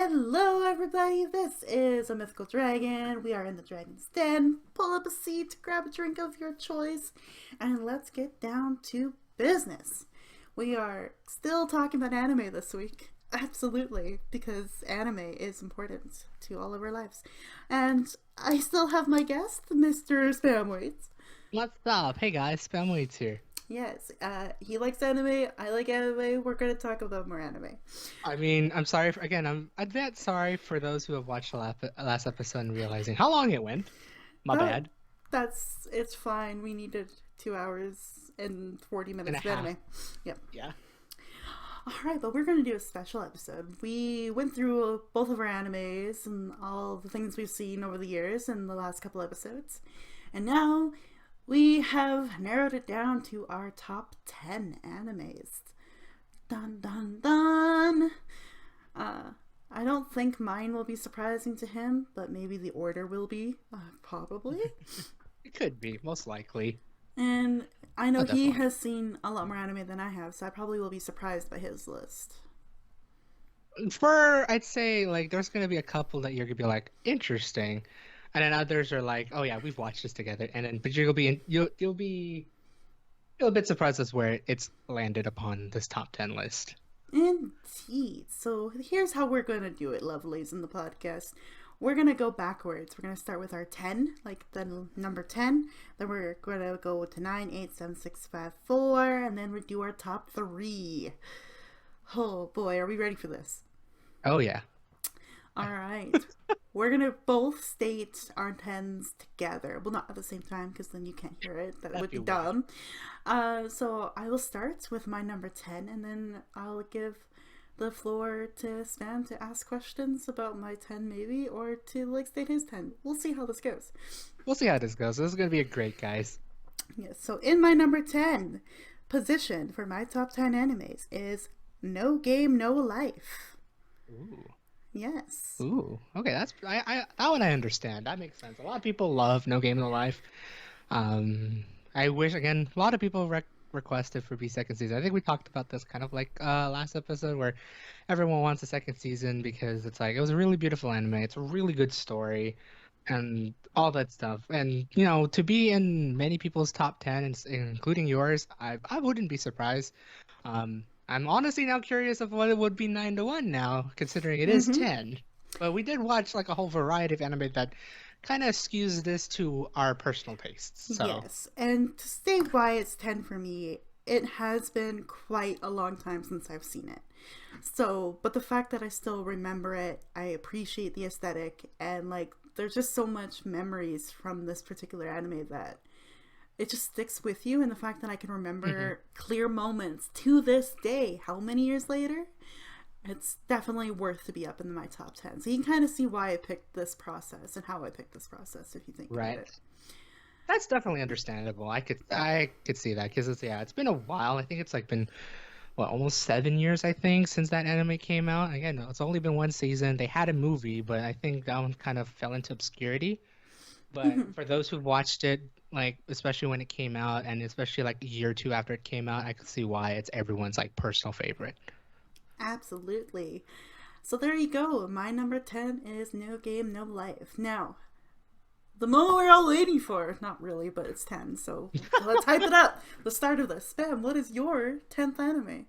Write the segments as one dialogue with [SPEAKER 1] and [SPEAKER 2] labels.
[SPEAKER 1] Hello, everybody. This is a mythical dragon. We are in the Dragon's Den. Pull up a seat, grab a drink of your choice, and let's get down to business. We are still talking about anime this week. Absolutely, because anime is important to all of our lives. And I still have my guest, Mr. Spamwaits.
[SPEAKER 2] What's up? Hey guys, Spamwaits here.
[SPEAKER 1] Yes, he likes anime. I like anime. We're going to talk about more anime.
[SPEAKER 2] I'm sorry again. I'm a bit sorry for those who have watched the last episode and realizing how long it went. My
[SPEAKER 1] That
[SPEAKER 2] bad.
[SPEAKER 1] it's fine. We needed 2 hours and 40
[SPEAKER 2] And a
[SPEAKER 1] minutes of
[SPEAKER 2] half.
[SPEAKER 1] anime. Yep.
[SPEAKER 2] Yeah.
[SPEAKER 1] All right, but we're gonna do a special episode. We went through both of our animes and all the things we've seen over the years in the last couple episodes, and now we have narrowed it down to our top 10 animes. Dun dun dun. I don't think mine will be surprising to him, but maybe the order will be. Probably.
[SPEAKER 2] It could be, most likely.
[SPEAKER 1] And I know
[SPEAKER 2] Oh,
[SPEAKER 1] he
[SPEAKER 2] definitely.
[SPEAKER 1] has seen a lot more anime than I have, so I probably will be surprised by his list.
[SPEAKER 2] I'd say there's gonna be a couple that you're gonna be like interesting, and then others are like, oh yeah, we've watched this together, and then but you'll be a bit surprised as where it's landed upon this top 10 list.
[SPEAKER 1] Indeed. So here's how we're going to do it, lovelies, in the podcast. We're going to go backwards. We're going to start with our 10, like the number 10. Then we're going to go to 9, 8, 7, 6, 5, 4. And then we do our top 3. Oh boy, are we ready for this?
[SPEAKER 2] Oh yeah.
[SPEAKER 1] All right. We're going to both state our 10s together. Well, not at the same time, because then you can't hear it. That would be
[SPEAKER 2] That'd be weird.
[SPEAKER 1] dumb. So I will start with my number 10, and then I'll give the floor to Spam to ask questions about my 10, maybe, or to state his 10. We'll see how this goes.
[SPEAKER 2] We'll see how this goes. This is gonna be a great, guys.
[SPEAKER 1] Yes, so in my number 10 position for my top 10 animes is No Game, No Life.
[SPEAKER 2] Ooh.
[SPEAKER 1] Yes.
[SPEAKER 2] Ooh, okay, that's that one I understand. That makes sense. A lot of people love No Game No Life. I wish again a lot of people requested for B second season. I think we talked about this kind of last episode where everyone wants a second season because it's like it was a really beautiful anime. It's a really good story and all that stuff. And to be in many people's top 10 including yours, I wouldn't be surprised. I'm honestly now curious of what it would be 9-1 now, considering it is
[SPEAKER 1] Mm-hmm.
[SPEAKER 2] 10. But we did watch a whole variety of anime that kind of skews this to our personal tastes. So,
[SPEAKER 1] Yes, and to state why it's 10 for me, it has been quite a long time since I've seen it. So, but the fact that I still remember it, I appreciate the aesthetic, and there's just so much memories from this particular anime that it just sticks with you. And the fact that I can
[SPEAKER 2] mhm.
[SPEAKER 1] remember clear moments to this day, how many years later, it's definitely worth to be up in my top 10. So you can kind of see why I picked this process and how I picked this process if you think about
[SPEAKER 2] Right.
[SPEAKER 1] it.
[SPEAKER 2] That's definitely understandable. I could see that because it's been a while. I think it's been what, almost 7 years, I think, since that anime came out. Again, it's only been one season. They had a movie, but I think that one kind of fell into obscurity. But
[SPEAKER 1] Mhm.
[SPEAKER 2] for those who watched it, especially when it came out, and especially a year or two after it came out, I could see why it's everyone's personal favorite.
[SPEAKER 1] Absolutely. So there you go. My number 10 is No Game, No Life. Now, the moment we're all waiting for. Not really, but it's 10, so let's hype it up. The start of this. Spam, what is your 10th anime?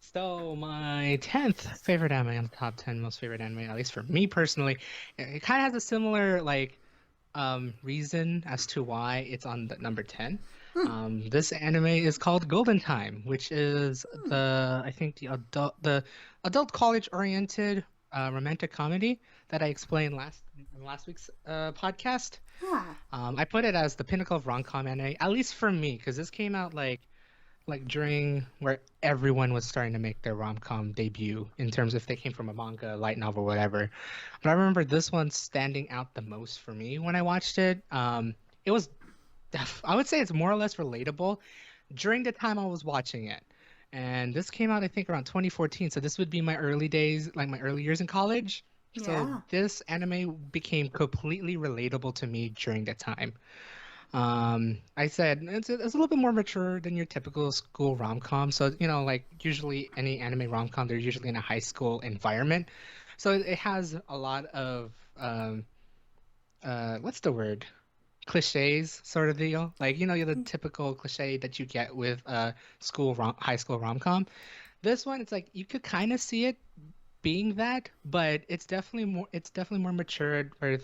[SPEAKER 2] So my 10th favorite anime on the top 10 most favorite anime, at least for me personally, it kind of has a similar reason as to why it's on the number 10.
[SPEAKER 1] Hmm.
[SPEAKER 2] This anime is called Golden Time, which is
[SPEAKER 1] Hmm.
[SPEAKER 2] the I think the adult college oriented romantic comedy that I explained in last week's podcast.
[SPEAKER 1] Ah.
[SPEAKER 2] I put it as the pinnacle of rom-com anime, at least for me, because this came out during where everyone was starting to make their rom-com debut in terms of if they came from a manga, light novel, whatever. But I remember this one standing out the most for me when I watched it. It was, I would say it's more or less relatable during the time I was watching it. And this came out, I think, around 2014. So this would be my early days, my early years in college. So
[SPEAKER 1] Yeah.
[SPEAKER 2] this anime became completely relatable to me during that time. I said it's a little bit more mature than your typical school rom-com. So, usually any anime rom-com, they're usually in a high school environment. So it has a lot of what's the word? Cliches sort of deal. Like, the typical cliche that you get with high school rom-com. This one, it's like you could kind of see it being that, but it's definitely more matured, where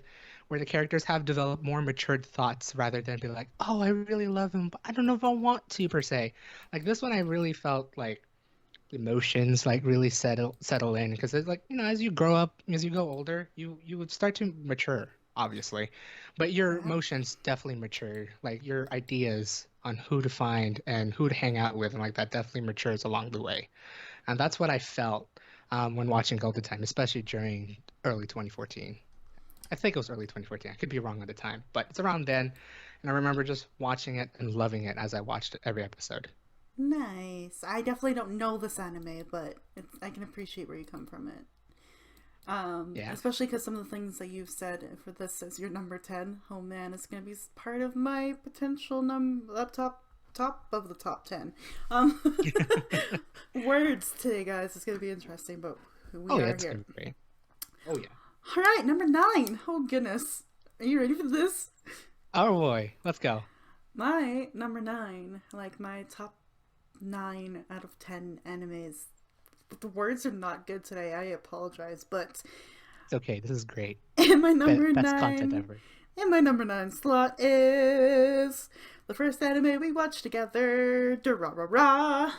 [SPEAKER 2] the characters have developed more matured thoughts rather than be like, oh, I really love him, but I don't know if I want to per se. Like this one, I really felt like emotions like really settle in, because it's like, as you grow up, as you go older, you would start to mature, obviously, but your
[SPEAKER 1] Yeah.
[SPEAKER 2] emotions definitely mature. Like your ideas on who to find and who to hang out with and like that definitely matures along the way. And that's what I felt when watching Golden Time, especially during early 2014. I think it was early 2014. I could be wrong at the time, but it's around then. And I remember just watching it and loving it as I watched every episode.
[SPEAKER 1] Nice. I definitely don't know this anime, but I can appreciate where you come from it.
[SPEAKER 2] Yeah.
[SPEAKER 1] Especially because some of the things that you've said for this as your number 10. Oh man, it's gonna be part of my potential top of the top 10. Um, words today, guys. It's gonna be interesting, but
[SPEAKER 2] Oh,
[SPEAKER 1] we
[SPEAKER 2] yeah,
[SPEAKER 1] are
[SPEAKER 2] it's
[SPEAKER 1] here.
[SPEAKER 2] gonna be great. Oh, yeah.
[SPEAKER 1] All right, number 9. Oh goodness, are you ready for this?
[SPEAKER 2] Oh, boy. Let's go.
[SPEAKER 1] My number 9, like my top 9 out of 10 animes. The words are not good today. I apologize, but
[SPEAKER 2] It's okay. This is great.
[SPEAKER 1] in my number
[SPEAKER 2] Best content
[SPEAKER 1] 9,
[SPEAKER 2] ever.
[SPEAKER 1] in my number 9 slot is the first anime we watched together, Durarara.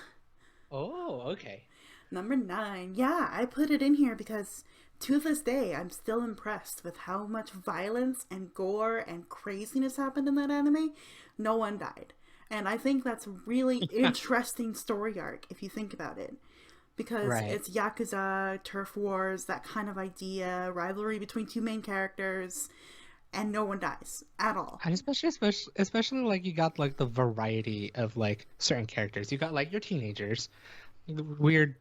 [SPEAKER 2] Oh, okay.
[SPEAKER 1] Number 9. Yeah, I put it in here because to this day, I'm still impressed with how much violence and gore and craziness happened in that anime. No one died. And I think that's a really interesting story arc if you think about it. Because
[SPEAKER 2] Right.
[SPEAKER 1] it's Yakuza, turf wars, that kind of idea, rivalry between two main characters, and no one dies at all.
[SPEAKER 2] And especially like you got like the variety of like certain characters. You got like your teenagers, the weird,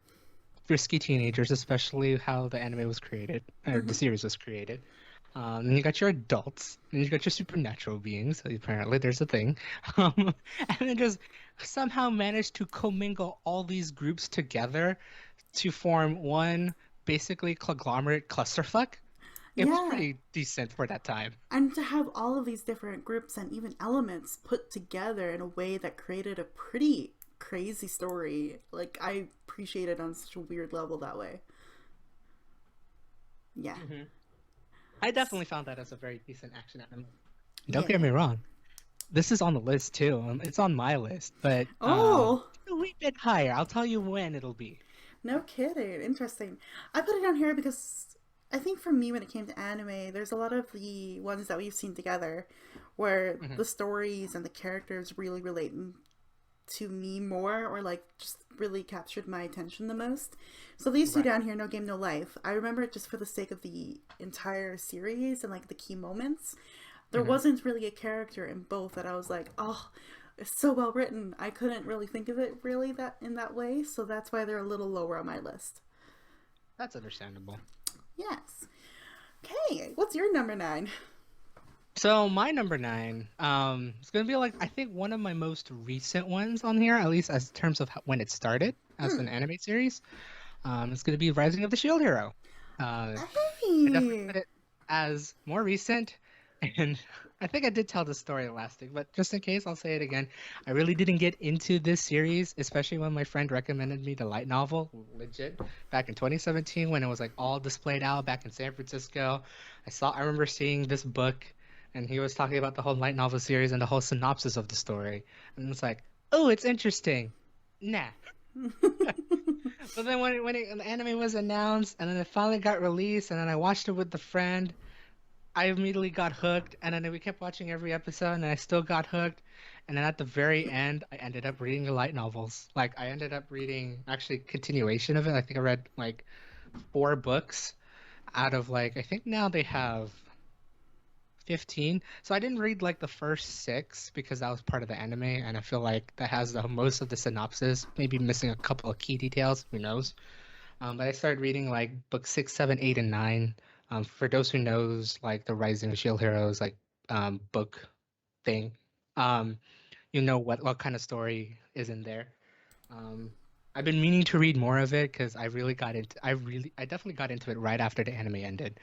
[SPEAKER 2] risky teenagers, especially how the anime was created or the
[SPEAKER 1] Mm-hmm.
[SPEAKER 2] series was created. And you got your adults, and you got your supernatural beings. Apparently, there's a thing, and then just somehow managed to commingle all these groups together to form one basically conglomerate clusterfuck. It was
[SPEAKER 1] Yeah,
[SPEAKER 2] pretty decent for that time.
[SPEAKER 1] and to have all of these different groups and even elements put together in a way that created a pretty crazy story. Like, I appreciate it on such a weird level that way. Yeah.
[SPEAKER 2] Hmm. I definitely found that as a very decent action anime. Don't get
[SPEAKER 1] Yeah.
[SPEAKER 2] me wrong. This is on the list too. It's on my list, but
[SPEAKER 1] Oh,
[SPEAKER 2] a wee bit higher. I'll tell you when it'll be.
[SPEAKER 1] no kidding. Interesting. I put it on here because I think for me, when it came to anime, there's a lot of the ones that we've seen together where
[SPEAKER 2] Hmm.
[SPEAKER 1] the stories and the characters really relate to me more, or like just really captured my attention the most. So these two
[SPEAKER 2] Right.
[SPEAKER 1] down here, No Game No Life, I remember it just for the sake of the entire series and like the key moments. There
[SPEAKER 2] Hmm.
[SPEAKER 1] wasn't really a character in both that I was like, oh, it's so well written. I couldn't really think of it really that in that way, so that's why they're a little lower on my list.
[SPEAKER 2] That's understandable.
[SPEAKER 1] Yes. Okay, what's your number 9?
[SPEAKER 2] So my number 9, it's gonna be like I think one of my most recent ones on here, at least as terms of when it started as an
[SPEAKER 1] Hmm.
[SPEAKER 2] anime series. It's gonna be Rising of the Shield Hero. I definitely
[SPEAKER 1] Hey.
[SPEAKER 2] put it as more recent, and I think I did tell the story last week, but just in case, I'll say it again. I really didn't get into this series, especially when my friend recommended me the light novel, legit, back in 2017 when it was like all displayed out back in San Francisco. I remember seeing this book, and he was talking about the whole light novel series and the whole synopsis of the story, and it's like, oh, it's interesting. Nah. But then the anime was announced and then it finally got released and then I watched it with the friend, I immediately got hooked, and then we kept watching every episode, and I still got hooked. And then at the very end, I ended up reading the light novels. Like I ended up reading actually continuation of it. I think I read like 4 books out of like I think now they have 15. So I didn't read like the first 6 because that was part of the anime, and I feel like that has the most of the synopsis, maybe missing a couple of key details. Who knows? But I started reading like book 6, 7, 8, and 9. For those who knows, like the Rising of Shield Heroes, like book thing, um, you know what kind of story is in there. Um, I've been meaning to read more of it because I definitely got into it right after the anime ended.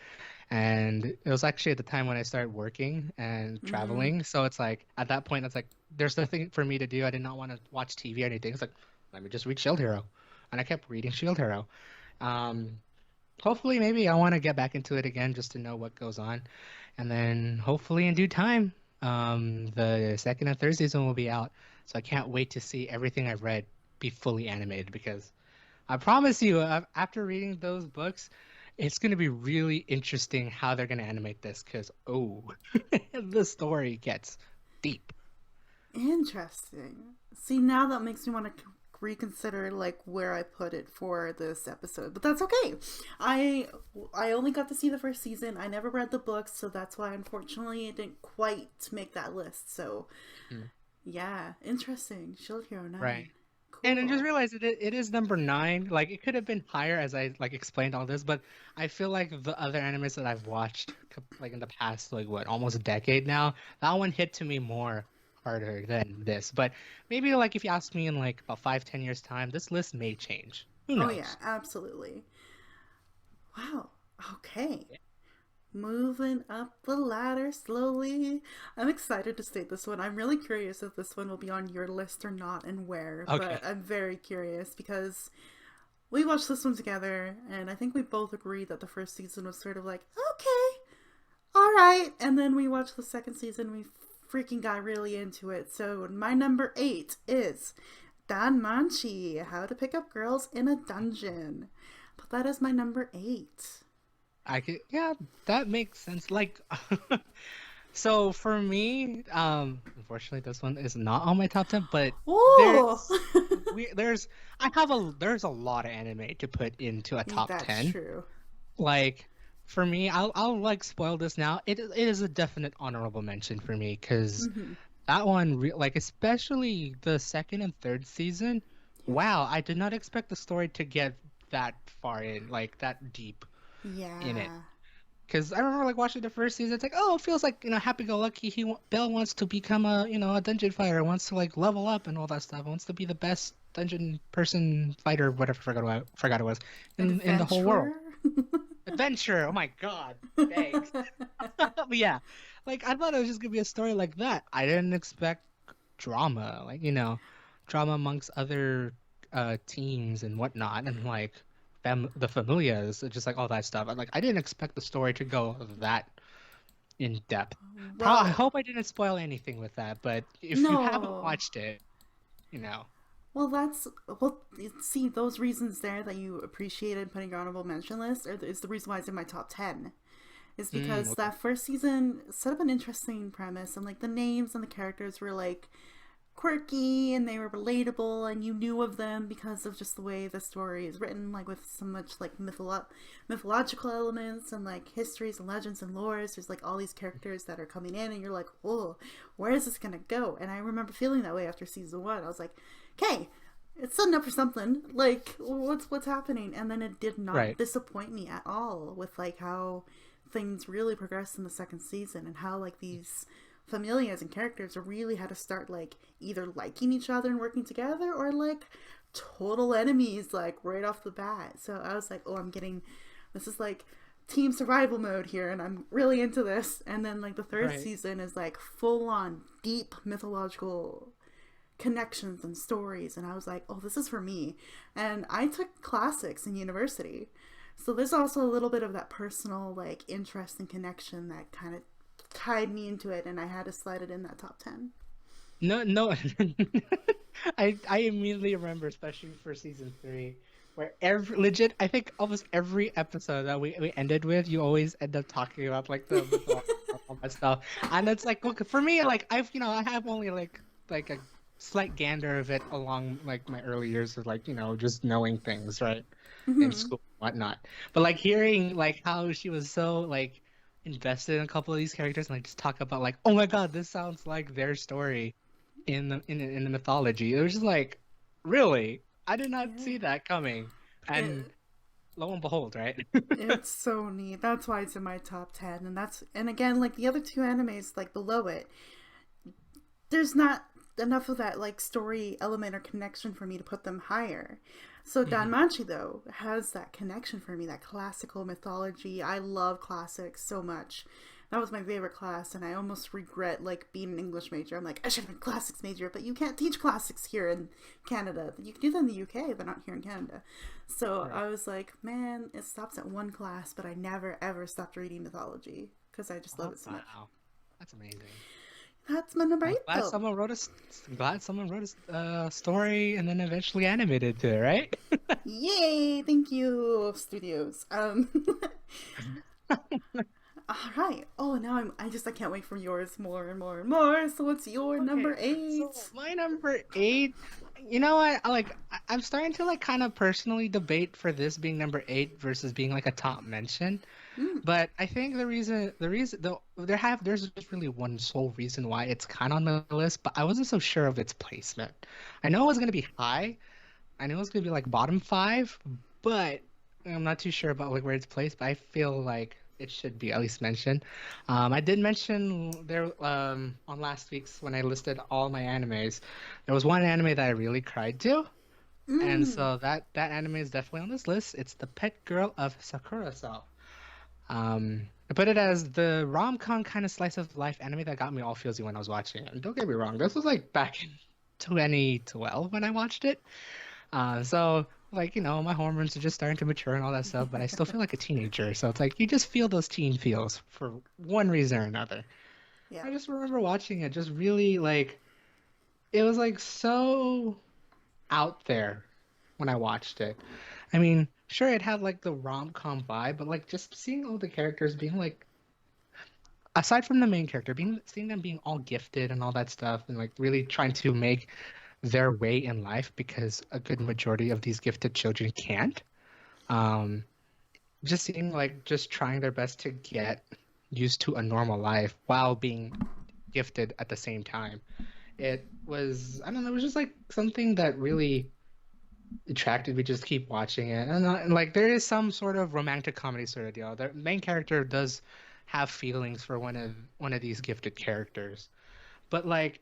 [SPEAKER 2] And it was actually at the time when I started working and
[SPEAKER 1] Mm-hmm.
[SPEAKER 2] traveling. So it's like at that point, it's like there's nothing for me to do. I did not want to watch TV or anything. It's like, let me just read Shield Hero. And I kept reading Shield Hero. Um, Hopefully, maybe I want to get back into it again just to know what goes on. And then hopefully in due time, the second and third season will be out. So I can't wait to see everything I've read be fully animated because I promise you, after reading those books, it's going to be really interesting how they're going to animate this because, oh, the story gets deep.
[SPEAKER 1] Interesting. See, now that makes me want to reconsider like where I put it for this episode, but that's okay. I I only got to see the first season. I never read the books, so that's why unfortunately it didn't quite make that list. So
[SPEAKER 2] Mm.
[SPEAKER 1] yeah, interesting. Shield Hero
[SPEAKER 2] Right.
[SPEAKER 1] 9.
[SPEAKER 2] And I just
[SPEAKER 1] Cool.
[SPEAKER 2] realized it is number nine. Like it could have been higher as I like explained all this, but I feel like the other animes that I've watched like in the past like what almost a decade now, that one hit to me more harder than this. But maybe like if you ask me in like about 5, 10 years time, this list may change. Who
[SPEAKER 1] Oh yeah,
[SPEAKER 2] knows?
[SPEAKER 1] absolutely. Wow. Okay. Moving up the ladder slowly. I'm excited to state this one. I'm really curious if this one will be on your list or not and where,
[SPEAKER 2] Okay.
[SPEAKER 1] but I'm very curious because we watched this one together and I think we both agreed that the first season was sort of like, okay, all right. And then we watched the second season, we freaking got really into it. So my number 8 is Dan Manchi, How to Pick Up Girls in a Dungeon. But that is my number 8.
[SPEAKER 2] I could, yeah, that makes sense. Like, so for me, unfortunately, this one is not on my top 10, but
[SPEAKER 1] Oh,
[SPEAKER 2] there's, there's a lot of anime to put into a top
[SPEAKER 1] that's
[SPEAKER 2] 10.
[SPEAKER 1] true.
[SPEAKER 2] Like, for me, I'll like spoil this now. It is a definite honorable mention for me because
[SPEAKER 1] Mm-hmm.
[SPEAKER 2] that one, like, especially the second and third season, wow, I did not expect the story to get that far in, like, that deep in it.
[SPEAKER 1] Yeah.
[SPEAKER 2] Because I remember like watching the first season, it's like, oh, it feels like happy-go-lucky. Belle wants to become a dungeon fighter, wants to like level up and all that stuff, wants to be the best dungeon person fighter, whatever. Forgot it was in the whole world.
[SPEAKER 1] Adventurer?
[SPEAKER 2] Adventure. Oh my God, thanks. But yeah, like I thought it was just gonna be a story like that. I didn't expect drama, like drama amongst other teams and whatnot, and like the familias, just like all that stuff. I didn't expect the story to go that in depth. I
[SPEAKER 1] Well,
[SPEAKER 2] hope I didn't spoil anything with that, but if you haven't
[SPEAKER 1] no.
[SPEAKER 2] watched it, you know.
[SPEAKER 1] Well, well. See, those reasons there that you appreciated putting your honorable mention list is the reason why it's in my top 10. Is because
[SPEAKER 2] Okay.
[SPEAKER 1] that first season set up an interesting premise, and like the names and the characters were like quirky and they were relatable, and you knew of them because of just the way the story is written, like with so much like mythological elements and like histories and legends and lores. There's like all these characters that are coming in and you're like, oh, where is this gonna go? And I remember feeling that way after season 1. I was like, okay, it's setting up for something. Like, what's happening? And then it did not
[SPEAKER 2] Right.
[SPEAKER 1] disappoint me at all with like how things really progressed in the second season and how like these familias and characters really had to start like either liking each other and working together or like total enemies like right off the bat. So I was like, oh, I'm getting this is like team survival mode here and I'm really into this. And then like the third
[SPEAKER 2] Right.
[SPEAKER 1] season is like full on deep mythological connections and stories, and I was like, oh, this is for me. And I took classics in university, so there's also a little bit of that personal like interest and connection that kind of tied me into it, and I had to slide it in that top 10.
[SPEAKER 2] No, no. I immediately remember, especially for season three, where every legit, I think almost every episode that we ended with, you always end up talking about like the mythology and all that stuff, and it's like, look, for me, like I have only like a slight gander of it along like my early years of like just knowing things right in
[SPEAKER 1] Mm-hmm.
[SPEAKER 2] school and whatnot, but like hearing like how she was so like invested in a couple of these characters and like just talk about like, oh my God, this sounds like their story in the mythology. It was just like, really? I did not
[SPEAKER 1] Yeah.
[SPEAKER 2] see that coming. And
[SPEAKER 1] It,
[SPEAKER 2] lo and behold, right?
[SPEAKER 1] it's so neat. That's why it's in my top 10. And again, like the other two animes like below it, there's not enough of that like story element or connection for me to put them higher. So
[SPEAKER 2] Hmm.
[SPEAKER 1] Danmachi though has that connection for me, that classical mythology. I love classics so much. That was my favorite class, and I almost regret like being an English major. I'm like, I should have been a classics major, but you can't teach classics here in Canada. You can do that in the UK, but not here in Canada. So
[SPEAKER 2] Right.
[SPEAKER 1] I was like, man, it stops at one class, but I never ever stopped reading mythology because I just love
[SPEAKER 2] Oh,
[SPEAKER 1] it so much.
[SPEAKER 2] wow. That's amazing.
[SPEAKER 1] That's my number
[SPEAKER 2] I'm
[SPEAKER 1] eight,
[SPEAKER 2] glad
[SPEAKER 1] though.
[SPEAKER 2] someone wrote glad someone wrote a story and then eventually animated to it, right?
[SPEAKER 1] Yay! Thank you, studios. All right. Oh, now I can't wait for yours more and more and more. So what's your
[SPEAKER 2] Okay,
[SPEAKER 1] number
[SPEAKER 2] so
[SPEAKER 1] eight?
[SPEAKER 2] my number eight, you know what? I'm starting to like kind of personally debate for this being number eight versus being like a top mention.
[SPEAKER 1] Mm,
[SPEAKER 2] But I think there's just really one sole reason why it's kind of on my list, but I wasn't so sure of its placement. I know it was gonna be high. I know it's gonna be like bottom five, but I'm not too sure about like where it's placed. But I feel like it should be at least mentioned. I did mention there on last week's when I listed all my animes. There was one anime that I really cried to, and
[SPEAKER 1] mm.
[SPEAKER 2] so that anime is definitely on this list. It's The Pet Girl of Sakura-so. I put it as the rom-com kind of slice of life anime that got me all feelsy when I was watching it. And don't get me wrong, this was like back in 2012 when I watched it. So like, my hormones are just starting to mature and all that stuff, but I still feel like a teenager. So it's like you just feel those teen feels for one reason or another.
[SPEAKER 1] Yeah.
[SPEAKER 2] I just remember watching it just really like it was like so out there when I watched it. I mean, sure it had like the rom-com vibe, but like just seeing all the characters being like aside from the main character, being seeing them being all gifted and all that stuff and like really trying to make their way in life because a good majority of these gifted children can't. Um, just seeing like just trying their best to get used to a normal life while being gifted at the same time. It was, I don't know, it was just like something that really attracted me. Just keep watching it, and like there is some sort of romantic comedy sort of deal. The main character does have feelings for one of these gifted characters, but like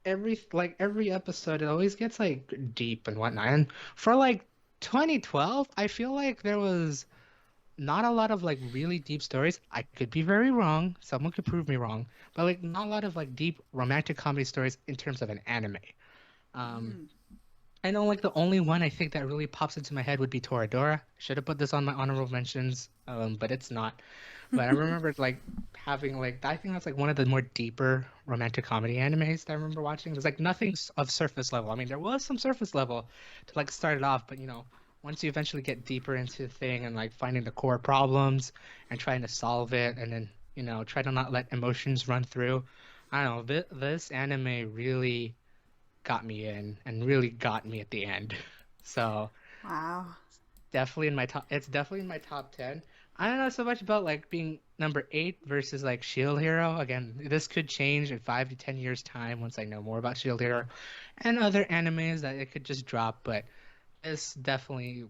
[SPEAKER 2] every episode, it always gets like deep and whatnot. And for like 2012, I feel like there was not a lot of like really deep stories. I could be very wrong. Someone could prove me wrong. But like not a lot of like deep romantic comedy stories in terms of an anime. Um,
[SPEAKER 1] Mm.
[SPEAKER 2] I know like the only one I think that really pops into my head would be Toradora. Should have put this on my honorable mentions, but it's not. But I remember like having like I think that's like one of the more deeper romantic comedy animes that I remember watching. There's like nothing of surface level. I mean, there was some surface level to like start it off, but once you eventually get deeper into the thing and like finding the core problems and trying to solve it, and then try to not let emotions run through. I don't know. This anime really got me in and really got me at the end. So
[SPEAKER 1] Wow.
[SPEAKER 2] definitely in my top. It's definitely in my top 10. I don't know so much about like being number 8 versus like Shield Hero. Again, this could change in 5 to 10 years time once I know more about Shield Hero and other animes that it could just drop. But this definitely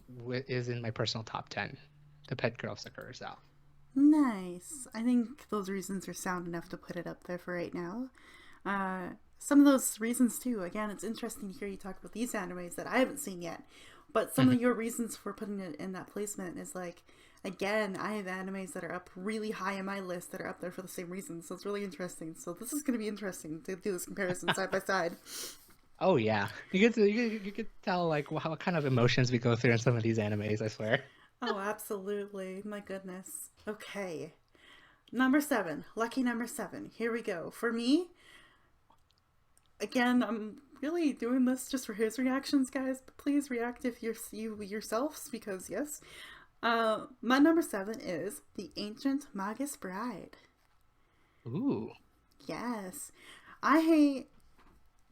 [SPEAKER 2] is in my personal top 10. The Pet Girl Sakura South.
[SPEAKER 1] Nice. I think those reasons are sound enough to put it up there for right now. Some of those reasons too. Again, it's interesting to hear you talk about these animes that I haven't seen yet. But some of your reasons for putting it in that placement is like, again, I have animes that are up really high in my list that are up there for the same reasons. So it's really interesting. So this is going to be interesting to do this comparison side by side.
[SPEAKER 2] Oh yeah, you get to tell like what kind of emotions we go through in some of these animes. I swear.
[SPEAKER 1] Oh, absolutely. My goodness. Okay. Number seven. Lucky number seven. Here we go. For me, again, I'm really doing this just for his reactions, guys. But please react if you yourselves, because yes. My number seven is The Ancient Magus Bride.
[SPEAKER 2] Ooh.
[SPEAKER 1] Yes. I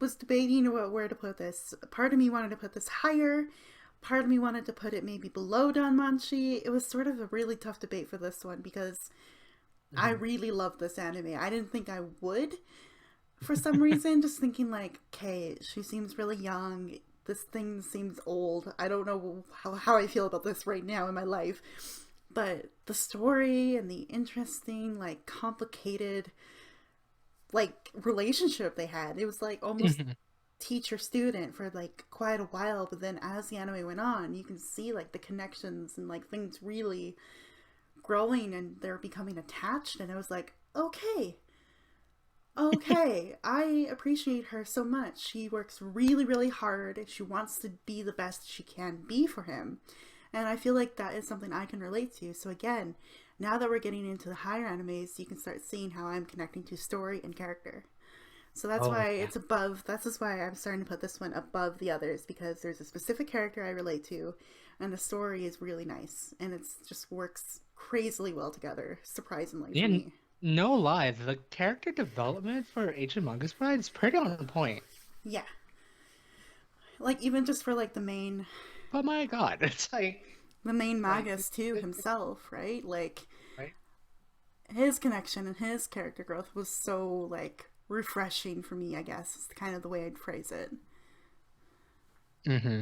[SPEAKER 1] was debating about where to put this. Part of me wanted to put this higher. Part of me wanted to put it maybe below Don Manchi. It was sort of a really tough debate for this one because I
[SPEAKER 2] Mhm.
[SPEAKER 1] really love this anime. I didn't think I would for some reason. Just thinking like, okay, she seems really young. This thing seems old. I don't know how I feel about this right now in my life. But the story and the interesting, like, complicated, like, relationship they had, it was like almost
[SPEAKER 2] Mhm.
[SPEAKER 1] teacher student for like quite a while, but then as the anime went on, you can see like the connections and like things really growing and they're becoming attached. And I was like, okay, okay, I appreciate her so much. She works really, really hard. She wants to be the best she can be for him. And I feel like that is something I can relate to. So again, now that we're getting into the higher animes, you can start seeing how I'm connecting to story and character. So that's
[SPEAKER 2] Oh
[SPEAKER 1] why
[SPEAKER 2] yeah.
[SPEAKER 1] it's above. That's just why I'm starting to put this one above the others, because there's a specific character I relate to, and the story is really nice, and it just works crazily well together. Surprisingly
[SPEAKER 2] Yeah,
[SPEAKER 1] for me.
[SPEAKER 2] no lie, the character development for Ancient Manga's Bride is pretty on point.
[SPEAKER 1] Yeah, like even just for like
[SPEAKER 2] But my God,
[SPEAKER 1] the main
[SPEAKER 2] like
[SPEAKER 1] Magus too himself, right? Like
[SPEAKER 2] right?
[SPEAKER 1] his connection and his character growth was so like refreshing for me. I guess is kind of the way I'd phrase it.
[SPEAKER 2] Mm-hmm.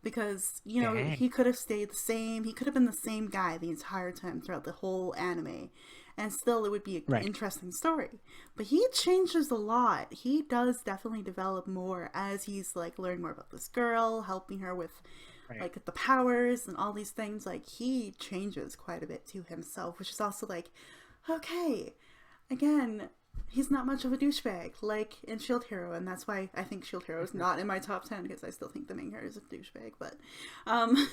[SPEAKER 1] Because
[SPEAKER 2] Dang.
[SPEAKER 1] he could have stayed the same, he could have been the same guy the entire time throughout the whole anime, and still it would be an
[SPEAKER 2] Right.
[SPEAKER 1] interesting story. But he changes a lot. He does definitely develop more as he's like learning more about this girl, helping her with
[SPEAKER 2] Right.
[SPEAKER 1] like the powers and all these things. Like he changes quite a bit to himself, which is also like, okay, again, he's not much of a douchebag like in Shield Hero, and that's why I think Shield Hero is
[SPEAKER 2] Mhm.
[SPEAKER 1] not in my top 10, because I still think the main hero is a douchebag. But um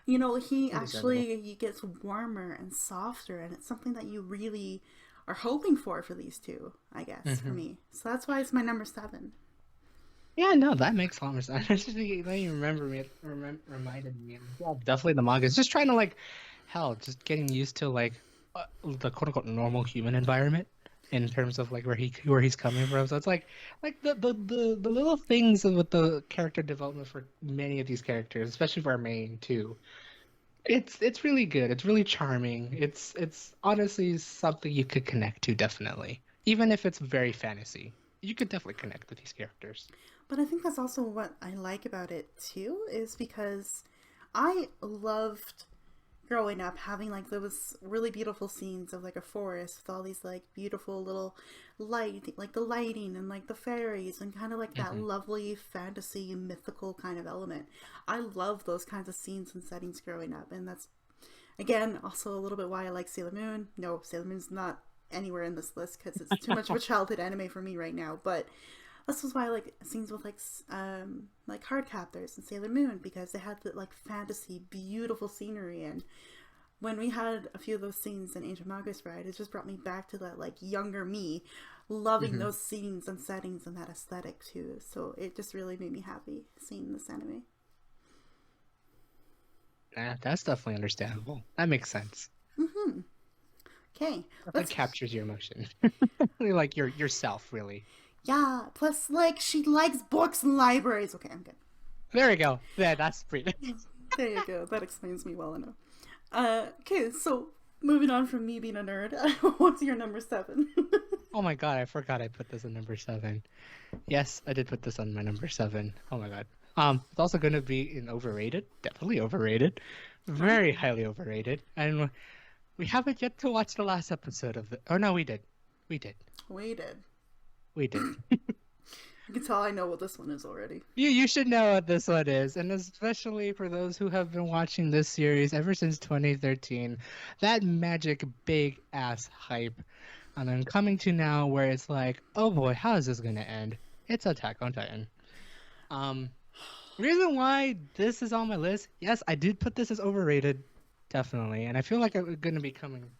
[SPEAKER 1] he
[SPEAKER 2] Understandable.
[SPEAKER 1] actually he gets warmer and softer, and it's something that you really are hoping for these two, I guess, for
[SPEAKER 2] Hmm.
[SPEAKER 1] me. So that's why it's my number 7.
[SPEAKER 2] Yeah, no, that makes a lot more sense. Just now you remember me, reminded me. Yeah, definitely the manga is just trying to like, hell, just getting used to like the quote unquote normal human environment in terms of like where he's coming from. So it's like the little things with the character development for many of these characters, especially for our main too. It's really good. It's really charming. It's honestly something you could connect to definitely, even if it's very fantasy. You could definitely connect with these characters.
[SPEAKER 1] But I think that's also what I like about it too, is because I loved growing up having like those really beautiful scenes of like a forest with all these like beautiful little light, like the lighting and like the fairies and kind of like that
[SPEAKER 2] Hmm.
[SPEAKER 1] lovely fantasy mythical kind of element. I love those kinds of scenes and settings growing up, and that's again also a little bit why I like Sailor Moon. No, Sailor Moon's not anywhere in this list because it's too much of a childhood anime for me right now, but this was why I like scenes with like Card Captors and Sailor Moon, because they had the like fantasy, beautiful scenery. And when we had a few of those scenes in Ancient Magus Bride, it just brought me back to that like younger me, loving
[SPEAKER 2] Hmm.
[SPEAKER 1] those scenes and settings and that aesthetic too. So it just really made me happy seeing this anime.
[SPEAKER 2] Yeah, that's definitely understandable. That makes sense.
[SPEAKER 1] Mm-hmm. Okay,
[SPEAKER 2] Definitely
[SPEAKER 1] let's.
[SPEAKER 2] captures your emotion. Like yourself, really.
[SPEAKER 1] Yeah. Plus, like she likes books and libraries. Okay, I'm good.
[SPEAKER 2] There we go. Yeah, that's pretty.
[SPEAKER 1] There you go. That explains me well enough. Okay, so moving on from me being a nerd, what's your number 7?
[SPEAKER 2] Oh my God, I forgot I put this in number seven. Yes, I did put this on my number seven. Oh my God. It's also going to be in overrated. Definitely overrated. Very
[SPEAKER 1] Oh,
[SPEAKER 2] highly overrated. And we haven't yet to watch the last episode of the. Oh no, we did. We did.
[SPEAKER 1] waited.
[SPEAKER 2] We did.
[SPEAKER 1] You can tell I know what this one is already.
[SPEAKER 2] You should know what this one is, and especially for those who have been watching this series ever since 2013, that magic big ass hype, and then coming to now where it's like, oh boy, how is this gonna end? It's Attack on Titan. Um, reason why this is on my list, yes, I did put this as overrated, definitely, and I feel like it's gonna be coming.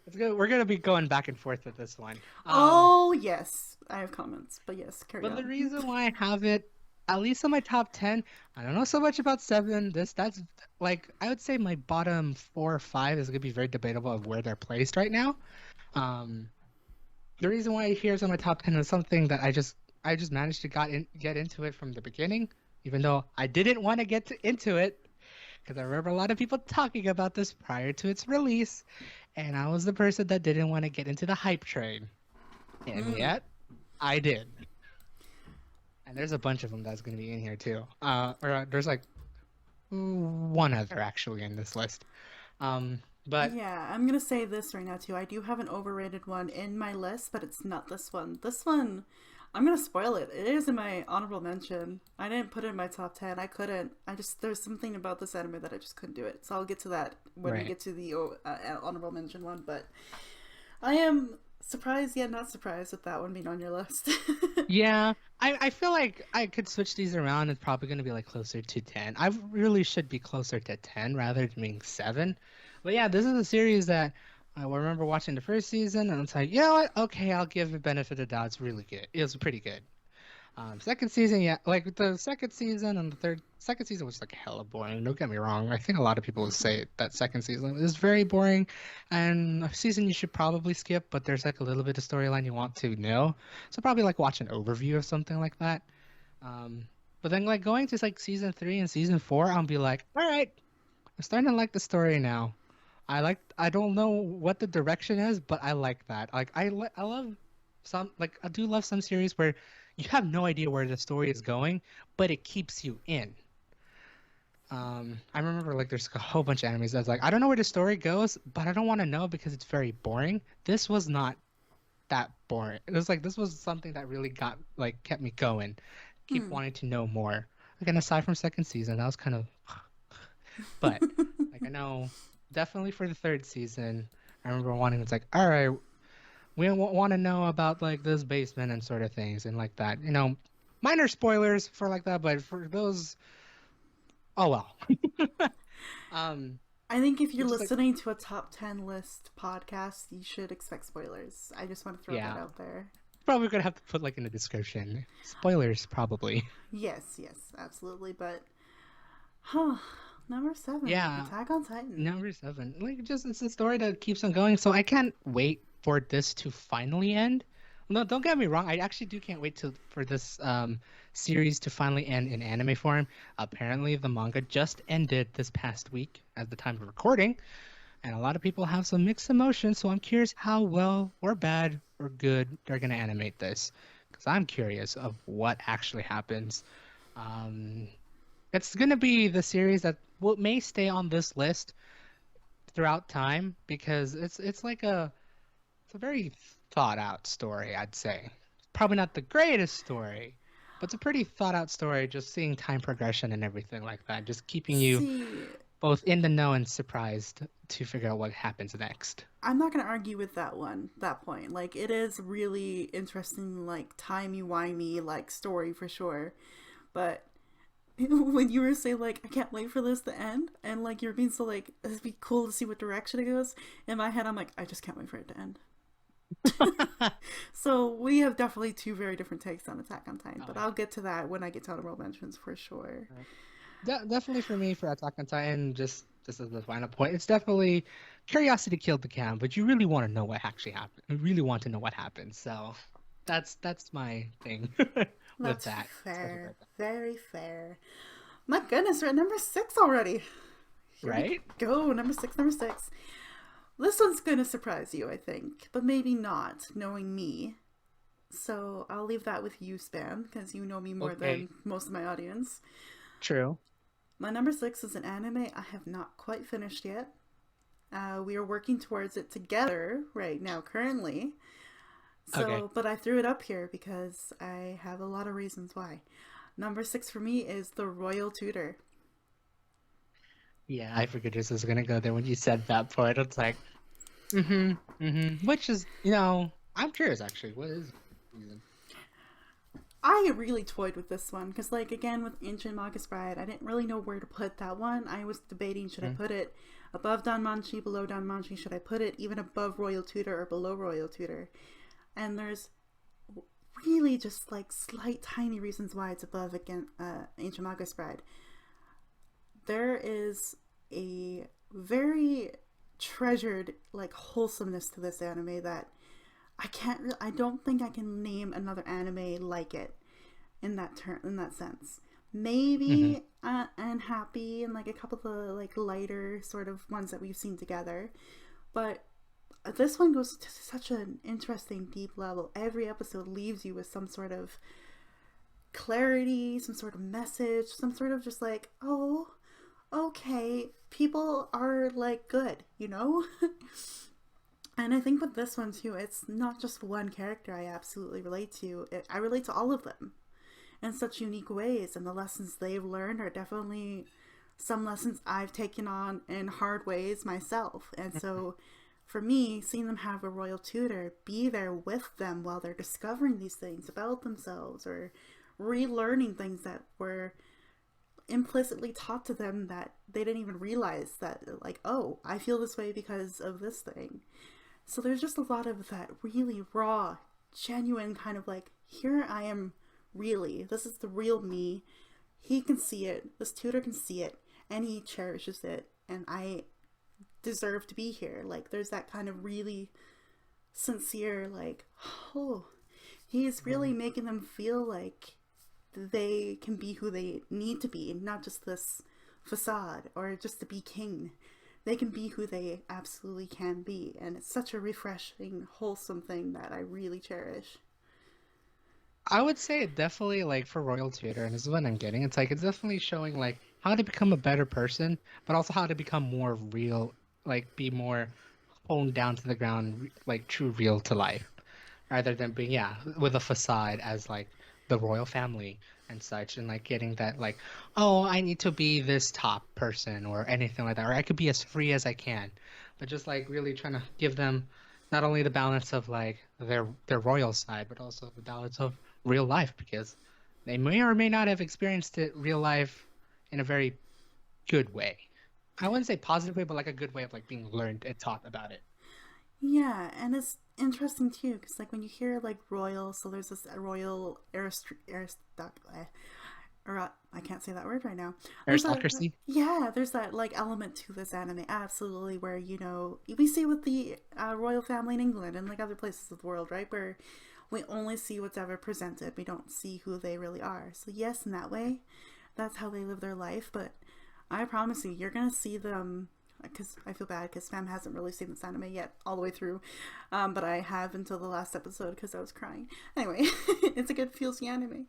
[SPEAKER 2] It's good. We're gonna be going back and forth with this one.
[SPEAKER 1] Oh, yes. I have comments, but yes, carry
[SPEAKER 2] But the
[SPEAKER 1] on.
[SPEAKER 2] reason why I have it at least on my top 10, I don't know so much about 7. That's like I would say my bottom 4 or 5 is gonna be very debatable of where they're placed right now. Um, the reason why here's on my top 10 is something that I just managed to get into it from the beginning, even though I didn't want to into it because I remember a lot of people talking about this prior to its release, and I was the person that didn't want to get into the hype train, and
[SPEAKER 1] Mm.
[SPEAKER 2] yet I did. And there's a bunch of them that's going to be in here too. There's like one other actually in this list. But
[SPEAKER 1] Yeah, I'm gonna say this right now too. I do have an overrated one in my list, but it's not this one. This one I'm gonna spoil it. It is in my honorable mention. I didn't put it in my top 10. I couldn't. I just there's something about this anime that I just couldn't do it. So I'll get to that when we
[SPEAKER 2] Right.
[SPEAKER 1] get to the honorable mention one. But I am surprised yet not surprised with that one being on your list.
[SPEAKER 2] Yeah, I feel like I could switch these around. It's probably going to be like closer to 10. I really should be closer to 10 rather than being 7. But yeah, this is a series that I remember watching the first season and it's like, you know what? Okay, I'll give it benefit of the doubt. It's really good. It was pretty good. Second season, yeah, like the second season and the second season was like hella boring. Don't get me wrong. I think a lot of people would say that second season is very boring, and a season you should probably skip. But there's like a little bit of storyline you want to know, so probably like watch an overview of something like that. Um, but then like going to like season 3 and season 4, I'll be like, all right, I'm starting to like the story now. I don't know what the direction is, but I like that. Like I love some like I do love some series where you have no idea where the story is going, but it keeps you in. I remember like there's a whole bunch of animes that's like I don't know where the story goes, but I don't want to know because it's very boring. This was not that boring. It was like this was something that really got like kept me going, keep
[SPEAKER 1] Hmm.
[SPEAKER 2] wanting to know more. Again, aside from second season, that was kind of but like I know definitely for the third season, I remember wanting it's like, all right, we want to know about like this basement and sort of things and like that. You know, minor spoilers for like that, but for those, oh well. um,
[SPEAKER 1] I think if you're
[SPEAKER 2] it's just like
[SPEAKER 1] listening to a top 10 list podcast, you should expect spoilers. I just want to throw that
[SPEAKER 2] yeah,
[SPEAKER 1] out there.
[SPEAKER 2] probably gonna have to put like in the description spoilers probably.
[SPEAKER 1] Yes, yes, absolutely. But, huh, number 7,
[SPEAKER 2] Yeah,
[SPEAKER 1] Attack on Titan.
[SPEAKER 2] number 7. Like just it's a story that keeps on going, so I can't wait for this to finally end. No, don't get me wrong. I actually do can't wait to for this series to finally end in anime form. Apparently, the manga just ended this past week at the time of recording, and a lot of people have some mixed emotions. So I'm curious how well or bad or good they're gonna animate this, because I'm curious of what actually happens. Um, it's gonna be the series that may stay on this list throughout time because it's like it's a very thought out story, I'd say. Probably not the greatest story, but it's a pretty thought out story, just seeing time progression and everything like that, just keeping you
[SPEAKER 1] See,
[SPEAKER 2] both in the know and surprised to figure out what happens next.
[SPEAKER 1] I'm not going to argue with that one, that point. Like, it is really interesting, like, timey-wimey, like, story for sure. But when you were saying, like, I can't wait for this to end, and, like, you're being so, like, it'd be cool to see what direction it goes, in my head, I'm like, I just can't wait for it to end. So we have definitely two very different takes on Attack on Titan,
[SPEAKER 2] Oh
[SPEAKER 1] but
[SPEAKER 2] yeah.
[SPEAKER 1] I'll get to that when I get to honorable mentions for sure.
[SPEAKER 2] Definitely for me, for Attack on Titan, just as the final point, it's definitely curiosity killed the cat, but you really want to know what actually happened. You really want to know what happened. So that's my thing with
[SPEAKER 1] That's
[SPEAKER 2] that, especially
[SPEAKER 1] fair.
[SPEAKER 2] with that.
[SPEAKER 1] Very fair. My goodness, we're at number 6 already. Here we
[SPEAKER 2] Right?
[SPEAKER 1] go. Number 6, number 6. This one's gonna surprise you, I think, but maybe not, knowing me. So I'll leave that with you, Span, because you know me more
[SPEAKER 2] Okay.
[SPEAKER 1] than most of my audience.
[SPEAKER 2] True.
[SPEAKER 1] My number 6 is an anime I have not quite finished yet. We are working towards it together right now, currently.
[SPEAKER 2] Okay.
[SPEAKER 1] So, but I threw it up here because I have a lot of reasons why. Number 6 for me is The Royal Tutor.
[SPEAKER 2] Yeah, I figured this was gonna go there when you said that part. It's like, Which is, I'm curious actually. What is the reason?
[SPEAKER 1] I really toyed with this one because, like, again, with Ancient Magus Bride, I didn't really know where to put that one. I was debating should I
[SPEAKER 2] Mhm.
[SPEAKER 1] put it above Danmanchi, below Danmanchi? Should I put it even above Royal Tutor or below Royal Tutor? And there's really just like slight, tiny reasons why it's above again Ancient Magus Bride. There is a very treasured like wholesomeness to this anime that I don't think I can name another anime like it in that sense.
[SPEAKER 2] Mhm.
[SPEAKER 1] Maybe Unhappy and like a couple of the like lighter sort of ones that we've seen together, but this one goes to such an interesting deep level. Every episode leaves you with some sort of clarity, some sort of message, some sort of just like, oh, okay, people are like good, you know? And I think with this one too, it's not just one character I absolutely relate to. I relate to all of them in such unique ways, and the lessons they've learned are definitely some lessons I've taken on in hard ways myself. And so for me, seeing them have a royal tutor be there with them while they're discovering these things about themselves or relearning things that were implicitly taught to them that they didn't even realize that, like, oh, I feel this way because of this thing. So there's just a lot of that really raw, genuine kind of like, here I am, really. This is the real me. He can see it. This tutor can see it. And he cherishes it. And I deserve to be here. Like, there's that kind of really sincere, like, oh, he's really making them feel like they can be who they need to be, not just this facade or just to be king. They can be who they absolutely can be. And it's such a refreshing, wholesome thing that I really cherish.
[SPEAKER 2] I would say it definitely like for Royal Tutor, and this is what I'm getting. It's like it's definitely showing like how to become a better person, but also how to become more real, like be more honed down to the ground, like true real to life, rather than being yeah with a facade as like the royal family and such, and like getting that like oh I need to be this top person or anything like that, or I could be as free as I can, but just like really trying to give them not only the balance of like their royal side, but also the balance of real life because they may or may not have experienced it real life in a very good way. I wouldn't say positive way, but like a good way of like being learned and taught about it.
[SPEAKER 1] Yeah, and it's interesting too, because like when you hear like royal, so there's this royal I can't say that word right now. There's a
[SPEAKER 2] Aristocracy.
[SPEAKER 1] yeah, there's that like element to this anime, absolutely, where we see with the royal family in England and like other places of the world, right, where we only see what's ever presented. We don't see who they really are. So yes, in that way, that's how they live their life. But I promise you, you're gonna see them. Because I feel bad because Spam hasn't really seen this anime yet all the way through, but I have until the last episode because I was crying. Anyway, it's a good feelsy anime.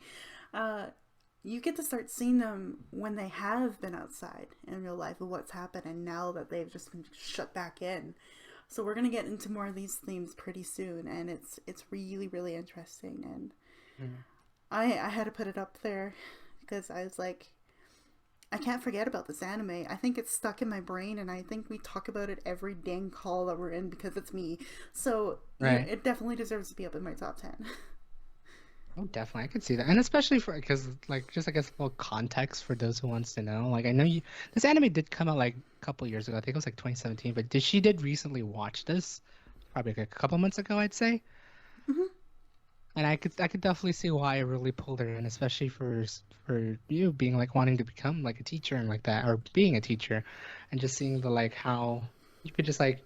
[SPEAKER 1] Uh, you get to start seeing them when they have been outside in real life of what's happened, and now that they've just been shut back in. So we're gonna get into more of these themes pretty soon, and it's really really interesting. And
[SPEAKER 2] Mm.
[SPEAKER 1] I had to put it up there because I was like, I can't forget about this anime. I think it's stuck in my brain, and I think we talk about it every dang call that we're in because it's me. So yeah,
[SPEAKER 2] Right.
[SPEAKER 1] it definitely deserves to be up in my top 10.
[SPEAKER 2] Oh, definitely. I could see that. And especially for because like just I guess a little context for those who wants to know. Like I know you this anime did come out like a couple years ago. I think it was like 2017, but did recently watch this probably like a couple months ago, I'd say.
[SPEAKER 1] Hmm.
[SPEAKER 2] And I could definitely see why it really pulled her in, especially for you being like wanting to become like a teacher and like that or being a teacher and just seeing the like how you could just like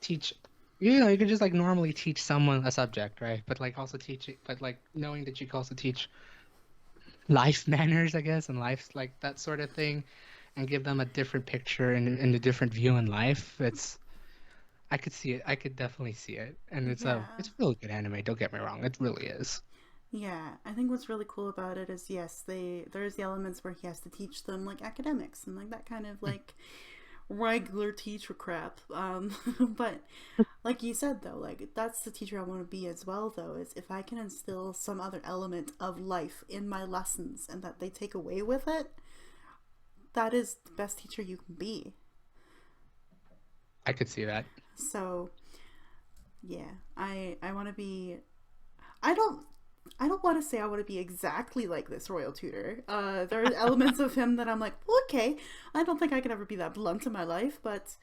[SPEAKER 2] teach you could just like normally teach someone a subject, right? But like also teach it, but like knowing that you could also teach life manners, I guess, and life like that sort of thing, and give them a different picture and a different view in life. I could see it. I could definitely see it, and
[SPEAKER 1] Yeah.
[SPEAKER 2] it's a really good anime. Don't get me wrong, it really is.
[SPEAKER 1] Yeah, I think what's really cool about it is yes, there's the elements where he has to teach them like academics and like that kind of like regular teacher crap. But like you said though, like that's the teacher I want to be as well though, is if I can instill some other element of life in my lessons and that they take away with it, that is the best teacher you can be.
[SPEAKER 2] I could see that.
[SPEAKER 1] So yeah, I want to be. I don't. I don't want to say I want to be exactly like this royal tutor. There are elements of him that I'm like, well, okay, I don't think I could ever be that blunt in my life, but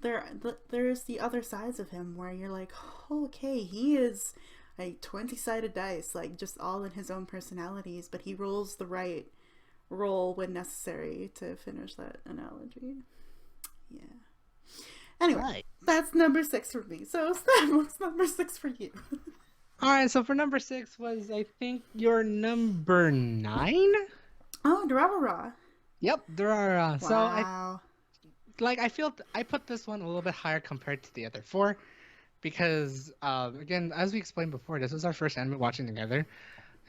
[SPEAKER 1] there's the other sides of him where you're like, oh, okay, he is a 20-sided dice, like just all in his own personalities, but he rolls the right roll when necessary to finish that analogy. Yeah. Anyway,
[SPEAKER 2] Right.
[SPEAKER 1] that's number 6 for me. So, Stan, what's number 6 for you?
[SPEAKER 2] All right, so for number six was I think your number nine.
[SPEAKER 1] Oh, Durarara.
[SPEAKER 2] Yep, there are. So
[SPEAKER 1] Wow.
[SPEAKER 2] I feel I put this one a little bit higher compared to the other four because again, as we explained before, this was our first anime watching together,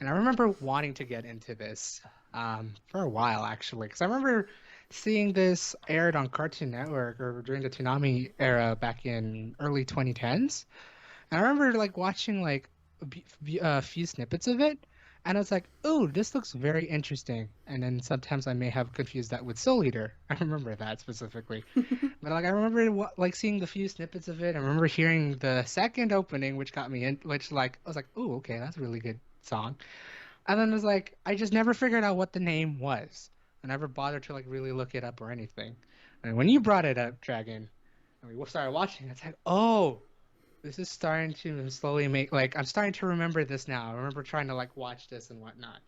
[SPEAKER 2] and I remember wanting to get into this for a while actually, because I remember seeing this aired on Cartoon Network or during the Toonami era back in early 2010s. And I remember like watching like a few snippets of it, and I was like, "Oh, this looks very interesting." And then sometimes I may have confused that with Soul Eater. I remember that specifically. But like I remember like seeing the few snippets of it. I remember hearing the second opening, which got me in, which like I was like, "Oh, okay, that's a really good song." And then it was like I just never figured out what the name was. I never bothered to like really look it up or anything. And when you brought it up, Dragon, and we started watching, it's like, oh, this is starting to slowly make like I'm starting to remember this now. I remember trying to like watch this and whatnot.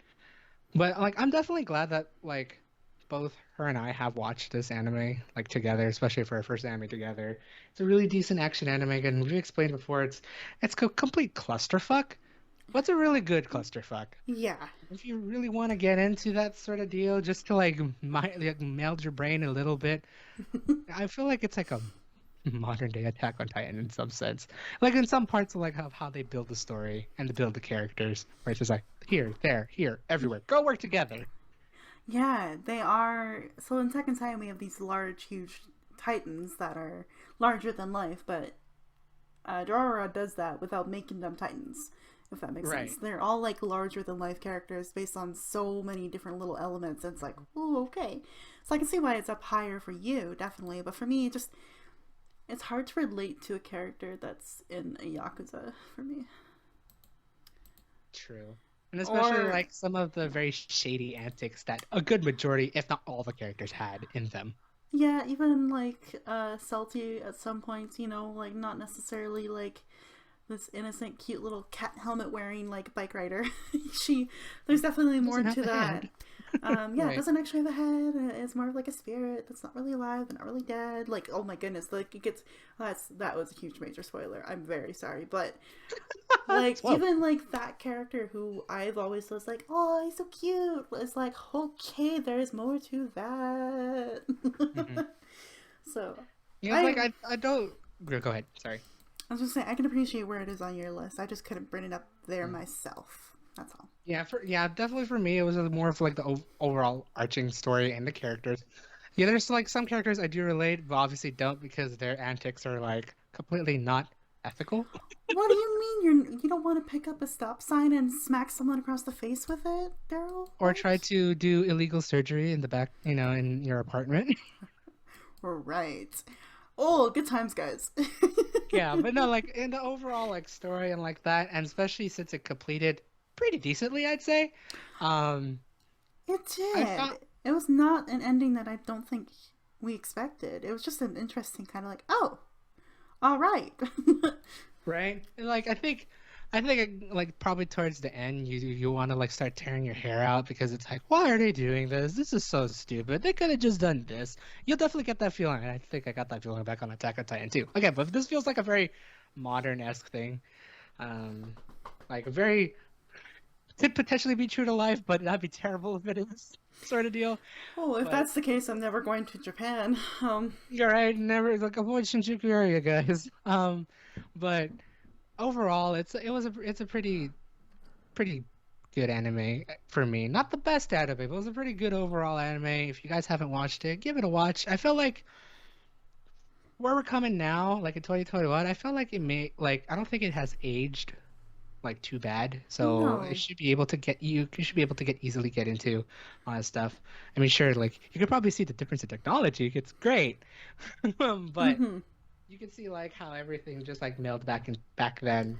[SPEAKER 2] But like I'm definitely glad that like both her and I have watched this anime like together, especially for our first anime together. It's a really decent action anime, and we explained before it's a complete clusterfuck. What's a really good clusterfuck?
[SPEAKER 1] Yeah.
[SPEAKER 2] If you really want to get into that sort of deal, just to like meld your brain a little bit, I feel like it's like a modern day Attack on Titan in some sense. Like in some parts of like how they build the story and to build the characters, where it's just like here, there, here, everywhere, go work together.
[SPEAKER 1] Yeah, they are. So in Second Titan, we have these large, huge titans that are larger than life, but Durarara does that without making them titans, if that makes sense.
[SPEAKER 2] Right.
[SPEAKER 1] They're all like larger than life characters based on so many different little elements. And it's like, oh, okay. So I can see why it's up higher for you, definitely. But for me, it's hard to relate to a character that's in a Yakuza for me.
[SPEAKER 2] True. And especially
[SPEAKER 1] Or
[SPEAKER 2] like some of the very shady antics that a good majority, if not all the characters had in them.
[SPEAKER 1] yeah, even like Salty at some points, like not necessarily like this innocent, cute little cat helmet wearing like bike rider. she, there's definitely
[SPEAKER 2] It
[SPEAKER 1] more
[SPEAKER 2] doesn't have
[SPEAKER 1] to
[SPEAKER 2] a
[SPEAKER 1] that.
[SPEAKER 2] head.
[SPEAKER 1] Yeah, it
[SPEAKER 2] Right.
[SPEAKER 1] doesn't actually have a head. It's more of like a spirit that's not really alive but not really dead. Like, oh my goodness, like it gets. That was a huge major spoiler. I'm very sorry, but like
[SPEAKER 2] Whoa.
[SPEAKER 1] even like that character who I've always was like, oh, he's so cute. It's like, okay, there's more to that.
[SPEAKER 2] Hmm.
[SPEAKER 1] So
[SPEAKER 2] Yeah,
[SPEAKER 1] I
[SPEAKER 2] like I don't. Go ahead. Sorry.
[SPEAKER 1] I was just saying I can appreciate where it is on your list. I just couldn't bring it up there myself. That's all.
[SPEAKER 2] Yeah, definitely for me, it was more of like the overall arching story and the characters. Yeah, there's like some characters I do relate, but obviously don't because their antics are like completely not ethical.
[SPEAKER 1] What do you mean you don't want to pick up a stop sign and smack someone across the face with it, Daryl?
[SPEAKER 2] Or try
[SPEAKER 1] What?
[SPEAKER 2] to do illegal surgery in the back, in your apartment.
[SPEAKER 1] Right. Oh, good times, guys.
[SPEAKER 2] Yeah, but no, like in the overall like story and like that, and especially since it completed pretty decently, I'd say. Um,
[SPEAKER 1] It
[SPEAKER 2] I found
[SPEAKER 1] did. It was not an ending that I don't think we expected. It was just an interesting kind of like, oh, all right.
[SPEAKER 2] right, and like I think like probably towards the end, you want to like start tearing your hair out because it's like, why are they doing this? This is so stupid. They could have just done this. You'll definitely get that feeling, and I think I got that feeling back on Attack on Titan too. Okay, but this feels like a very modern-esque thing. Um, like a very could potentially be true to life, but that'd be terrible if it is sort of deal.
[SPEAKER 1] Oh, if
[SPEAKER 2] But
[SPEAKER 1] that's the case, I'm never going to Japan.
[SPEAKER 2] you're right, never like avoid Shinjuku area, guys. But overall, it's a pretty good anime for me. Not the best anime, but it was a pretty good overall anime. If you guys haven't watched it, give it a watch. I feel like where we're coming now, like in 2021, I feel like it may like I don't think it has aged like too bad. So it
[SPEAKER 1] No.
[SPEAKER 2] should be able to you should be able to easily get into all that stuff. I mean, sure, like you could probably see the difference in technology. It's great. But
[SPEAKER 1] Mm-hmm.
[SPEAKER 2] you can see like how everything just like mailed back then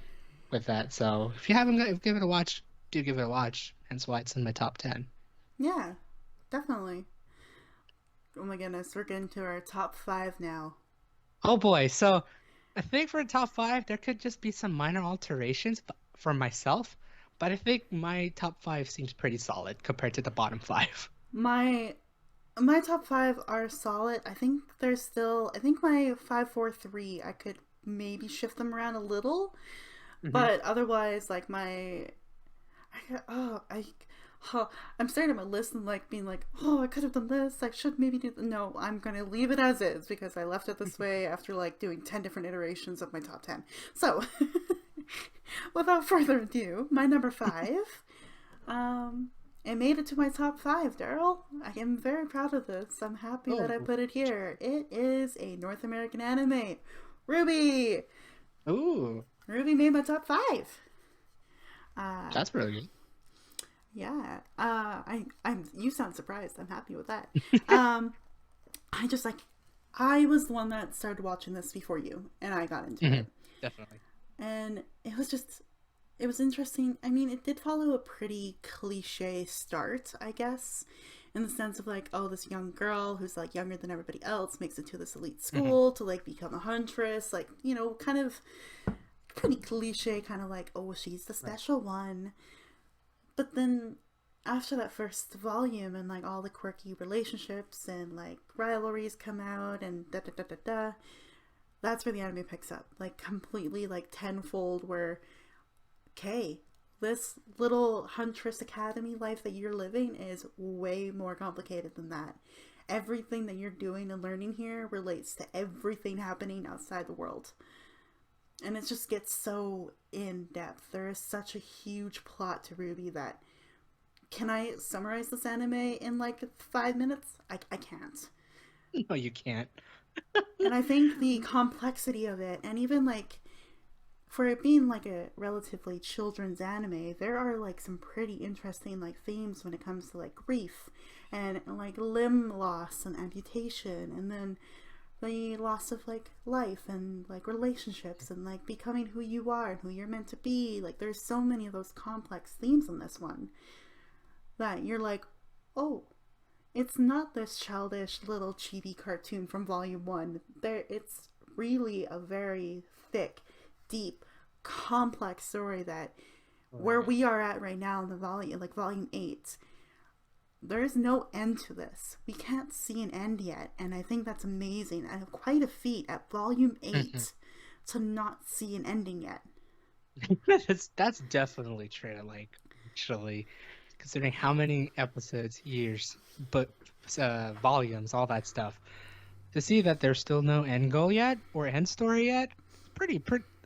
[SPEAKER 2] with that. So if you haven't give it a watch, do give it a watch. Hence why it's in my top 10.
[SPEAKER 1] Yeah, definitely. Oh my goodness, we're getting to our top five now.
[SPEAKER 2] Oh boy. So I think for top five, there could just be some minor alterations for myself, but I think my top five seems pretty solid compared to the bottom five.
[SPEAKER 1] My my top five are solid. I think there's still. I think my 5, 4, 3. I could maybe shift them around a little,
[SPEAKER 2] Hmm.
[SPEAKER 1] but otherwise, like my. I. Oh, I'm staring at my list and like being like, oh, I could have done this. I should maybe do. No, I'm gonna leave it as is because I left it this way after like doing 10 different iterations of my top 10. So, without further ado, my number five. Um, It made it to my top 5, Daryl. I am very proud of this. I'm happy that I
[SPEAKER 2] Oh,
[SPEAKER 1] put it here. It is a North American anime. Ruby!
[SPEAKER 2] ooh,
[SPEAKER 1] Ruby made my top 5. Uh,
[SPEAKER 2] that's really
[SPEAKER 1] yeah. You sound surprised. I'm happy with that. Um, I just like, I was the one that started watching this before you, and I got into
[SPEAKER 2] good.
[SPEAKER 1] it.
[SPEAKER 2] Definitely.
[SPEAKER 1] And it was interesting. I mean, it did follow a pretty cliche start, I guess, in the sense of like, oh, this young girl who's like younger than everybody else makes it to this elite
[SPEAKER 2] Hmm.
[SPEAKER 1] school to like become a huntress, like, kind of pretty cliche, kind of like, oh, she's the
[SPEAKER 2] Right.
[SPEAKER 1] special one. But then after that first volume and like all the quirky relationships and like rivalries come out and da da da da da, that's where the anime picks up, like completely like tenfold. Where okay, this little huntress academy life that you're living is way more complicated than that. Everything that you're doing and learning here relates to everything happening outside the world. And it just gets so in depth. There is such a huge plot to Ruby that, can I summarize this anime in like 5 minutes? I can't.
[SPEAKER 2] No, you can't.
[SPEAKER 1] And I think the complexity of it, and even like for it being like a relatively children's anime, there are like some pretty interesting like themes when it comes to like grief and like limb loss and amputation, and then the loss of like life and like relationships and like becoming who you are and who you're meant to be. Like there's so many of those complex themes in this one that you're like, oh, it's not this childish little chibi cartoon from volume 1. It's really a very thick, deep, complex story that where
[SPEAKER 2] Right.
[SPEAKER 1] we are at right now in the volume, like volume 8, there's no end to this. We can't see an end yet, and I think that's amazing. And quite a feat at volume
[SPEAKER 2] Mhm.
[SPEAKER 1] 8 to not see an ending yet.
[SPEAKER 2] That's definitely true. Like, actually, considering how many episodes, years, but volumes, all that stuff, to see that there's still no end goal yet or end story yet,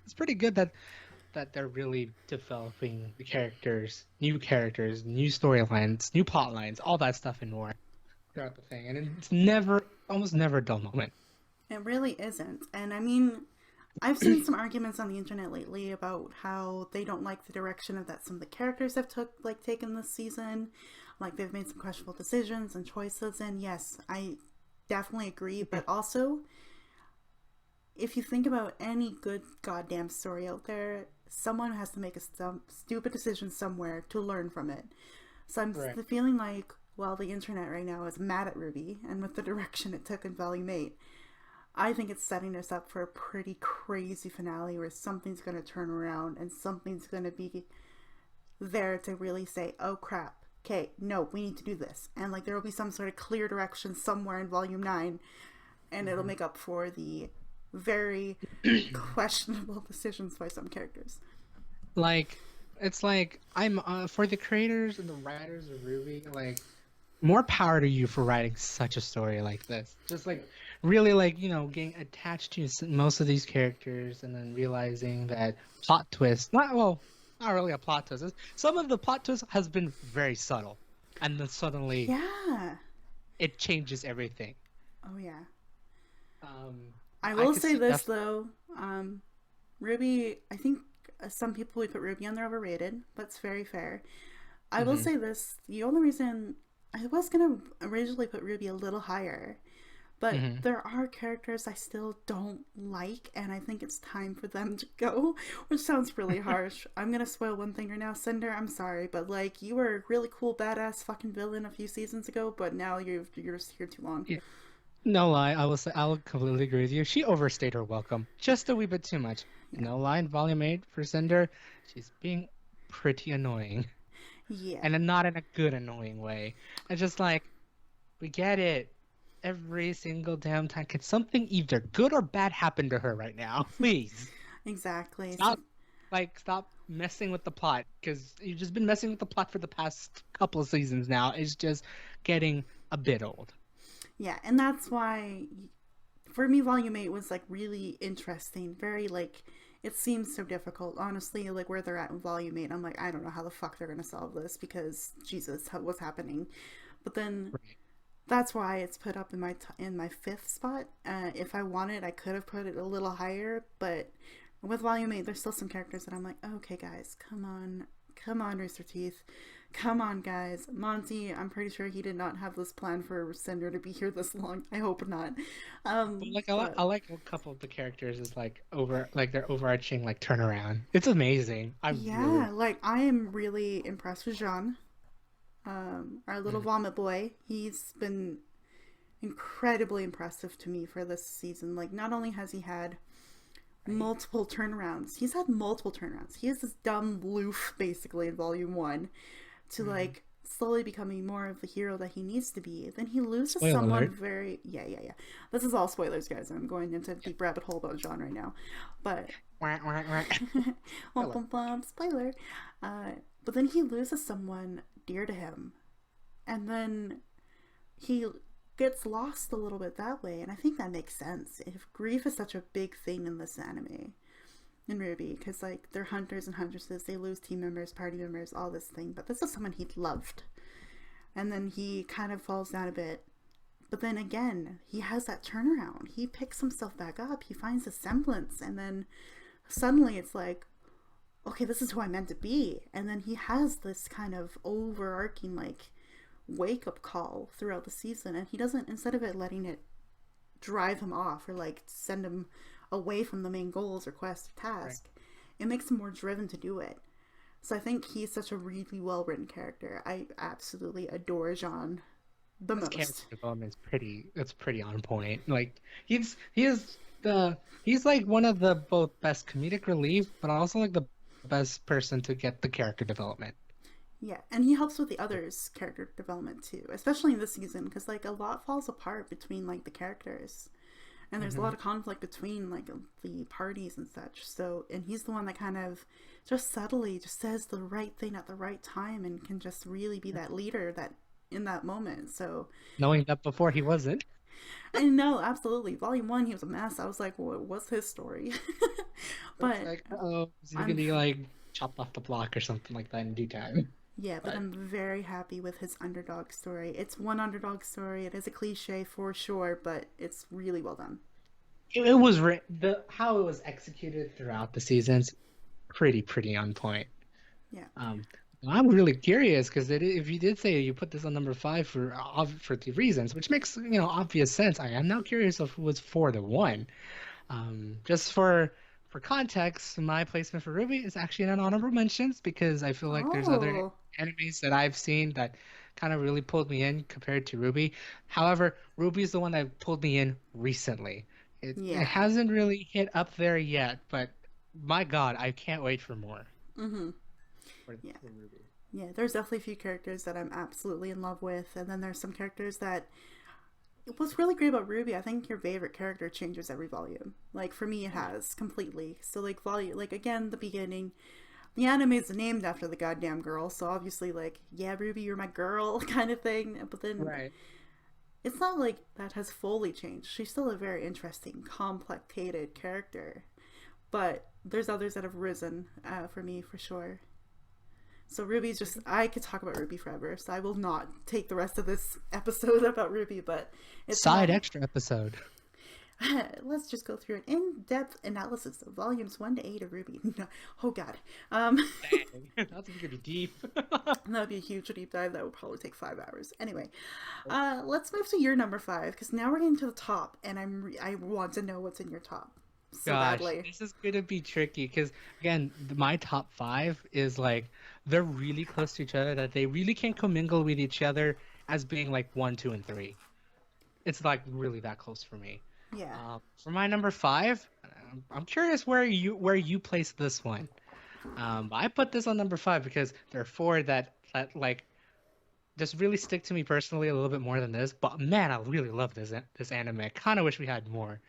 [SPEAKER 2] it's pretty good that they're really developing the characters, new storylines, new plot lines, all that stuff and more throughout the thing. And it's almost never a dull moment.
[SPEAKER 1] It really isn't. And I mean, I've seen some arguments on the internet lately about how they don't like the direction of that some of the characters have taken this season. Like they've made some questionable decisions and choices, and yes, I definitely agree, but also if you think about any good goddamn story out there, someone has to make a stupid decision somewhere to learn from it. So I'm
[SPEAKER 2] Right.
[SPEAKER 1] feeling like, well, the internet right now is mad at Ruby, and with the direction it took in Volume 8, I think it's setting us up for a pretty crazy finale where something's going to turn around and something's going to be there to really say, oh crap, okay, no, we need to do this. And like there will be some sort of clear direction somewhere in Volume 9, and it'll
[SPEAKER 2] Mhm.
[SPEAKER 1] make up for the very questionable decisions by some characters.
[SPEAKER 2] Like, it's like I'm for the creators and the writers of Ruby, like more power to you for writing such a story like this. Just like really like, getting attached to most of these characters and then realizing that plot twist, not really a plot twist. Some of the plot twist has been very subtle. And then suddenly
[SPEAKER 1] Yeah.
[SPEAKER 2] it changes everything.
[SPEAKER 1] Oh, yeah.
[SPEAKER 2] Um,
[SPEAKER 1] I
[SPEAKER 2] I
[SPEAKER 1] will
[SPEAKER 2] could
[SPEAKER 1] say
[SPEAKER 2] see
[SPEAKER 1] this,
[SPEAKER 2] definitely.
[SPEAKER 1] though. Ruby, I think some people would put Ruby on their overrated. That's very fair. I will
[SPEAKER 2] Hmm.
[SPEAKER 1] say this. The only reason I was going to originally put Ruby a little higher, but
[SPEAKER 2] Hmm.
[SPEAKER 1] there are characters I still don't like, and I think it's time for them to go, which sounds really harsh. I'm gonna spoil one thing right now, Cinder. I'm sorry, but like you were a really cool, badass fucking villain a few seasons ago, but now you're just here too long.
[SPEAKER 2] Yeah. No lie, I will completely agree with you. She overstayed her welcome just a wee bit too much.
[SPEAKER 1] Yeah,
[SPEAKER 2] No lie, in Volume 8 for Cinder, she's being pretty annoying.
[SPEAKER 1] yeah,
[SPEAKER 2] And not in a good annoying way. It's just like, we get it. Every single damn time. Can something either good or bad happen to her right now? Please.
[SPEAKER 1] exactly. So
[SPEAKER 2] Stop stop messing with the plot. Because you've just been messing with the plot for the past couple of seasons now. It's just getting a bit old.
[SPEAKER 1] yeah, and that's why for me, Volume 8 was like really interesting. Very like it seems so difficult. Honestly, like where they're at in Volume 8, I'm like, I don't know how the fuck they're gonna solve this because Jesus, what's happening? But then
[SPEAKER 2] Right.
[SPEAKER 1] that's why it's put up in my fifth spot. If I wanted, I could have put it a little higher, but with Volume 8, there's still some characters that I'm like, okay, guys, come on, Rooster Teeth, come on, guys. Monty, I'm pretty sure he did not have this plan for Cinder to be here this long. I hope not.
[SPEAKER 2] But like I
[SPEAKER 1] But
[SPEAKER 2] like a couple of the characters is like their overarching like turnaround. It's amazing. I really
[SPEAKER 1] yeah, like I am really impressed with Jean, our little
[SPEAKER 2] mm,
[SPEAKER 1] vomit boy. He's been incredibly impressive to me for this season. Like, not only has he had
[SPEAKER 2] right.
[SPEAKER 1] multiple turnarounds, he's had multiple turnarounds. He is this dumb loof, basically, in Volume 1, to,
[SPEAKER 2] Mm.
[SPEAKER 1] like, slowly becoming more of the hero that he needs to be. Then he loses
[SPEAKER 2] Spoiler
[SPEAKER 1] someone
[SPEAKER 2] alert.
[SPEAKER 1] very. Yeah, yeah, yeah. This is all spoilers, guys. I'm going into a
[SPEAKER 2] Yeah.
[SPEAKER 1] deep rabbit hole about John right now. But.
[SPEAKER 2] Wah, wah, wah.
[SPEAKER 1] Womp
[SPEAKER 2] Spoiler.
[SPEAKER 1] womp womp, spoiler. But then he loses someone dear to him. And then he gets lost a little bit that way, and I think that makes sense. If grief is such a big thing in this anime, in Ruby, because like they're hunters and huntresses, they lose team members, party members, all this thing, but this is someone he loved, and then he kind of falls down a bit. But then again, he has that turnaround. He picks himself back up. He finds a semblance, and then suddenly it's like, okay, this is who I'm meant to be. And then he has this kind of overarching like wake up call throughout the season, and he doesn't, instead of it letting it drive him off or like send him away from the main goals or quest or
[SPEAKER 2] Right.
[SPEAKER 1] task, it makes him more driven to do it. So I think he's such a really well written character. I absolutely adore Jean the
[SPEAKER 2] His character
[SPEAKER 1] most.
[SPEAKER 2] development is pretty on point. Like he's like one of the both best comedic relief, but also like the best person to get the character development.
[SPEAKER 1] Yeah, and he helps with the others' character development too, especially in this season, because like a lot falls apart between like the characters, and there's a
[SPEAKER 2] Hmm.
[SPEAKER 1] lot of conflict between like the parties and such. So, and he's the one that kind of just subtly just says the right thing at the right time and can just really be that leader that in that moment. So,
[SPEAKER 2] Knowing that before he wasn't.
[SPEAKER 1] I know absolutely. Volume 1, he was a mess. I was like, what's his story?
[SPEAKER 2] It's
[SPEAKER 1] But
[SPEAKER 2] like, oh, is he gonna
[SPEAKER 1] I'm
[SPEAKER 2] be like chopped off the block or something like that in due time?
[SPEAKER 1] Yeah, but
[SPEAKER 2] But
[SPEAKER 1] I'm very happy with his underdog story. It's one underdog story. It is a cliche for sure, but it's really well done.
[SPEAKER 2] it was the how it was executed throughout the seasons, pretty on point.
[SPEAKER 1] Yeah.
[SPEAKER 2] Um, I'm really curious because if you did say you put this on number five for the reasons, which makes obvious sense. I am now curious of who was for the one. Just for context, my placement for Ruby is actually an honorable mentions because I feel like there's other
[SPEAKER 1] Oh,
[SPEAKER 2] animes that I've seen that kind of really pulled me in compared to Ruby. However, Ruby is the one that pulled me in recently. It
[SPEAKER 1] yeah.
[SPEAKER 2] hasn't really hit up there yet, but my God, I can't wait for more
[SPEAKER 1] Mm-hmm. Yeah.
[SPEAKER 2] for Ruby.
[SPEAKER 1] Yeah, there's definitely a few characters that I'm absolutely in love with, and then there's some characters that. What's really great about Ruby, I think your favorite character changes every volume. Like for me, it
[SPEAKER 2] Oh yeah.
[SPEAKER 1] has completely. So like volume, like again, the beginning, the anime is named after the goddamn girl, so obviously like yeah, Ruby, you're my girl kind of thing. But then
[SPEAKER 2] Right.
[SPEAKER 1] it's not like that has fully changed. She's still a very interesting, complicated character. But there's others that have risen for me for sure. So Ruby's just, I could talk about Ruby forever, so I will not take the rest of this episode about Ruby, but it's
[SPEAKER 2] Side
[SPEAKER 1] not.
[SPEAKER 2] extra episode.
[SPEAKER 1] Let's just go through an in-depth analysis of volumes 1 to 8 of Ruby. No, oh god. Um,
[SPEAKER 2] Dang. That's gonna be deep.
[SPEAKER 1] that would be a huge deep dive. That would probably take 5 hours. Anyway, let's move to your number 5, because now we're getting to the top, and I want to know what's in your top so
[SPEAKER 2] Gosh,
[SPEAKER 1] badly.
[SPEAKER 2] this is gonna be tricky because again, my top five is like they're really close to each other that they really can't commingle with each other as being like one, two, and three. It's like really that close for me.
[SPEAKER 1] Yeah.
[SPEAKER 2] For my number five, I'm curious where you place this one. I put this on number five because there are four that like just really stick to me personally a little bit more than this. But man, I really love this anime. I kind of wish we had more.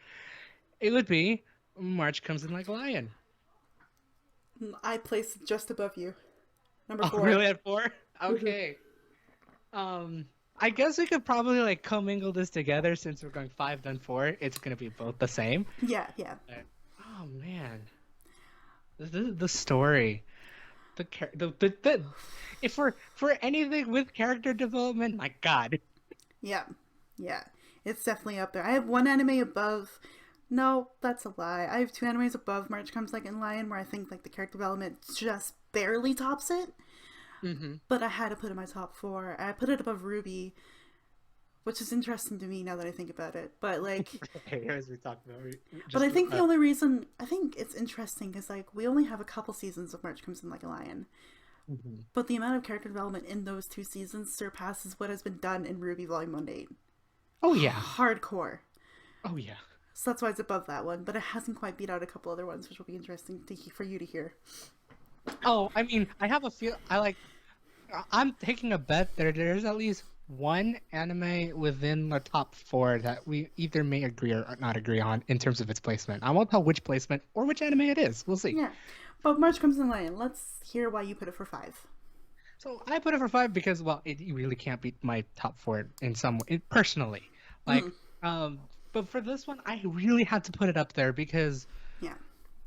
[SPEAKER 2] It would be March Comes in Like a Lion.
[SPEAKER 1] I placed just above you. Number
[SPEAKER 2] Oh,
[SPEAKER 1] 4.
[SPEAKER 2] really at four? Okay. Um, I guess we could probably like commingle this together since we're going five then four. It's gonna be both the same.
[SPEAKER 1] Yeah, yeah.
[SPEAKER 2] But, oh man. the story, the if for anything with character development, my God.
[SPEAKER 1] Yeah, yeah, it's definitely up there. I have one anime above. No, that's a lie. I have two animes above March Comes Like in Lion where I think like the character development just barely tops it.
[SPEAKER 2] Hmm.
[SPEAKER 1] But I had to put it in my top four. I put it above Ruby, which is interesting to me now that I think about it. But like,
[SPEAKER 2] As we talked about,
[SPEAKER 1] but I
[SPEAKER 2] just
[SPEAKER 1] think the only reason I think it's interesting is like we only have a couple seasons of March Comes in Like a Lion,
[SPEAKER 2] mhm.
[SPEAKER 1] but the amount of character development in those two seasons surpasses what has been done in Ruby Volume 1 to 8.
[SPEAKER 2] Oh yeah,
[SPEAKER 1] Hardcore.
[SPEAKER 2] oh yeah.
[SPEAKER 1] So that's why it's above that one, but it hasn't quite beat out a couple other ones, which will be interesting for you to hear.
[SPEAKER 2] Oh, I mean, I have a feel. I'm taking a bet that there's at least one anime within the top four that we either may agree or not agree on in terms of its placement. I won't tell which placement or which anime it is. We'll see.
[SPEAKER 1] Yeah, but March Comes in Lion. Let's hear why you put it for five.
[SPEAKER 2] So I put it for five because, well, it really can't beat my top four in some way, personally.
[SPEAKER 1] Mm-hmm.
[SPEAKER 2] Like, um, but for this one, I really had to put it up there because
[SPEAKER 1] Yeah.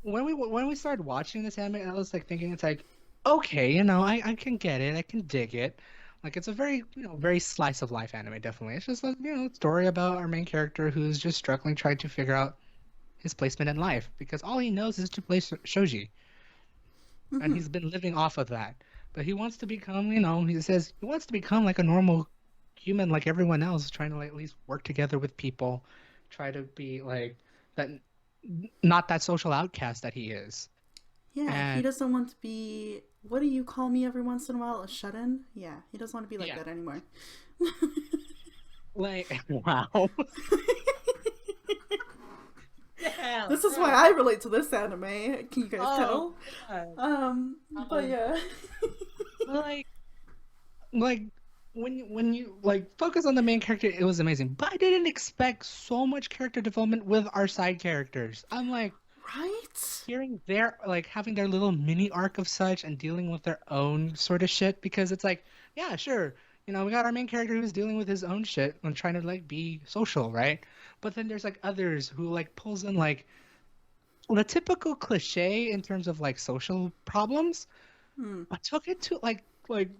[SPEAKER 2] when we started watching this anime, I was like thinking it's like, okay, I can get it, I can dig it. Like it's a very, very slice of life anime, definitely. It's just like, a story about our main character who's just struggling trying to figure out his placement in life because all he knows is to play shogi, and
[SPEAKER 1] Mm-hmm.
[SPEAKER 2] he's been living off of that. But he wants to become, he says he wants to become like a normal human like everyone else, trying to like at least work together with people, try to be like that not that social outcast that he is.
[SPEAKER 1] Yeah, he
[SPEAKER 2] And
[SPEAKER 1] doesn't want to be. What do you call me every once in a while? A shut in? Yeah, he doesn't want to be like
[SPEAKER 2] yeah,
[SPEAKER 1] that anymore.
[SPEAKER 2] like wow. Yeah,
[SPEAKER 1] This is why
[SPEAKER 2] right.
[SPEAKER 1] I relate to this anime. Can you guys
[SPEAKER 2] Oh
[SPEAKER 1] tell?
[SPEAKER 2] God.
[SPEAKER 1] But
[SPEAKER 2] Um,
[SPEAKER 1] yeah.
[SPEAKER 2] like like when you like focus on the main character, it was amazing. But I didn't expect so much character development with our side characters. I'm like
[SPEAKER 1] Right?
[SPEAKER 2] hearing their like having their little mini arc of such and dealing with their own sort of shit because it's like, yeah, sure. We got our main character who's dealing with his own shit and trying to like be social, right? But then there's like others who like pulls in like the typical cliche in terms of like social problems,
[SPEAKER 1] Hmm.
[SPEAKER 2] but took it to like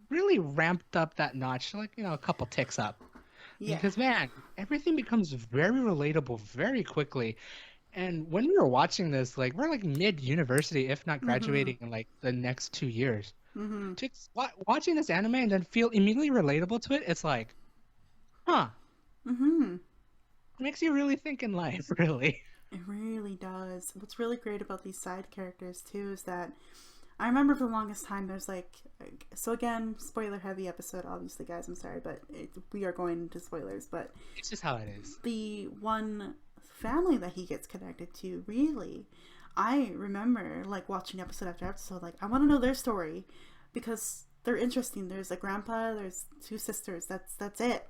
[SPEAKER 2] really ramped up that notch, like a couple ticks up.
[SPEAKER 1] Yeah.
[SPEAKER 2] Because man, everything becomes very relatable very quickly. And when we were watching this, like we're like mid-university, if not
[SPEAKER 1] Mm-hmm.
[SPEAKER 2] graduating in like the next 2 years.
[SPEAKER 1] Mm-hmm.
[SPEAKER 2] Watching this anime and then feel immediately relatable to it, it's like, huh,
[SPEAKER 1] Mm-hmm.
[SPEAKER 2] it makes you really think in life, really.
[SPEAKER 1] It really does. What's really great about these side characters too is that I remember for the longest time there's so again, spoiler heavy episode obviously guys, I'm sorry, but we are going into spoilers, but
[SPEAKER 2] It's just how it is.
[SPEAKER 1] the one family that he gets connected to, really, I remember like watching episode after episode, like I want to know their story because they're interesting. There's a grandpa, there's two sisters, that's it.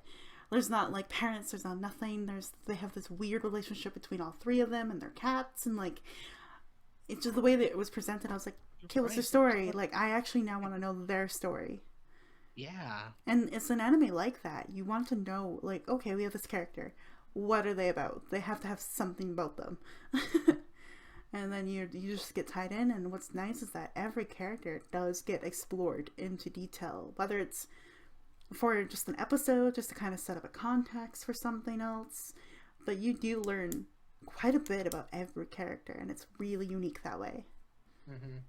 [SPEAKER 1] There's not like parents, there's not nothing. They have this weird relationship between all three of them and their cats, and like it's just the way that it was presented. I was like,
[SPEAKER 2] You're
[SPEAKER 1] okay, what's their
[SPEAKER 2] right.
[SPEAKER 1] story? Like I actually now want to know their story.
[SPEAKER 2] Yeah.
[SPEAKER 1] And it's an anime like that. You want to know, like, okay, we have this character. What are they about? They have to have something about them. And then you just get tied in. And what's nice is that every character does get explored into detail, whether it's for just an episode, just to kind of set up a context for something else. But you do learn quite a bit about every character, and it's really unique that way.
[SPEAKER 2] Hmm.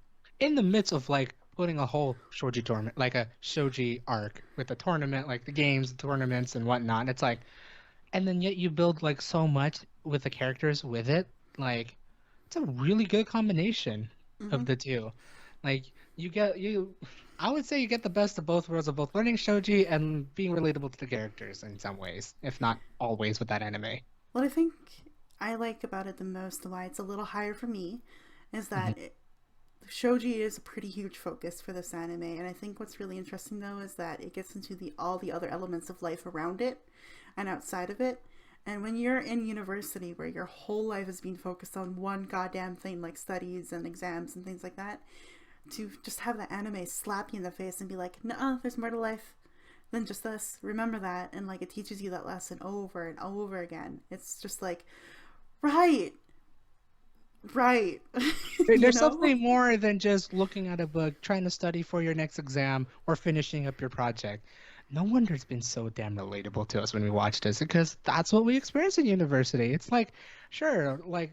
[SPEAKER 2] In the midst of like putting a whole shoji tournament, like a shoji arc with the tournament, like the games, the tournaments, and whatnot, it's like, and then yet you build like so much with the characters with it, like it's a really good combination
[SPEAKER 1] Mm-hmm.
[SPEAKER 2] of the two. Like I would say you get the best of both worlds of both learning shoji and being relatable to the characters in some ways, if not always with that anime.
[SPEAKER 1] What I think I like about it the most, why it's a little higher for me, is
[SPEAKER 2] Hmm.
[SPEAKER 1] that shoji is a pretty huge focus for this anime, and I think what's really interesting though is that it gets into the all the other elements of life around it and outside of it. And when you're in university where your whole life is being focused on one goddamn thing like studies and exams and things like that, to just have the anime slap you in the face and be like, "No, there's more to life than just this. Remember that." And like it teaches you that lesson over and over again. It's just like, right. Right. You
[SPEAKER 2] There's
[SPEAKER 1] know?
[SPEAKER 2] something more than just looking at a book, trying to study for your next exam, or finishing up your project. No wonder it's been so damn relatable to us when we watch this, because that's what we experience in university. It's like, sure, like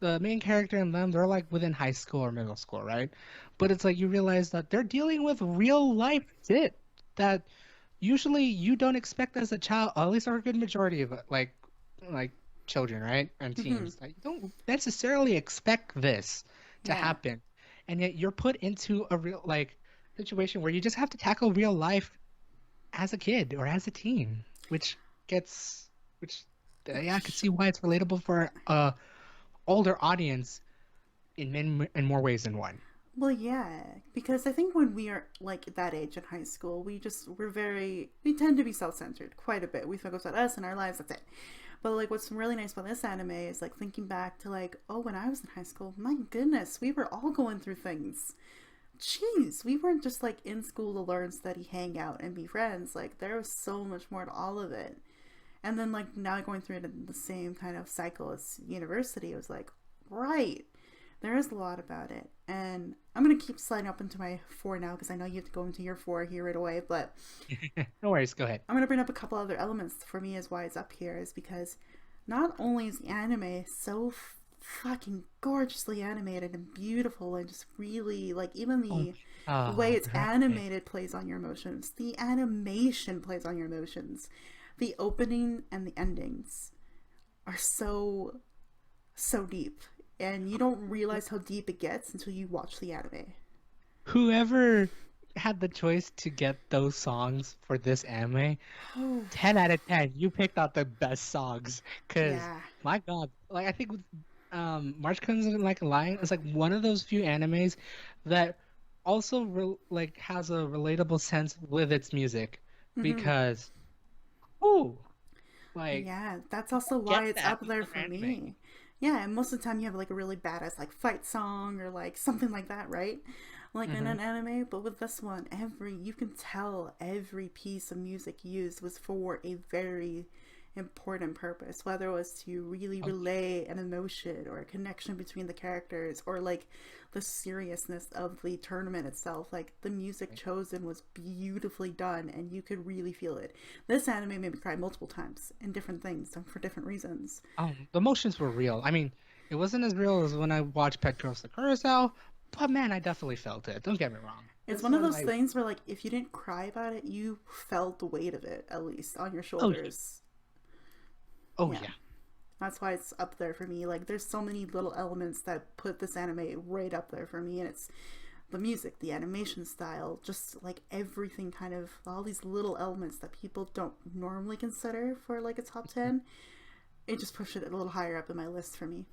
[SPEAKER 2] the main character and them, they're like within high school or middle school, right? But it's like you realize that they're dealing with real life shit that usually you don't expect as a child, at least a good majority of it, like children, right? And
[SPEAKER 1] Hmm.
[SPEAKER 2] teens. Like you don't necessarily expect this to
[SPEAKER 1] Yeah.
[SPEAKER 2] happen. And yet you're put into a real like situation where you just have to tackle real life as a kid or as a teen, which gets which yeah, I could see why it's relatable for a older audience in more ways than one.
[SPEAKER 1] Well, yeah, because I think when we are like that age in high school, we tend to be self-centered quite a bit. We focus on us and our lives. That's it. But like, what's really nice about this anime is like thinking back to like, oh, when I was in high school, my goodness, we were all going through things. Jeez, we weren't just like in school to learn, study, hang out, and be friends. Like there was so much more to all of it. And then like now going through it in the same kind of cycle as university, it was like, right, there is a lot about it. And I'm gonna keep sliding up into my four now because I know you have to go into your four here right away. But
[SPEAKER 2] No worries, go ahead.
[SPEAKER 1] I'm gonna bring up a couple other elements for me as why it's up here is because not only is the anime so fucking gorgeously animated and beautiful and just really like even
[SPEAKER 2] Oh,
[SPEAKER 1] the way it's
[SPEAKER 2] right.
[SPEAKER 1] animated plays on your emotions. The animation plays on your emotions. The opening and the endings are so deep, and you don't realize how deep it gets until you watch the anime.
[SPEAKER 2] Whoever had the choice to get those songs for this anime,
[SPEAKER 1] Oh,
[SPEAKER 2] 10 out of 10, you picked out the best songs. Cause
[SPEAKER 1] yeah.
[SPEAKER 2] my God, like I think with March Comes in Like a Lion is like one of those few animes that also like has a relatable sense with its music
[SPEAKER 1] Hmm.
[SPEAKER 2] because oh, like
[SPEAKER 1] Yeah, that's also
[SPEAKER 2] get
[SPEAKER 1] why it's
[SPEAKER 2] that
[SPEAKER 1] up
[SPEAKER 2] with
[SPEAKER 1] there
[SPEAKER 2] other
[SPEAKER 1] for
[SPEAKER 2] anime.
[SPEAKER 1] me. Yeah, and most of the time you have like a really badass like fight song or like something like that, right? Like in
[SPEAKER 2] Hmm.
[SPEAKER 1] an anime, but with this one, every you can tell every piece of music used was for a very important purpose, whether it was to really
[SPEAKER 2] Oh yeah.
[SPEAKER 1] relay an emotion or a connection between the characters or like the seriousness of the tournament itself. Like the music chosen was beautifully done and you could really feel it. This anime made me cry multiple times in different things and for different reasons.
[SPEAKER 2] The emotions were real. I mean, it wasn't as real as when I watched Pet Girls Curacao, but man, I definitely felt it. Don't get me wrong.
[SPEAKER 1] It's
[SPEAKER 2] This
[SPEAKER 1] one of
[SPEAKER 2] one,
[SPEAKER 1] those things where, like, if you didn't cry about it, you felt the weight of it, at least, on your
[SPEAKER 2] oh yeah,
[SPEAKER 1] shoulders.
[SPEAKER 2] oh
[SPEAKER 1] Yeah.
[SPEAKER 2] yeah.
[SPEAKER 1] That's why it's up there for me. Like, there's so many little elements that put this anime right up there for me. And it's the music, the animation style, just like everything kind of, all these little elements that people don't normally consider for like a top 10. It just pushed it a little higher up in my list for me.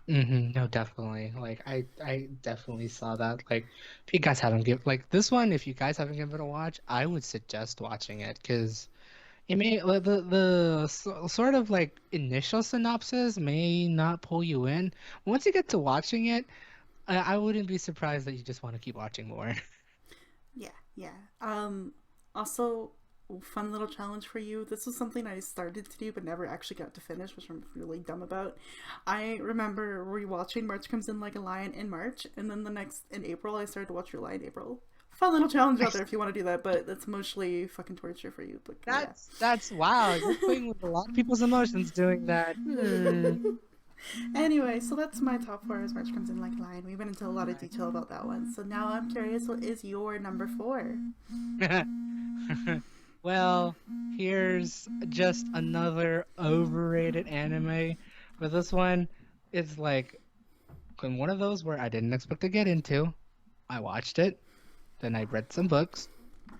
[SPEAKER 2] No, definitely. Like I definitely saw that. Like, if you guys haven't give like this one, if you guys haven't given it a watch, I would suggest watching it because it may sort of like initial synopsis may not pull you in. Once you get to watching it, I wouldn't be surprised that you just want to keep watching more.
[SPEAKER 1] Yeah, yeah. Also, fun little challenge for you. This was something I started to do but never actually got to finish, which I'm really dumb about. I remember rewatching March Comes In Like a Lion in March, and then the next in April I started to watch Your Lie in April. Fun little challenge out there if you want to do that, but that's mostly fucking torture for you. But yeah.
[SPEAKER 2] That's wow. You're playing with a lot of people's emotions doing that.
[SPEAKER 1] Anyway, so that's my top four as March Comes In Like a Lion. We went into a lot of
[SPEAKER 2] Nice.
[SPEAKER 1] detail about that one. So now I'm curious, what is your number four?
[SPEAKER 2] Well, here's just another overrated anime. But this one is like one of those where I didn't expect to get into. I watched it, then I read some books,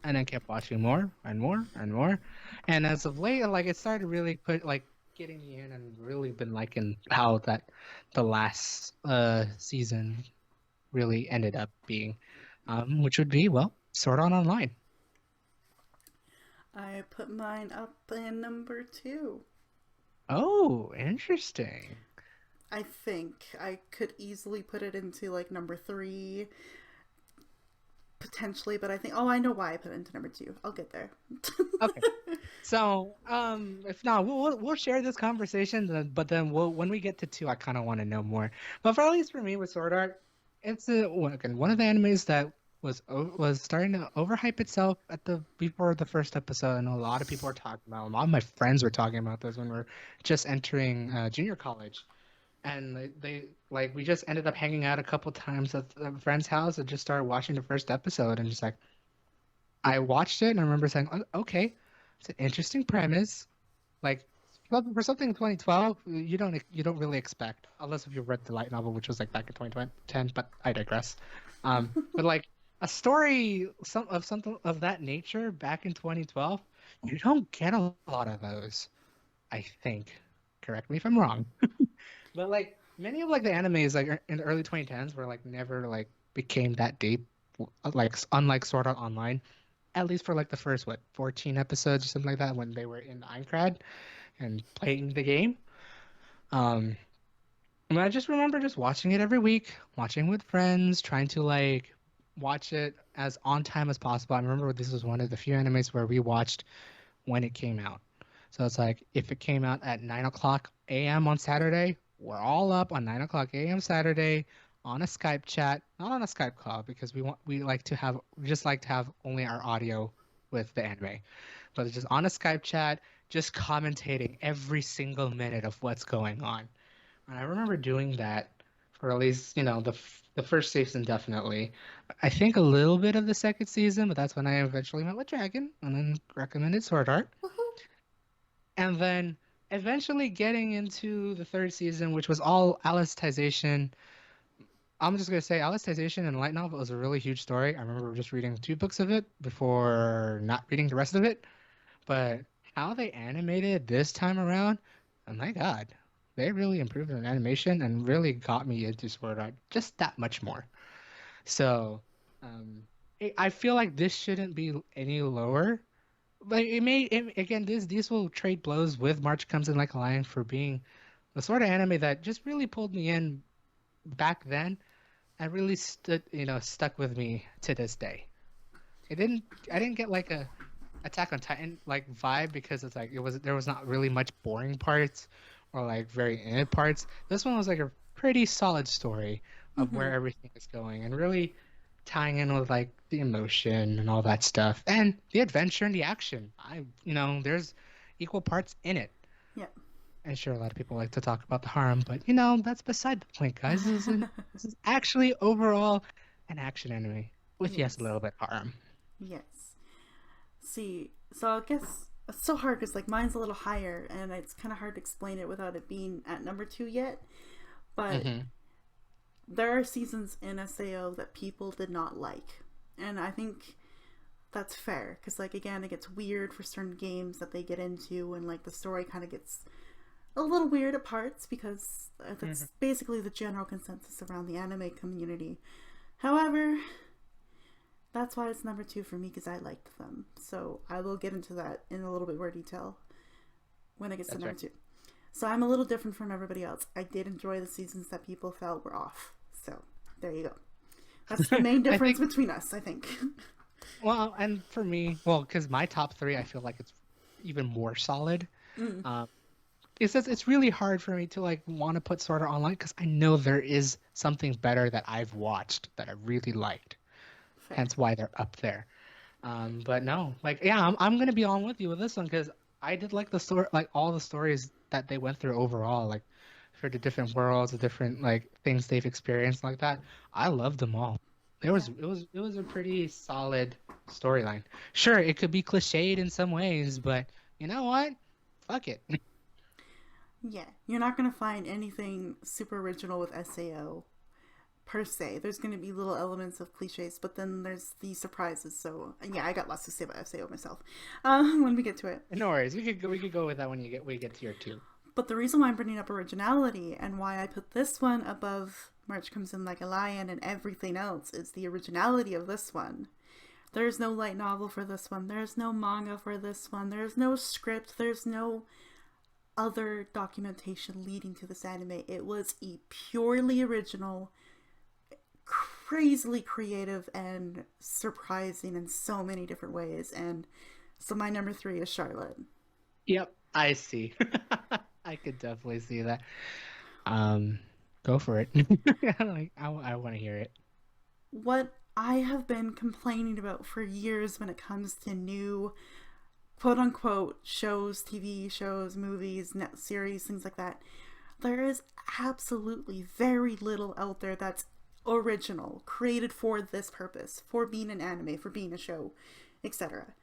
[SPEAKER 2] and I kept watching more and more and more. And as of late, like it started really put like getting me in and really been liking how that the last season really ended up being, which would be well, Sword Art Online.
[SPEAKER 1] I put mine up in number two.
[SPEAKER 2] Oh, interesting.
[SPEAKER 1] I think I could easily put it into like number three. Potentially, but I think, oh, I know why I put it into number two. I'll get there.
[SPEAKER 2] Okay. So, if not, we'll share this conversation, but then when we get to two, I kind of want to know more. But for at least for me with Sword Art, it's again one of the animes that was starting to overhype itself at the before the first episode, and a lot of people were talking about. A lot of my friends were talking about this when we are just entering junior college, and like we just ended up hanging out a couple times at a friend's house and just started watching the first episode, and just like I watched it and I remember saying, Okay, it's an interesting premise. Like for something in 2012, you don't really expect unless if you read the light novel, which was like back in 2010. But I digress. But like a story something of that nature back in 2012, you don't get a lot of those. I think. Correct me if I'm wrong. But like many of like the animes like in the early 2010s were like never like became that deep, like unlike Sword Art Online, at least for like the first what 14 episodes or something like that when they were in Aincrad and playing the game. Um, and I just remember just watching it every week, watching with friends, trying to like watch it as on time as possible. I remember this was one of the few animes where we watched when it came out. So it's like if it came out at 9 o'clock a.m. on Saturday, we're all up on 9 o'clock a.m. Saturday on a Skype chat, not on a Skype call because we just like to have only our audio with the anime, but it's just on a Skype chat, just commentating every single minute of what's going on. And I remember doing that for at least, the first season definitely. I think a little bit of the second season, but that's when I eventually met with Dragon and then recommended Sword Art. And then eventually getting into the third season, which was all Alicization. I'm just gonna say Alicization and Light Novel is a really huge story. I remember just reading 2 books of it before not reading the rest of it. But how they animated this time around, oh my God, they really improved on animation and really got me into Sword Art just that much more. So, I feel like this shouldn't be any lower. Like again, these will trade blows with March Comes in Like a Lion for being the sort of anime that just really pulled me in back then and really stuck with me to this day. It didn't I didn't get like a Attack on Titan like vibe because it's like there was not really much boring parts or like very in parts. This one was like a pretty solid story of
[SPEAKER 1] Mm-hmm.
[SPEAKER 2] where everything is going and really tying in with like the emotion and all that stuff and the adventure and the action. There's equal parts in it.
[SPEAKER 1] Yeah.
[SPEAKER 2] And sure, a lot of people like to talk about the harm, but that's beside the point, guys. This is actually overall an action anime with yes a
[SPEAKER 1] Yes.
[SPEAKER 2] little bit harm.
[SPEAKER 1] Yes. See, so I guess it's so hard because like mine's a little higher, and it's kind of hard to explain it without it being at number two yet. But
[SPEAKER 2] Hmm.
[SPEAKER 1] there are seasons in SAO that people did not like, and I think that's fair because like again, it gets weird for certain games that they get into, and like the story kind of gets a little weird at parts because
[SPEAKER 2] Hmm.
[SPEAKER 1] that's basically the general consensus around the anime community. However, that's why it's number two for me because I liked them. So I will get into that in a little bit more detail when it gets to
[SPEAKER 2] That's
[SPEAKER 1] number
[SPEAKER 2] right.
[SPEAKER 1] two. So I'm a little different from everybody else. I did enjoy the seasons that people felt were off. So there you go. That's the main
[SPEAKER 2] I
[SPEAKER 1] difference
[SPEAKER 2] think,
[SPEAKER 1] between us, I think.
[SPEAKER 2] well, and for me, well, because my top three, I feel like it's even more solid.
[SPEAKER 1] Mm,
[SPEAKER 2] Um, it's really hard for me to like want to put Sword Art Online because I know there is something better that I've watched that I really liked.
[SPEAKER 1] fair.
[SPEAKER 2] Hence why they're up there. But no, like yeah, I'm gonna be on with you with this one because I did like the story, like all the stories that they went through overall, like for the different worlds, the different like things they've experienced like that. I loved them all.
[SPEAKER 1] Yeah.
[SPEAKER 2] It was a pretty solid storyline. Sure, it could be cliched in some ways, but you know what? Fuck it.
[SPEAKER 1] Yeah. You're not going to find anything super original with SAO per se. There's going to be little elements of cliches, but then there's the surprises. So yeah, I got lots to say about SAO myself when we get to it.
[SPEAKER 2] No worries. We could go with that when we get to your two.
[SPEAKER 1] But the reason why I'm bringing up originality and why I put this one above March Comes in Like a Lion and everything else is the originality of this one. There's no light novel for this one. There's no manga for this one. There's no script. There's no other documentation leading to this anime. It was a purely original, crazily creative and surprising in so many different ways. And so my number three is Charlotte.
[SPEAKER 2] Yep, I see. I could definitely see that. Um, Go for it. Like, I want to hear it.
[SPEAKER 1] What I have been complaining about for years when it comes to new quote unquote shows, TV shows, movies, net series, things like that, there is absolutely very little out there that's original, created for this purpose, for being an anime, for being a show, etc.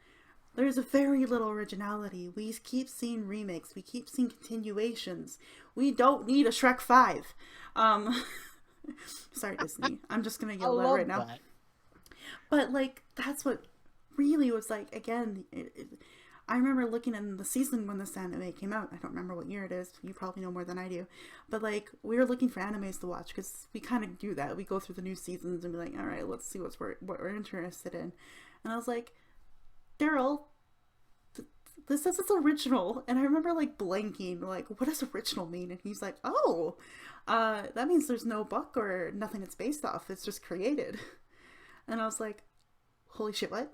[SPEAKER 1] There's very little originality. We keep seeing remakes, we keep seeing continuations. We don't need a Shrek 5. Um, sorry, Disney. I'm just gonna
[SPEAKER 2] I
[SPEAKER 1] yell that right
[SPEAKER 2] love
[SPEAKER 1] now.
[SPEAKER 2] that.
[SPEAKER 1] But, like, that's what really was like, again, I remember looking in the season when this anime came out. I don't remember what year it is. You probably know more than I do. But, like, we were looking for animes to watch because we kind of do that. We go through the new seasons and be like, all right, let's see what we're interested in. And I was like, Daryl, this is original. And I remember, like, blanking, like, what does original mean? And he's like, oh, that means there's no book or nothing it's based off. It's just created. And I was like, holy shit, what?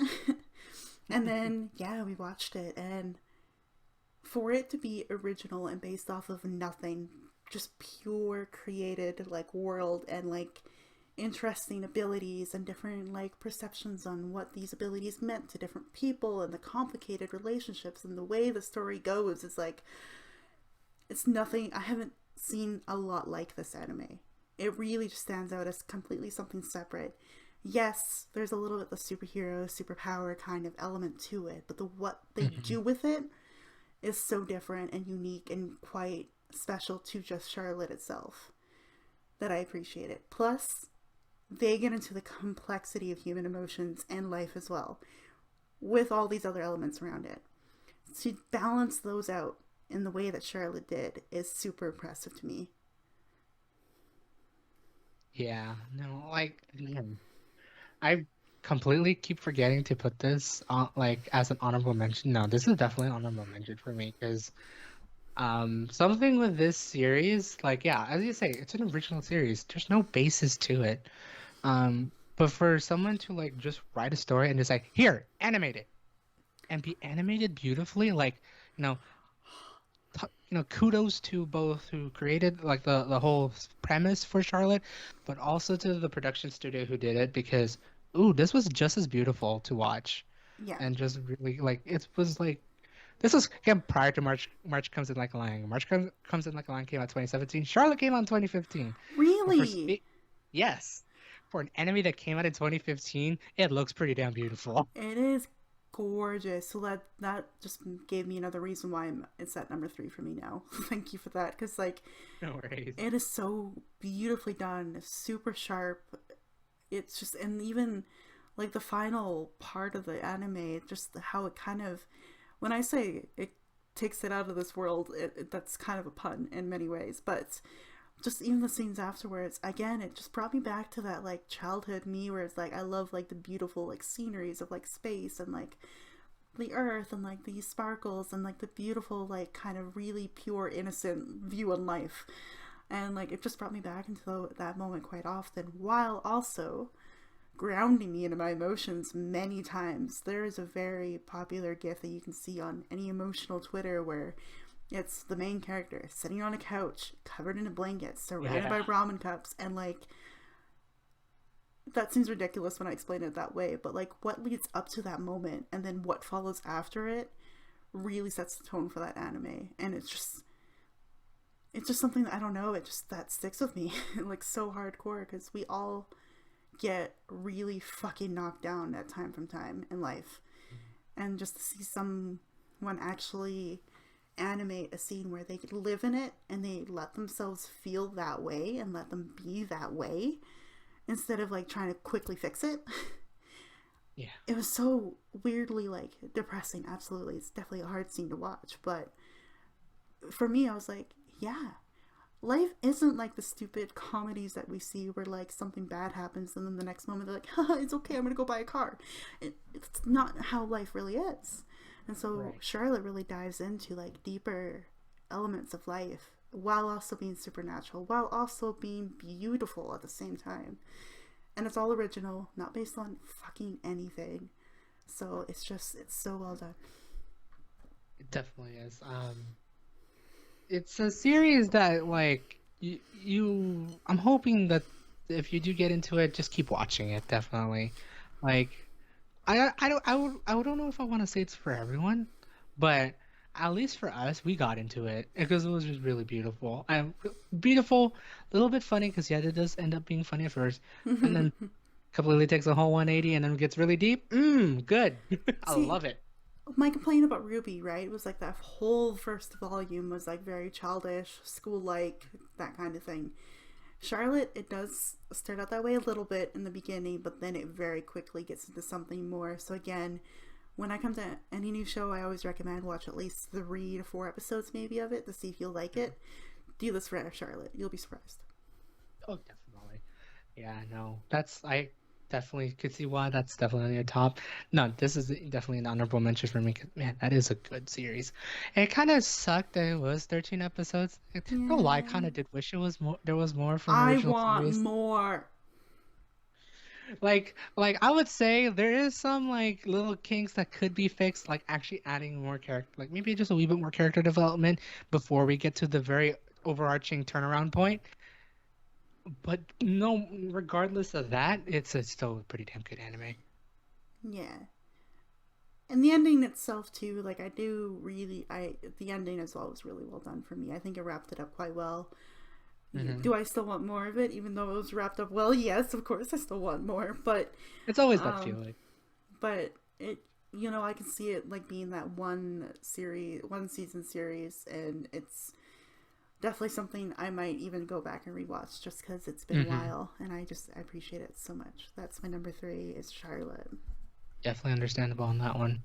[SPEAKER 1] And then, yeah, we watched it. And for it to be original and based off of nothing, just pure created, like, world and, like, interesting abilities and different, like, perceptions on what these abilities meant to different people and the complicated relationships and the way the story goes, is like, it's nothing. I haven't seen a lot like this anime. It really just stands out as completely something separate. Yes, there's a little bit of the superhero, superpower kind of element to it, but what they
[SPEAKER 2] Mhm.
[SPEAKER 1] do with it is so different and unique and quite special to just Charlotte itself that I appreciate it. Plus, they get into the complexity of human emotions and life as well, with all these other elements around it. To balance those out in the way that Charlotte did is super impressive to me.
[SPEAKER 2] Yeah, no, like, man, I completely keep forgetting to put this on, like, as an honorable mention. No, this is definitely an honorable mention for me because something with this series, like, yeah, as you say, it's an original series. There's no basis to it. But for someone to like just write a story and just like, here, animate it and be animated beautifully, like, you know, kudos to both who created like the whole premise for Charlotte, but also to the production studio who did it because, ooh, this was just as beautiful to watch
[SPEAKER 1] Yeah.
[SPEAKER 2] and just really like it was like this was again prior to March comes in like a lion. Comes in like a lion came out 2017. Charlotte came out in 2015. But
[SPEAKER 1] Really?
[SPEAKER 2] yes, for an anime that came out in 2015, it looks pretty damn beautiful.
[SPEAKER 1] It is gorgeous. So that just gave me another reason why it's at number three for me now. Thank you for that, because like
[SPEAKER 2] No worries.
[SPEAKER 1] it is so beautifully done, super sharp. It's just, and even like the final part of the anime, just how it kind of, when I say it takes it out of this world, that's kind of a pun in many ways, but just even the scenes afterwards, again, it just brought me back to that like childhood me where it's like I love like the beautiful like sceneries of like space and like the earth and like these sparkles and like the beautiful like kind of really pure innocent view on life. And like it just brought me back into that moment quite often, while also grounding me into my emotions many times. There is a very popular gif that you can see on any emotional Twitter where it's the main character sitting on a couch, covered in a blanket, surrounded by
[SPEAKER 2] Yeah.
[SPEAKER 1] ramen cups, and like that seems ridiculous when I explain it that way, but like what leads up to that moment and then what follows after it really sets the tone for that anime. And it's just something that I don't know, it just that sticks with me like so hardcore because we all get really fucking knocked down at time from time in life. And just to see someone actually animate a scene where they could live in it and they let themselves feel that way and let them be that way instead of like trying to quickly fix it.
[SPEAKER 2] Yeah.
[SPEAKER 1] It was so weirdly like depressing. Absolutely, it's definitely a hard scene to watch, but for me I was like, yeah, life isn't like the stupid comedies that we see where like something bad happens and then the next moment they're like, haha, it's okay, I'm gonna go buy a car. It's not how life really is. And so
[SPEAKER 2] Right.
[SPEAKER 1] Charlotte really dives into like deeper elements of life while also being supernatural, while also being beautiful at the same time. and it's all original, not based on fucking anything. So it's so well done.
[SPEAKER 2] It definitely is. It's a series that like I'm hoping that if you do get into it, just keep watching it. Definitely, like I don't know if I want to say it's for everyone, but at least for us, we got into it because it was just really beautiful. And beautiful, a little bit funny because yeah, it does end up being funny at first, and then completely takes a whole 180 and then gets really deep. Good. I
[SPEAKER 1] See,
[SPEAKER 2] love it.
[SPEAKER 1] my complaint about Ruby, right, was like that whole first volume was like very childish, school like, that kind of thing. Charlotte, it does start out that way a little bit in the beginning, but then it very quickly gets into something more. So again, when I come to any new show, I always recommend watch at least 3 to 4 episodes maybe of it to see if you'll like it. Do this for Charlotte. You'll be surprised.
[SPEAKER 2] Oh, definitely. Yeah, no, that's I definitely could see why that's definitely a top. No, this is definitely an honorable mention for me. 'Cause, man, that is a good series. And it kind of sucked that it was 13 episodes. No lie, I kind
[SPEAKER 1] Yeah.
[SPEAKER 2] of did wish it was more. There was more from
[SPEAKER 1] I
[SPEAKER 2] original
[SPEAKER 1] want
[SPEAKER 2] series.
[SPEAKER 1] more.
[SPEAKER 2] Like I would say there is some like little kinks that could be fixed, like actually adding more character, like maybe just a wee bit more character development before we get to the very overarching turnaround point. But no, regardless of that, it's still a pretty damn good anime.
[SPEAKER 1] Yeah. And the ending itself too, like I do really I the ending as well was really well done for me. I think it wrapped it up quite well.
[SPEAKER 2] Hmm.
[SPEAKER 1] Do I still want more of it even though it was wrapped up well? Yes, of course I still want more,
[SPEAKER 2] It's always that
[SPEAKER 1] um
[SPEAKER 2] feeling.
[SPEAKER 1] but it I can see it like being that one season series, and it's definitely something I might even go back and rewatch just because it's been a
[SPEAKER 2] Hmm.
[SPEAKER 1] while, and I appreciate it so much. That's my number three is Charlotte.
[SPEAKER 2] Definitely understandable on that one.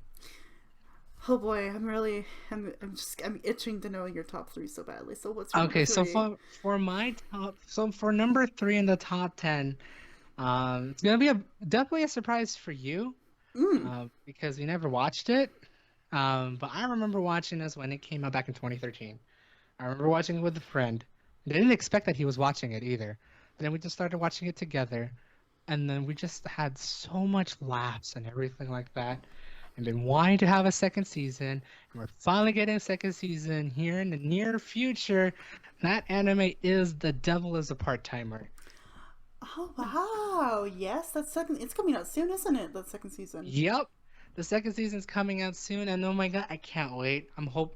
[SPEAKER 1] Oh boy, I'm itching to know your top three so badly. So what's your number
[SPEAKER 2] Okay, so
[SPEAKER 1] three?
[SPEAKER 2] for my top, so for number three in the top 10, it's gonna be a definitely a surprise for you,
[SPEAKER 1] Mm.
[SPEAKER 2] because we never watched it. But I remember watching this when it came out back in 2013. I remember watching it with a friend. I didn't expect that he was watching it either. Then we just started watching it together, and then we just had so much laughs and everything like that. And been wanting to have a second season, and we're finally getting a second season here in the near future. That anime is The Devil is a Part-Timer.
[SPEAKER 1] Oh wow, yes, that's second. It's coming out soon, isn't it? That second season.
[SPEAKER 2] Yep. The second season's coming out soon, and oh my god, I can't wait.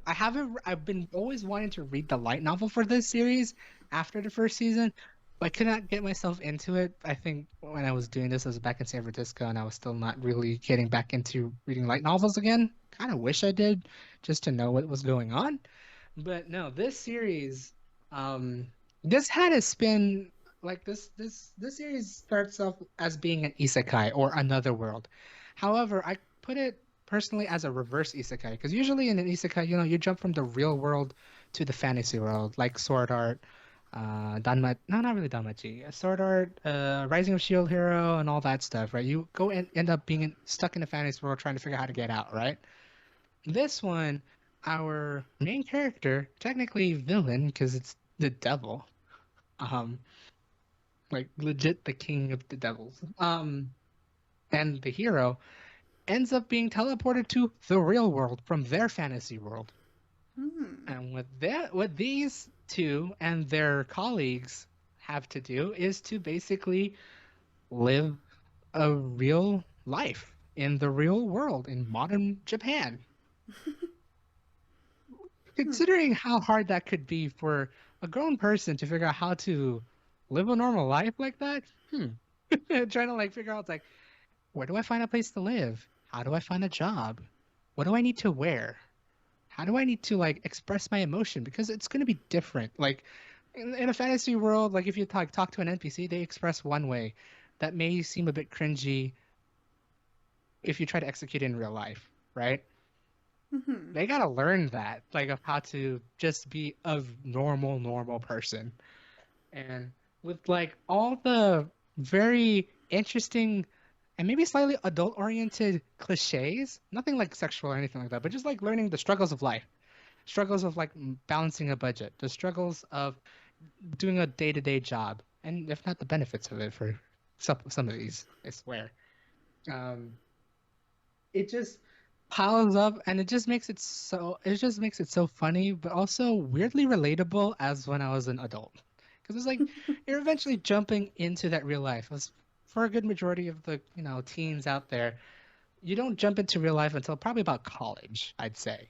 [SPEAKER 2] I haven't I've been always wanting to read the light novel for this series after the first season, but I could not get myself into it. I think when I was doing this, I was back in San Francisco and I was still not really getting back into reading light novels again. Kind of wish I did just to know what was going on. But no, this series, um, this had a spin like this series starts off as being an isekai or another world. However, I put it personally as a reverse isekai because usually in an isekai, you jump from the real world to the fantasy world, like Sword Art, no, not really Danmachi, Sword Art, Rising of Shield Hero, and all that stuff, right? You go and end up being stuck in the fantasy world trying to figure out how to get out, right? This one, our main character, technically villain because it's the devil, um, like legit the king of the devils, and the hero ends up being teleported to the real world from their fantasy world.
[SPEAKER 1] Hmm.
[SPEAKER 2] And what these two and their colleagues have to do is to basically live a real life in the real world in modern Japan.
[SPEAKER 1] Hmm.
[SPEAKER 2] Considering how hard that could be for a grown person to figure out how to live a normal life like that, trying to like figure out like where do I find a place to live? How do I find a job? What do I need to wear? How do I need to like express my emotion? Because it's going to be different. Like in a fantasy world, like if you talk to an NPC, they express one way. That may seem a bit cringy if you try to execute it in real life, right?
[SPEAKER 1] Hmm.
[SPEAKER 2] They gotta learn that, like of how to just be a normal person. And with like all the very interesting and maybe slightly adult oriented cliches, nothing like sexual or anything like that, but just like learning the struggles of life, struggles of like balancing a budget, the struggles of doing a day-to-day job, and if not the benefits of it for. some of these, I swear. Um, it just piles up, and it just makes it so funny, but also weirdly relatable as when I was an adult. Because it's like you're eventually jumping into that real life. As for a good majority of the teens out there, you don't jump into real life until probably about college, I'd say.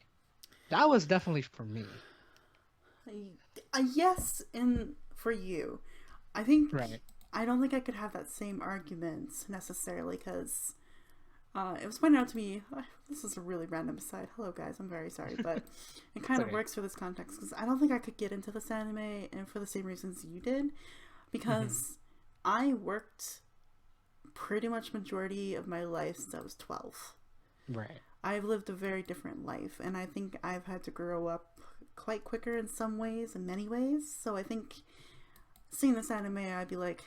[SPEAKER 2] That was definitely for me.
[SPEAKER 1] Yes, and for you, I think
[SPEAKER 2] Right.
[SPEAKER 1] I don't think I could have that same argument necessarily because it was pointed out to me. This is a really random aside. Hello, guys. I'm very sorry, but it
[SPEAKER 2] It's
[SPEAKER 1] kind of
[SPEAKER 2] okay.
[SPEAKER 1] works for this context because I don't think I could get into this anime, and for the same reasons you did,
[SPEAKER 2] Hmm.
[SPEAKER 1] because I worked pretty much majority of my life since I was 12.
[SPEAKER 2] Right.
[SPEAKER 1] I've lived a very different life, and I think I've had to grow up quite quicker in some ways, in many ways. So I think seeing this anime, I'd be like,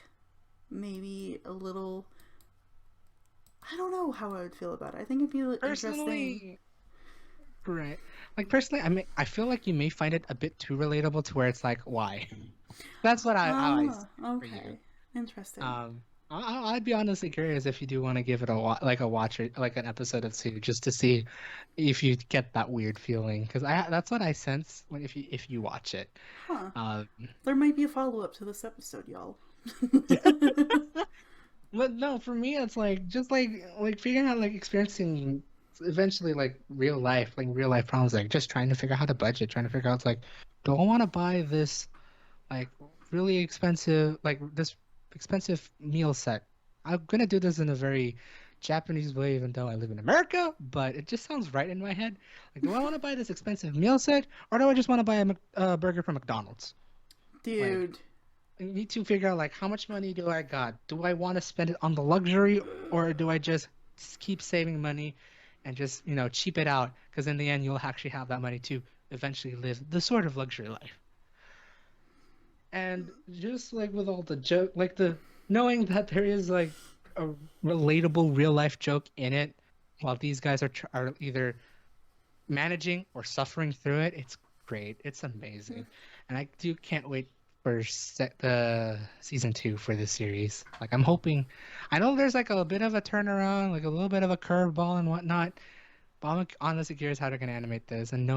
[SPEAKER 1] maybe a little. I don't know how I would feel about it. I think it'd be interesting.
[SPEAKER 2] Personally, right. Like personally, I feel like you may find it a bit too relatable to where it's like, why? That's what how I see
[SPEAKER 1] Ah,
[SPEAKER 2] it for you.
[SPEAKER 1] okay. Interesting.
[SPEAKER 2] I'd be honestly curious if you do want to give it like a watch or like an episode or two just to see if you get that weird feeling because I that's what I sense when if you watch it.
[SPEAKER 1] Huh.
[SPEAKER 2] Um,
[SPEAKER 1] There might be a follow up to this episode, y'all.
[SPEAKER 2] yeah. But no, for me it's like just like figuring out like experiencing eventually like real life problems like just trying to figure out how to budget, trying to figure out like do I want to buy this like really expensive like this expensive meal set. I'm gonna do this in a very Japanese way, even though I live in America, but it just sounds right in my head. Like, do I want to buy this expensive meal set, or do I just want to buy a burger from McDonald's? Like,
[SPEAKER 1] Dude.
[SPEAKER 2] I need to figure out like how much money do I got? Do I want to spend it on the luxury, or do I just keep saving money and just cheap it out? Because in the end, you'll actually have that money to eventually live the sort of luxury life. And just like with all the joke, like the knowing that there is like a relatable real life joke in it, while these guys are either managing or suffering through it, it's great. It's amazing, and I do can't wait for the season 2 for this series. Like I'm hoping, I know there's like a bit of a turnaround, like a little bit of a curveball and whatnot, but I'm honestly curious how they're gonna animate this, and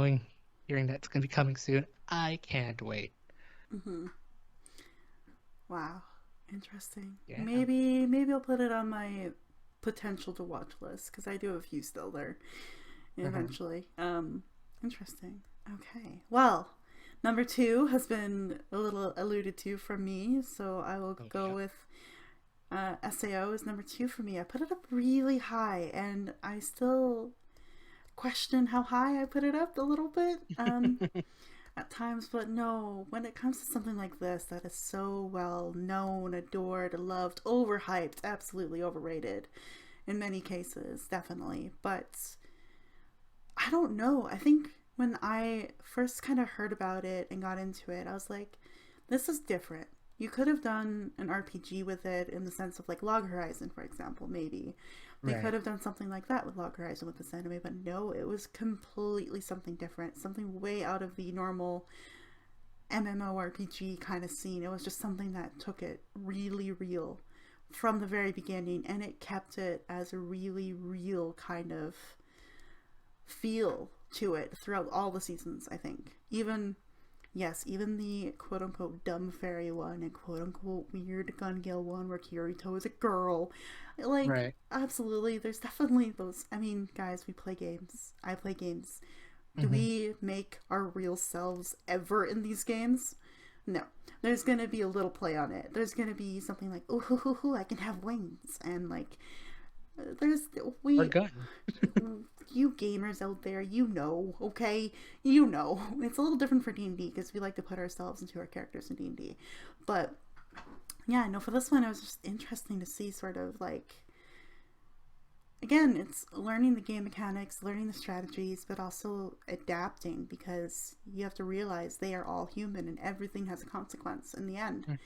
[SPEAKER 2] hearing that it's gonna be coming soon, I can't wait.
[SPEAKER 1] Mm-hmm. Wow. Interesting.
[SPEAKER 2] Yeah.
[SPEAKER 1] Maybe I'll put it on my potential to watch list because I do have a few still there
[SPEAKER 2] Mhm.
[SPEAKER 1] eventually. Interesting. Okay. Well, number two has been a little alluded to from me, so I will
[SPEAKER 2] Oh,
[SPEAKER 1] go
[SPEAKER 2] yeah.
[SPEAKER 1] with SAO is number two for me. I put it up really high, and I still question how high I put it up a little bit at times, but no, when it comes to something like this that is so well known, adored, loved, overhyped, absolutely overrated in many cases, definitely. But I don't know. I think when I first kind of heard about it and got into it, I was like, this is different. You could have done an RPG with it in the sense of like Log Horizon, for example, maybe. They could
[SPEAKER 2] Right.
[SPEAKER 1] have done something like that with Log Horizon with this anime, but no, it was completely something different, something way out of the normal MMORPG kind of scene. It was just something that took it really real from the very beginning and it kept it as a really real kind of feel to it throughout all the seasons, I think. Even the quote unquote dumb fairy one and quote unquote weird gun gale one where Kirito is a girl. Like,
[SPEAKER 2] Right.
[SPEAKER 1] absolutely, there's definitely those. I mean, guys, we play games. I play games. Do
[SPEAKER 2] Hmm.
[SPEAKER 1] we make our real selves ever in these games? No. There's gonna be a little play on it. There's gonna be something like, ooh, hoo, hoo, hoo, I can have wings. And like, there's,
[SPEAKER 2] Or
[SPEAKER 1] we,
[SPEAKER 2] gun.
[SPEAKER 1] you gamers out there, you know, okay? You know. It's a little different for D&D because we like to put ourselves into our characters in D&D. But yeah, no, for this one, it was just interesting to see sort of like, again, it's learning the game mechanics, learning the strategies, but also adapting because you have to realize they are all human and everything has a consequence in the end.
[SPEAKER 2] Mm.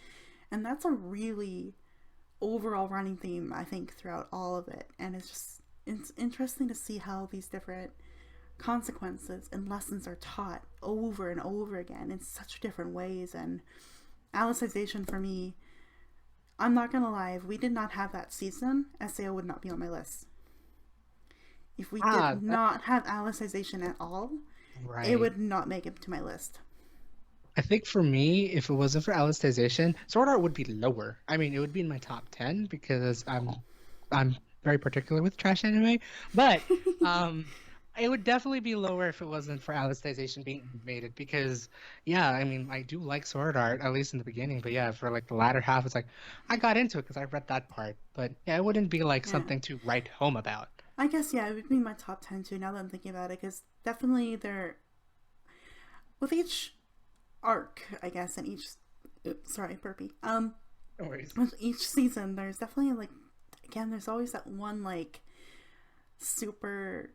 [SPEAKER 1] And that's a really overall running theme, I think, throughout all of it. And it's interesting to see how these different consequences and lessons are taught over and over again in such different ways. And Alicization for me, I'm not gonna lie, if we did not have that season, SAO would not be on my list. If we did
[SPEAKER 2] That
[SPEAKER 1] not have Alicization at all, it
[SPEAKER 2] right.
[SPEAKER 1] would not make it to my list.
[SPEAKER 2] I think for me, if it wasn't for Alicization, Sword Art would be lower. I mean, it would be in my top 10 because I'm very particular with trash anime, but um it would definitely be lower if it wasn't for Alicization being animated because yeah, I mean, I do like Sword Art at least in the beginning, but yeah, for like the latter half it's like I got into it because I read that part, but yeah, it wouldn't be like
[SPEAKER 1] Yeah.
[SPEAKER 2] something to write home about.
[SPEAKER 1] I guess, yeah, it would be my top 10 too, now that I'm thinking about it, because definitely they're, with each arc, I guess, and each, oops, sorry, burpee.
[SPEAKER 2] No worries.
[SPEAKER 1] With each season, there's definitely, like, again, there's always that one, like, super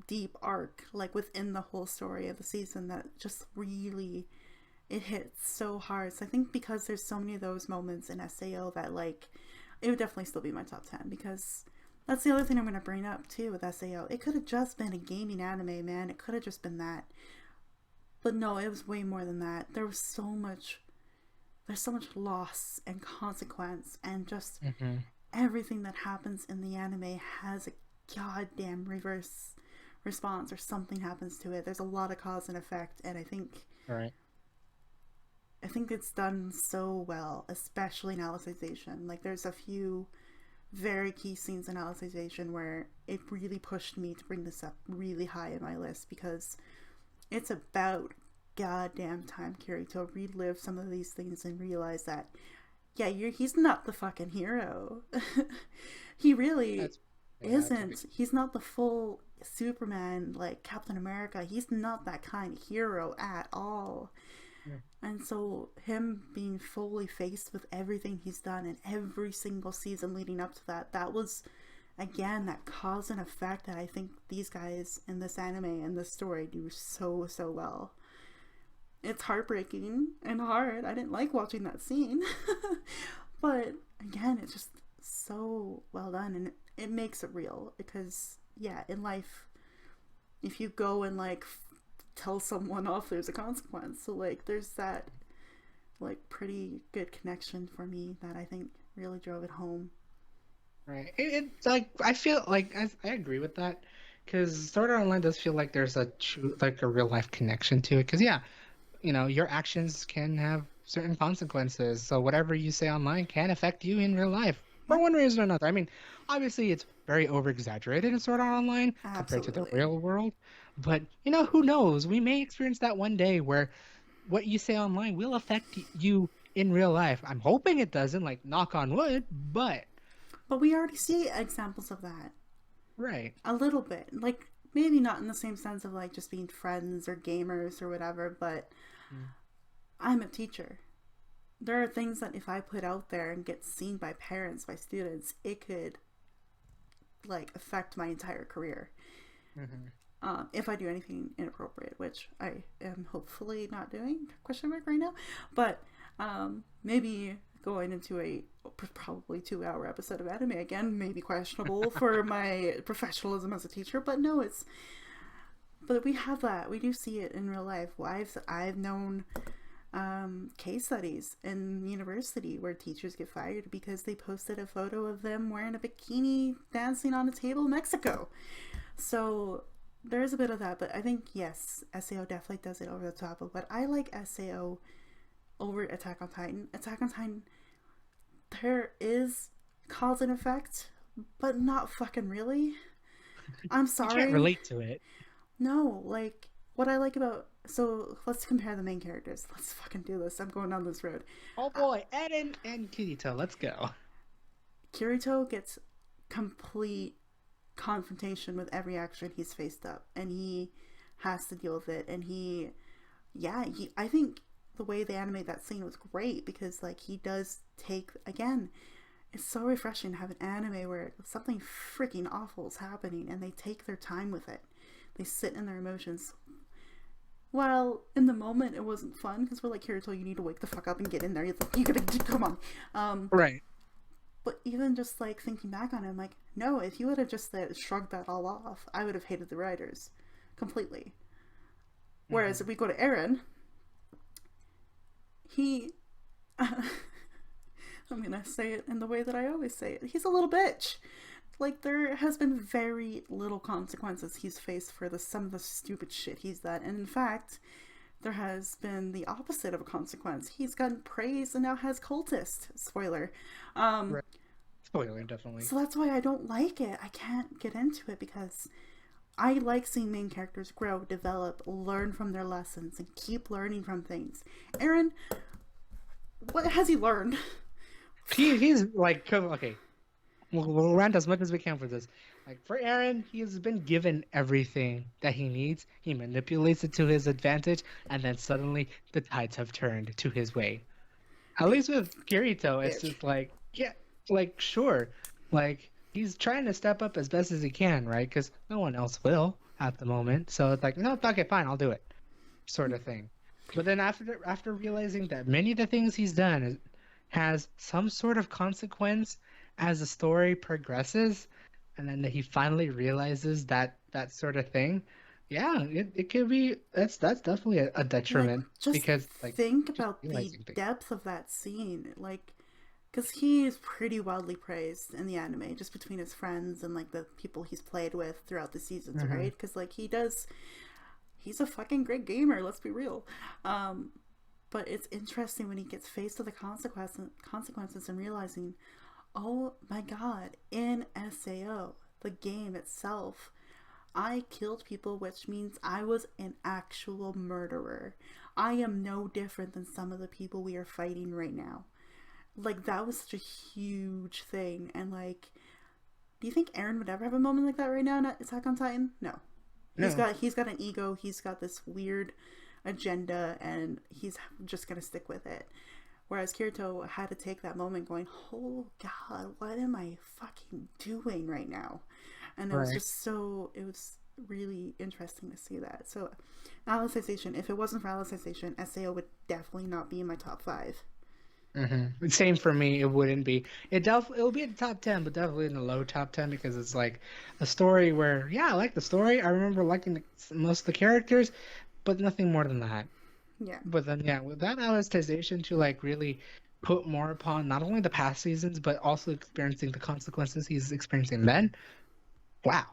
[SPEAKER 1] deep arc, like, within the whole story of the season that just really, it hits so hard. So I think because there's so many of those moments in SAO that, like, it would definitely still be my top 10, because that's the other thing I'm going to bring up too with SAO. It could have just been a gaming anime, man. It could have just been that. But no, it was way more than that. There's so much loss and consequence, and just
[SPEAKER 2] Mm-hmm.
[SPEAKER 1] everything that happens in the anime has a goddamn reverse response, or something happens to it. There's a lot of cause and effect, and
[SPEAKER 2] All right.
[SPEAKER 1] I think it's done so well, especially in Alicization. Like, there's a few very key scenes in Alicization where it really pushed me to bring this up really high in my list, because it's about goddamn time Kirito relived some of these things and realized that, yeah, he's not the fucking hero. He really
[SPEAKER 2] That's yeah, that's a big
[SPEAKER 1] isn't. He's not the full Superman, like Captain America. He's not that kind of hero at all.
[SPEAKER 2] yeah.
[SPEAKER 1] And so, him being fully faced with everything he's done in every single season leading up to that, that was, again, that cause and effect that I think these guys in this anime and this story do so, so well. It's heartbreaking and hard. I didn't like watching that scene. But, again, it's just so well done, and it makes it real. Because, yeah, in life, if you go and, like, tell someone off, there's a consequence. So, like, there's that, like, pretty good connection for me that I think really drove it home.
[SPEAKER 2] Right. It's like I feel like I agree with that because Sword Art Online does feel like there's a true like a real life connection to it. Because yeah, your actions can have certain consequences. So whatever you say online can affect you in real life for
[SPEAKER 1] Yep,
[SPEAKER 2] one reason or another. I mean, obviously it's very over exaggerated in Sword Art Online compared to the
[SPEAKER 1] absolutely.
[SPEAKER 2] real world. But who knows? We may experience that one day where what you say online will affect you in real life. I'm hoping it doesn't, like knock on wood, but
[SPEAKER 1] But we already see examples of that.
[SPEAKER 2] right.
[SPEAKER 1] A little bit. Like, maybe not in the same sense of, like, just being friends or gamers or whatever, but
[SPEAKER 2] Mm.
[SPEAKER 1] I'm a teacher. There are things that if I put out there and get seen by parents, by students, it could, like, affect my entire career.
[SPEAKER 2] Mhm.
[SPEAKER 1] If I do anything inappropriate, which I am hopefully not doing, question mark right now, but maybe going into a probably 2 hour episode of anime again may be questionable for my professionalism as a teacher, but no, but we have that. We do see it in real life. I've known case studies in university where teachers get fired because they posted a photo of them wearing a bikini dancing on a table in Mexico. So there is a bit of that, but I think, yes, SAO definitely does it over the top of what I like. SAO over Attack on Titan. Attack on Titan, there is cause and effect, but not fucking really. I'm
[SPEAKER 2] You can't
[SPEAKER 1] sorry.
[SPEAKER 2] relate to it.
[SPEAKER 1] No, like, what I like about, so let's compare the main characters. Let's fucking do this. I'm going down this road.
[SPEAKER 2] Oh
[SPEAKER 1] uh,
[SPEAKER 2] boy, Eden and Kirito, let's go.
[SPEAKER 1] Kirito gets complete confrontation with every action he's faced up, and he has to deal with it. And I think the way they animate that scene was great, because, like, he does take, again, it's so refreshing to have an anime where something freaking awful is happening and they take their time with it. They sit in their emotions. Well, in the moment, it wasn't fun because we're like, Kirito, you need to wake the fuck up and get in there. You gotta come on.
[SPEAKER 2] Right.
[SPEAKER 1] But even just, like, thinking back on it, I'm like, no, if you would have just shrugged that all off, I would have hated the writers completely. Whereas
[SPEAKER 2] Hmm.
[SPEAKER 1] if we go to Aaron, he I'm gonna say it in the way that I always say it. He's a little bitch. Like, there has been very little consequences he's faced for some of the stupid shit he's done. And in fact, there has been the opposite of a consequence. He's gotten praise and now has cultist. Spoiler. Um,
[SPEAKER 2] Right. Spoiler, definitely.
[SPEAKER 1] so that's why I don't like it. I can't get into it because I like seeing main characters grow, develop, learn from their lessons, and keep learning from things. Aaron, what has he learned?
[SPEAKER 2] He's like okay. We'll rant as much as we can for this. Like for Aaron, he has been given everything that he needs. He manipulates it to his advantage, and then suddenly the tides have turned to his way. At least with Kirito, it's
[SPEAKER 1] Bitch.
[SPEAKER 2] just like, yeah, like sure, like he's trying to step up as best as he can, right? Because no one else will at the moment. So it's like, no, okay, fine, I'll do it, sort of thing. But then after realizing that many of the things he's done has some sort of consequence as the story progresses, and then that he finally realizes that sort of thing, yeah, it could be that's definitely a
[SPEAKER 1] Like,
[SPEAKER 2] detriment
[SPEAKER 1] just
[SPEAKER 2] because like
[SPEAKER 1] think
[SPEAKER 2] just
[SPEAKER 1] about the
[SPEAKER 2] realizing things.
[SPEAKER 1] depth of that scene. Like, because he is pretty wildly praised in the anime, just between his friends and, like, the people he's played with throughout the seasons,
[SPEAKER 2] Hmm.
[SPEAKER 1] right? Because, like, he's a fucking great gamer, let's be real. Um, but it's interesting when he gets faced with the consequences and realizing, oh my god, in SAO, the game itself, I killed people, which means I was an actual murderer. I am no different than some of the people we are fighting right now. Like, that was such a huge thing. And, like, do you think Aaron would ever have a moment like that right now in Attack on Titan? No.
[SPEAKER 2] No.
[SPEAKER 1] He's got an ego, he's got this weird agenda, and he's just gonna stick with it. Whereas Kirito had to take that moment going, oh god, what am I fucking doing right now? And
[SPEAKER 2] Right.
[SPEAKER 1] it was really interesting to see that. So, Alicization, if it wasn't for Alicization, SAO would definitely not be in my top five.
[SPEAKER 2] Same for me. It wouldn't be. It'll be in the top 10, but definitely in the low top 10 because it's like a story where yeah, I like the story. I remember liking most of the characters, but nothing more than that.
[SPEAKER 1] Yeah.
[SPEAKER 2] But then yeah, with that Alicization to like really put more upon not only the past seasons but also experiencing the consequences he's experiencing then. Wow.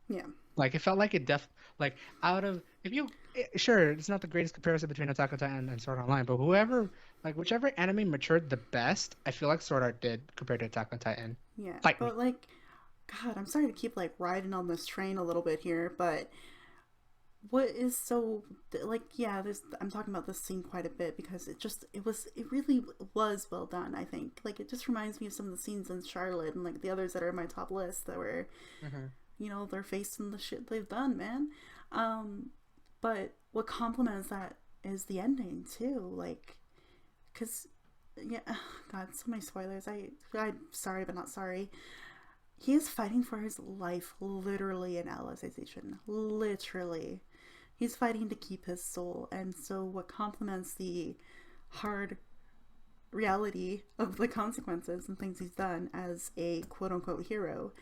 [SPEAKER 1] Yeah.
[SPEAKER 2] Like it felt like it like out of if you sure it's not the greatest comparison between Attack on Titan and Sword Art Online, but whoever like whichever anime matured the best, I feel like Sword Art did compared to Attack on Titan.
[SPEAKER 1] Yeah.
[SPEAKER 2] Fight me.
[SPEAKER 1] But, like, God, I'm sorry to keep, like, riding on this train a little bit here, but what is so, like, yeah, there's I'm talking about this scene quite a bit because it really was well done. I think, like, it just reminds me of some of the scenes in Charlotte and, like, the others that are in my top list that were,
[SPEAKER 2] Hmm.
[SPEAKER 1] they're facing the shit they've done, man. um but what complements that is the ending too, like, because, yeah, god, so many spoilers. I'm sorry but not sorry. He is fighting for his life, literally, in Alicization. Literally. He's fighting to keep his soul. And so, what complements the hard reality of the consequences and things he's done as a quote unquote hero,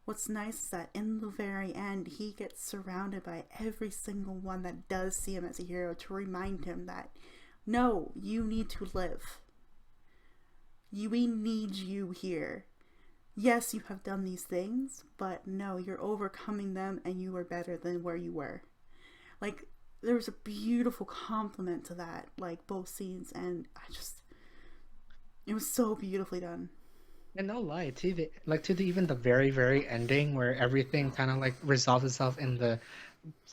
[SPEAKER 1] what's nice is that in the very end, he gets surrounded by every single one that does see him as a hero to remind him that no, you need to live. We need you here. Yes, you have done these things, but no, you're overcoming them and you are better than where you were. Like, there was a beautiful compliment to that, like, both scenes, and it was so beautifully done.
[SPEAKER 2] And no lie, to the even the very, very ending where everything kind of like resolves itself in the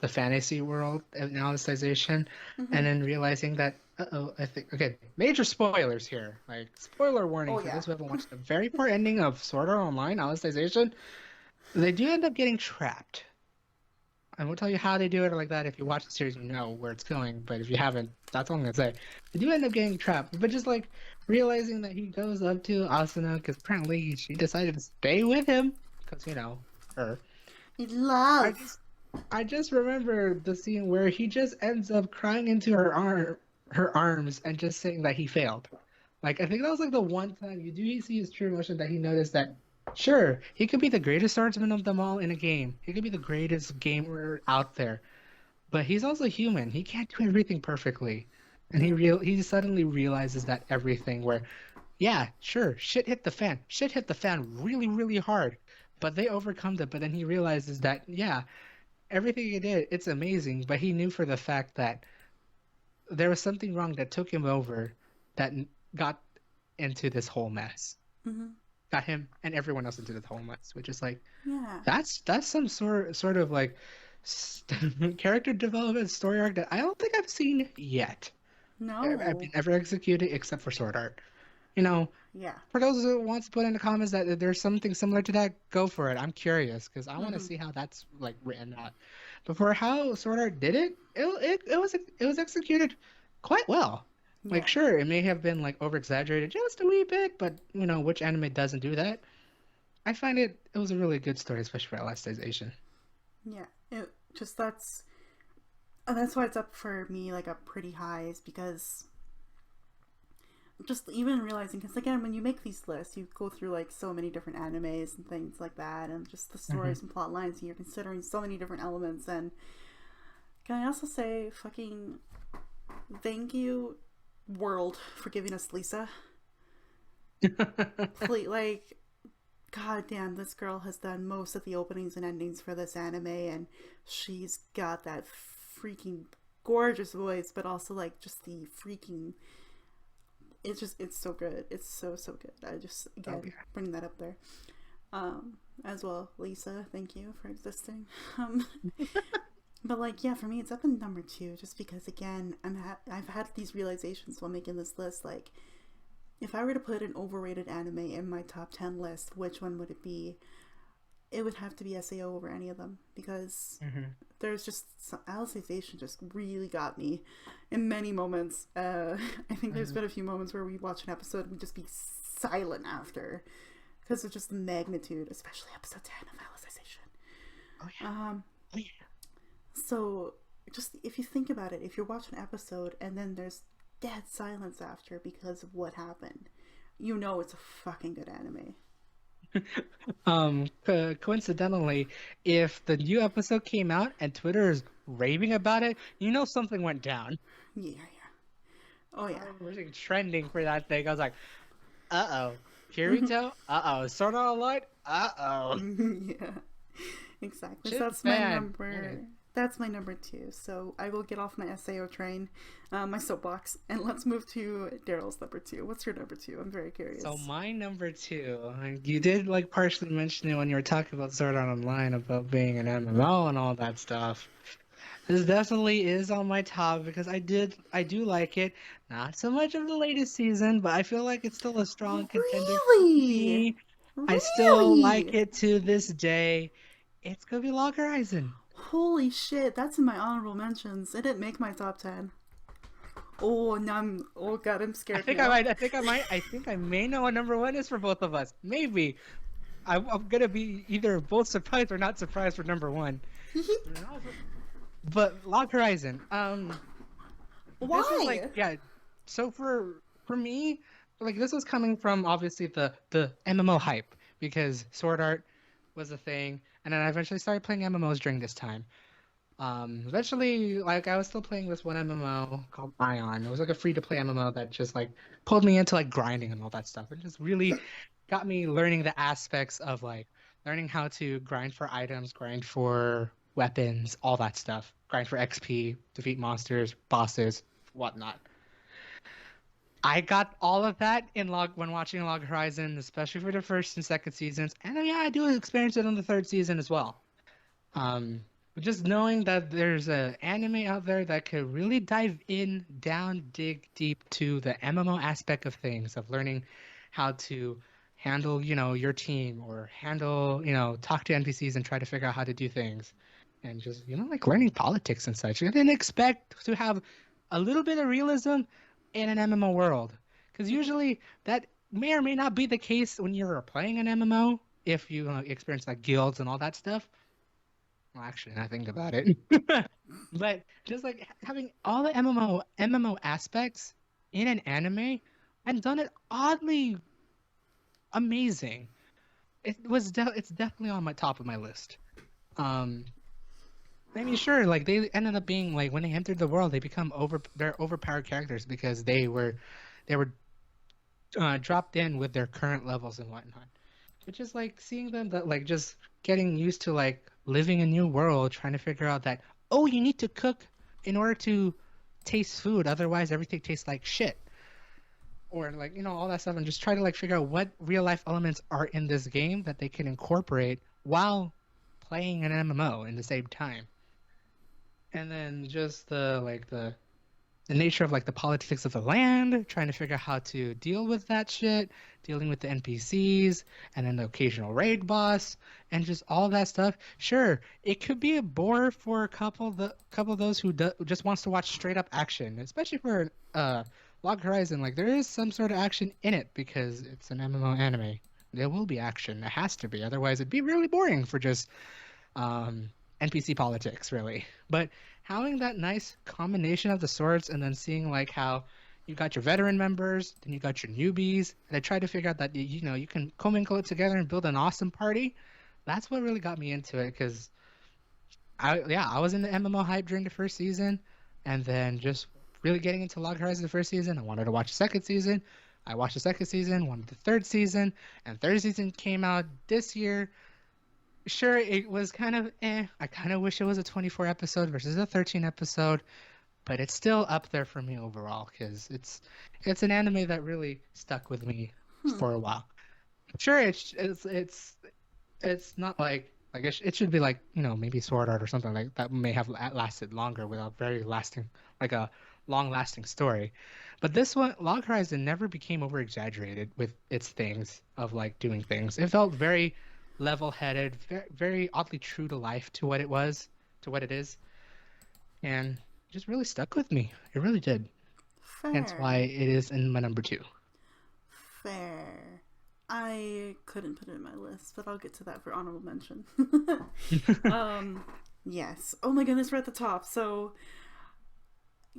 [SPEAKER 2] fantasy world analyzation,
[SPEAKER 1] Mm-hmm.
[SPEAKER 2] and then realizing that uh-oh, I think okay, major spoilers here. Like spoiler warning
[SPEAKER 1] Oh,
[SPEAKER 2] for
[SPEAKER 1] yeah.
[SPEAKER 2] those who haven't watched the very far ending of Sword Art Online Alicization. They do end up getting trapped. I won't tell you how they do it or like that. If you watch the series, you know where it's going. But if you haven't, that's all I'm gonna say. They do end up getting trapped. But just like realizing that he goes up to Asuna because apparently she decided to stay with him because her. I
[SPEAKER 1] Love.
[SPEAKER 2] just I just remember the scene where he just ends up crying into her arms and just saying that he failed. Like I think that was like the one time you do see his true emotion that he noticed that sure, he could be the greatest swordsman of them all in a game. He could be the greatest gamer out there, but he's also human. He can't do everything perfectly. And
[SPEAKER 1] Yeah.
[SPEAKER 2] he suddenly realizes that everything where yeah, sure, shit hit the fan. Shit hit the fan really, really hard. But they overcome it. But then he realizes that, yeah, everything he did, it's amazing. But he knew for the fact that there was something wrong that took him over that got into this whole mess.
[SPEAKER 1] Mm-hmm.
[SPEAKER 2] Got him and everyone else into the whole mess, which is like,
[SPEAKER 1] Yeah.
[SPEAKER 2] that's some sort of like character development story arc that I don't think I've seen yet. I've
[SPEAKER 1] No.
[SPEAKER 2] been ever executed except for Sword Art. You know,
[SPEAKER 1] Yeah.
[SPEAKER 2] for those who wants to put in the comments that there's something similar to that, go for it. I'm curious because I want to
[SPEAKER 1] Mm-hmm.
[SPEAKER 2] see how that's like written out. But for how Sword Art did it was executed quite well. Like,
[SPEAKER 1] Yeah.
[SPEAKER 2] sure, it may have been like over exaggerated just a wee bit, but you know, which anime doesn't do that? I find it was a really good story, especially for elasticization.
[SPEAKER 1] Yeah. It just that's why it's up for me like a pretty high is because just even realizing because again when you make these lists you go through like so many different animes and things like that and just the
[SPEAKER 2] Hmm.
[SPEAKER 1] stories and plot lines and you're considering so many different elements and can I also say fucking thank you world for giving us Lisa. Please, like god damn this girl has done most of the openings and endings for this anime and she's got that freaking gorgeous voice but also like just the freaking it's so good. It's so good. I just
[SPEAKER 2] Oh
[SPEAKER 1] again
[SPEAKER 2] yeah.
[SPEAKER 1] bring that up there. As well, Lisa, thank you for existing. Um, but like yeah, for me it's up in number two just because again I've had these realizations while making this list. Like if I were to put an overrated anime in my top 10 list, which one would it be? It would have to be Sao over any of them because
[SPEAKER 2] Hmm.
[SPEAKER 1] there's just Alicization just really got me in many moments. I think there's
[SPEAKER 2] Hmm.
[SPEAKER 1] been a few moments where we watch an episode and we just be silent after because of just the magnitude, especially episode 10 of Alicization.
[SPEAKER 2] Oh yeah.
[SPEAKER 1] Um,
[SPEAKER 2] Oh yeah.
[SPEAKER 1] so just if you think about it, if you're watching an episode and then there's dead silence after because of what happened, you know it's a fucking good anime.
[SPEAKER 2] Coincidentally, if the new episode came out and Twitter is raving about it, you know something went down.
[SPEAKER 1] Yeah, yeah. Oh
[SPEAKER 2] I
[SPEAKER 1] yeah.
[SPEAKER 2] remember seeing trending for that thing. I was like, uh-oh. Kirito? Uh-oh. Sword Art Online? Uh-oh.
[SPEAKER 1] Yeah. Exactly. So
[SPEAKER 2] Shit
[SPEAKER 1] that's my
[SPEAKER 2] fan.
[SPEAKER 1] number. That's my number two. So I will get off my SAO train, my soapbox, and let's move to Daryl's number two. What's your number two? I'm very
[SPEAKER 2] So
[SPEAKER 1] curious.
[SPEAKER 2] my number two, and you did like partially mention it when you were talking about Sword Art Online about being an MMO and all that stuff. This definitely is on my top because I do like it. Not so much of the latest season, but I feel like it's still a strong contender for
[SPEAKER 1] Really?
[SPEAKER 2] me. I still like
[SPEAKER 1] Really?
[SPEAKER 2] it to this day. It's gonna be Log Horizon.
[SPEAKER 1] Holy shit! That's in my honorable mentions. It didn't make my top 10. Oh, now I'm. Oh god, I'm
[SPEAKER 2] I
[SPEAKER 1] scared
[SPEAKER 2] think I
[SPEAKER 1] now.
[SPEAKER 2] might. I think I may know what number one is for both of us. Maybe. I'm gonna be either both surprised or not surprised for number one. No, but Log Horizon. This is like
[SPEAKER 1] Why?
[SPEAKER 2] yeah. So for me, like this was coming from obviously the MMO hype because Sword Art was a thing, and then I eventually started playing MMOs during this time. Eventually, like I was still playing this one MMO called Ion. It was like a free to play MMO that just like pulled me into like grinding and all that stuff, and just really got me learning the aspects of like learning how to grind for items, grind for weapons, all that stuff, grind for XP, defeat monsters, bosses, whatnot. I got all of that in log when watching Log Horizon, especially for the first and second seasons, and yeah, I do experience it on the third season as well. Um, but just knowing that there's an anime out there that could really dive in, down, dig deep to the MMO aspect of things, of learning how to handle, you know, your team or handle, you know, talk to NPCs and try to figure out how to do things. And just, you know, like learning politics and such. I didn't expect to have a little bit of realism in an MMO world. Because usually that may or may not be the case when you're playing an MMO, if you experience like guilds and all that stuff. Well, actually, I think about it. But just like having all the MMO aspects in an anime and done it oddly amazing. It's definitely on my top of my list. Um, I mean, sure, like they ended up being like when they entered the world, they're overpowered characters because they were dropped in with their current levels and whatnot. But just like seeing them that like just getting used to like living a new world, trying to figure out that, oh, you need to cook in order to taste food, otherwise everything tastes like shit. Or like, all that stuff, and just try to like figure out what real life elements are in this game that they can incorporate while playing an MMO in the same time. And then just the nature of like the politics of the land, trying to figure out how to deal with that shit, dealing with the NPCs, and then the occasional raid boss, and just all that stuff. Sure, it could be a bore for a couple of those who just wants to watch straight up action, especially for Log Horizon. Like there is some sort of action in it because it's an MMO anime. There will be action. It has to be. Otherwise, it'd be really boring for just um, NPC politics, really. But having that nice combination of the sorts, and then seeing like how you got your veteran members, then you got your newbies, and I tried to figure out that you can commingle it together and build an awesome party. That's what really got me into it because I was in the MMO hype during the first season, and then just really getting into Log Horizon the first season. I wanted to watch the second season. I watched the second season, wanted the third season, and third season came out this year. Sure, it was kind of I kind of wish it was a 24 episode versus a 13 episode, but it's still up there for me overall because it's an anime that really stuck with me
[SPEAKER 1] Hmm.
[SPEAKER 2] for a while. Sure, it's not like it should be like maybe Sword Art or something like that may have lasted longer with a very lasting like a long lasting story, but this one Log Horizon never became over exaggerated with its things of like doing things. It felt very level headed, very oddly true to life to what it is, and it just really stuck with me. It really did. Hence why
[SPEAKER 1] Fair.
[SPEAKER 2] it is in my number two.
[SPEAKER 1] Fair. I couldn't put it in my list, but I'll get to that for honorable mention. um, yes. Oh my goodness, we're at the top. So,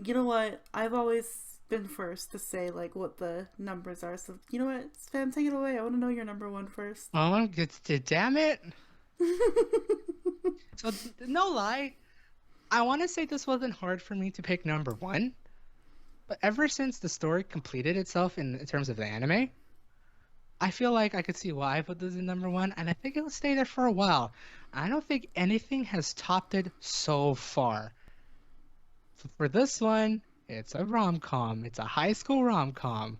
[SPEAKER 1] you know what? I've always been first to say like what the numbers are. So, you know what? Spam, take it away. I want to know your number one first.
[SPEAKER 2] Oh, damn it! So no lie, I want to say this wasn't hard for me to pick number one, but ever since the story completed itself in terms of the anime, I feel like I could see why I put this in number one, and I think it'll stay there for a while. I don't think anything has topped it so far. For this one, it's a rom-com. It's a high school rom-com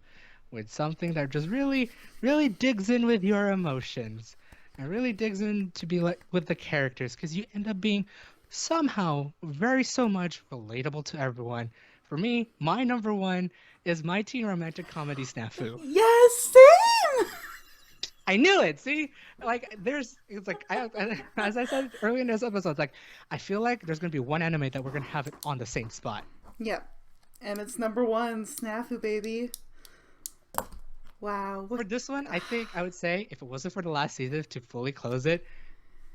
[SPEAKER 2] with something that just really, really digs in with your emotions and really digs in to be like with the characters because you end up being somehow very so much relatable to everyone. For me, my number one is my teen romantic comedy Snafu.
[SPEAKER 1] Yes, same.
[SPEAKER 2] I knew it. See, like it's like as I said earlier in this episode, like I feel like there's gonna be one anime that we're gonna have it on the same spot.
[SPEAKER 1] Yep. And it's number one, Snafu baby. Wow.
[SPEAKER 2] For this one, I think I would say if it wasn't for the last season to fully close it,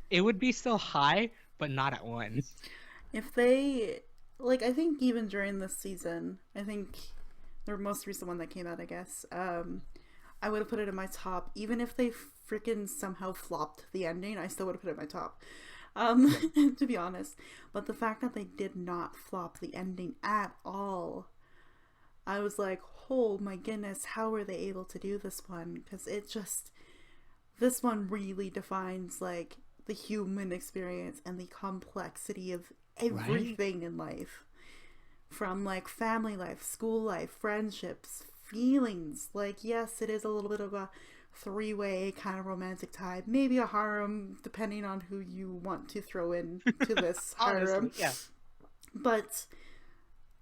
[SPEAKER 2] it would be still high, but not at one.
[SPEAKER 1] If they like, I think even during this season, I think the most recent one that came out, I guess, I would have put it in my top. Even if they freaking somehow flopped the ending, I still would have put it in my top.
[SPEAKER 2] Yeah.
[SPEAKER 1] To be honest. But the fact that they did not flop the ending at all, I was like, oh my goodness, how were they able to do this one? Because it just, this one really defines like the human experience and the complexity of
[SPEAKER 2] Right?
[SPEAKER 1] everything in life, from like family life, school life, friendships, feelings. Like, yes, it is a little bit of a three-way kind of romantic tie, maybe a harem depending on who you want to throw in to this harem.
[SPEAKER 2] Honestly, yeah.
[SPEAKER 1] But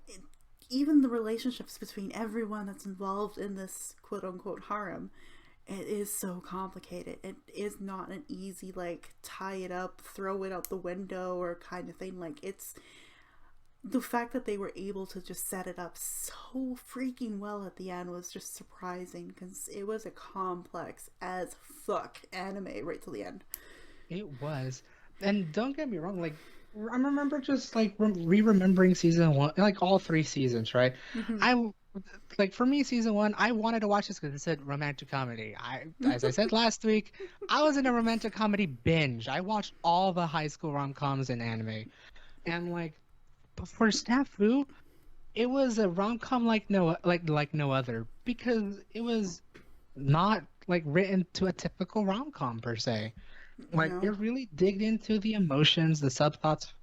[SPEAKER 1] it, even the relationships between everyone that's involved in this quote unquote harem, it is so complicated. It is not an easy like tie it up, throw it out the window or kind of thing. Like, it's the fact that they were able to just set it up so freaking well at the end was just surprising because it was a complex as fuck anime right to the end.
[SPEAKER 2] It was. And don't get me wrong, like I remember just like re-remembering season one, like all three seasons, right?
[SPEAKER 1] Mm-hmm.
[SPEAKER 2] I like for me, season one, I wanted to watch this because it said romantic comedy. As I said last week, I was in a romantic comedy binge. I watched all the high school rom-coms and anime, and like, but for Snafu, it was a rom-com like no other because it was not like written to a typical rom-com per se. Like
[SPEAKER 1] No.
[SPEAKER 2] it really digged into the emotions, the subthoughts,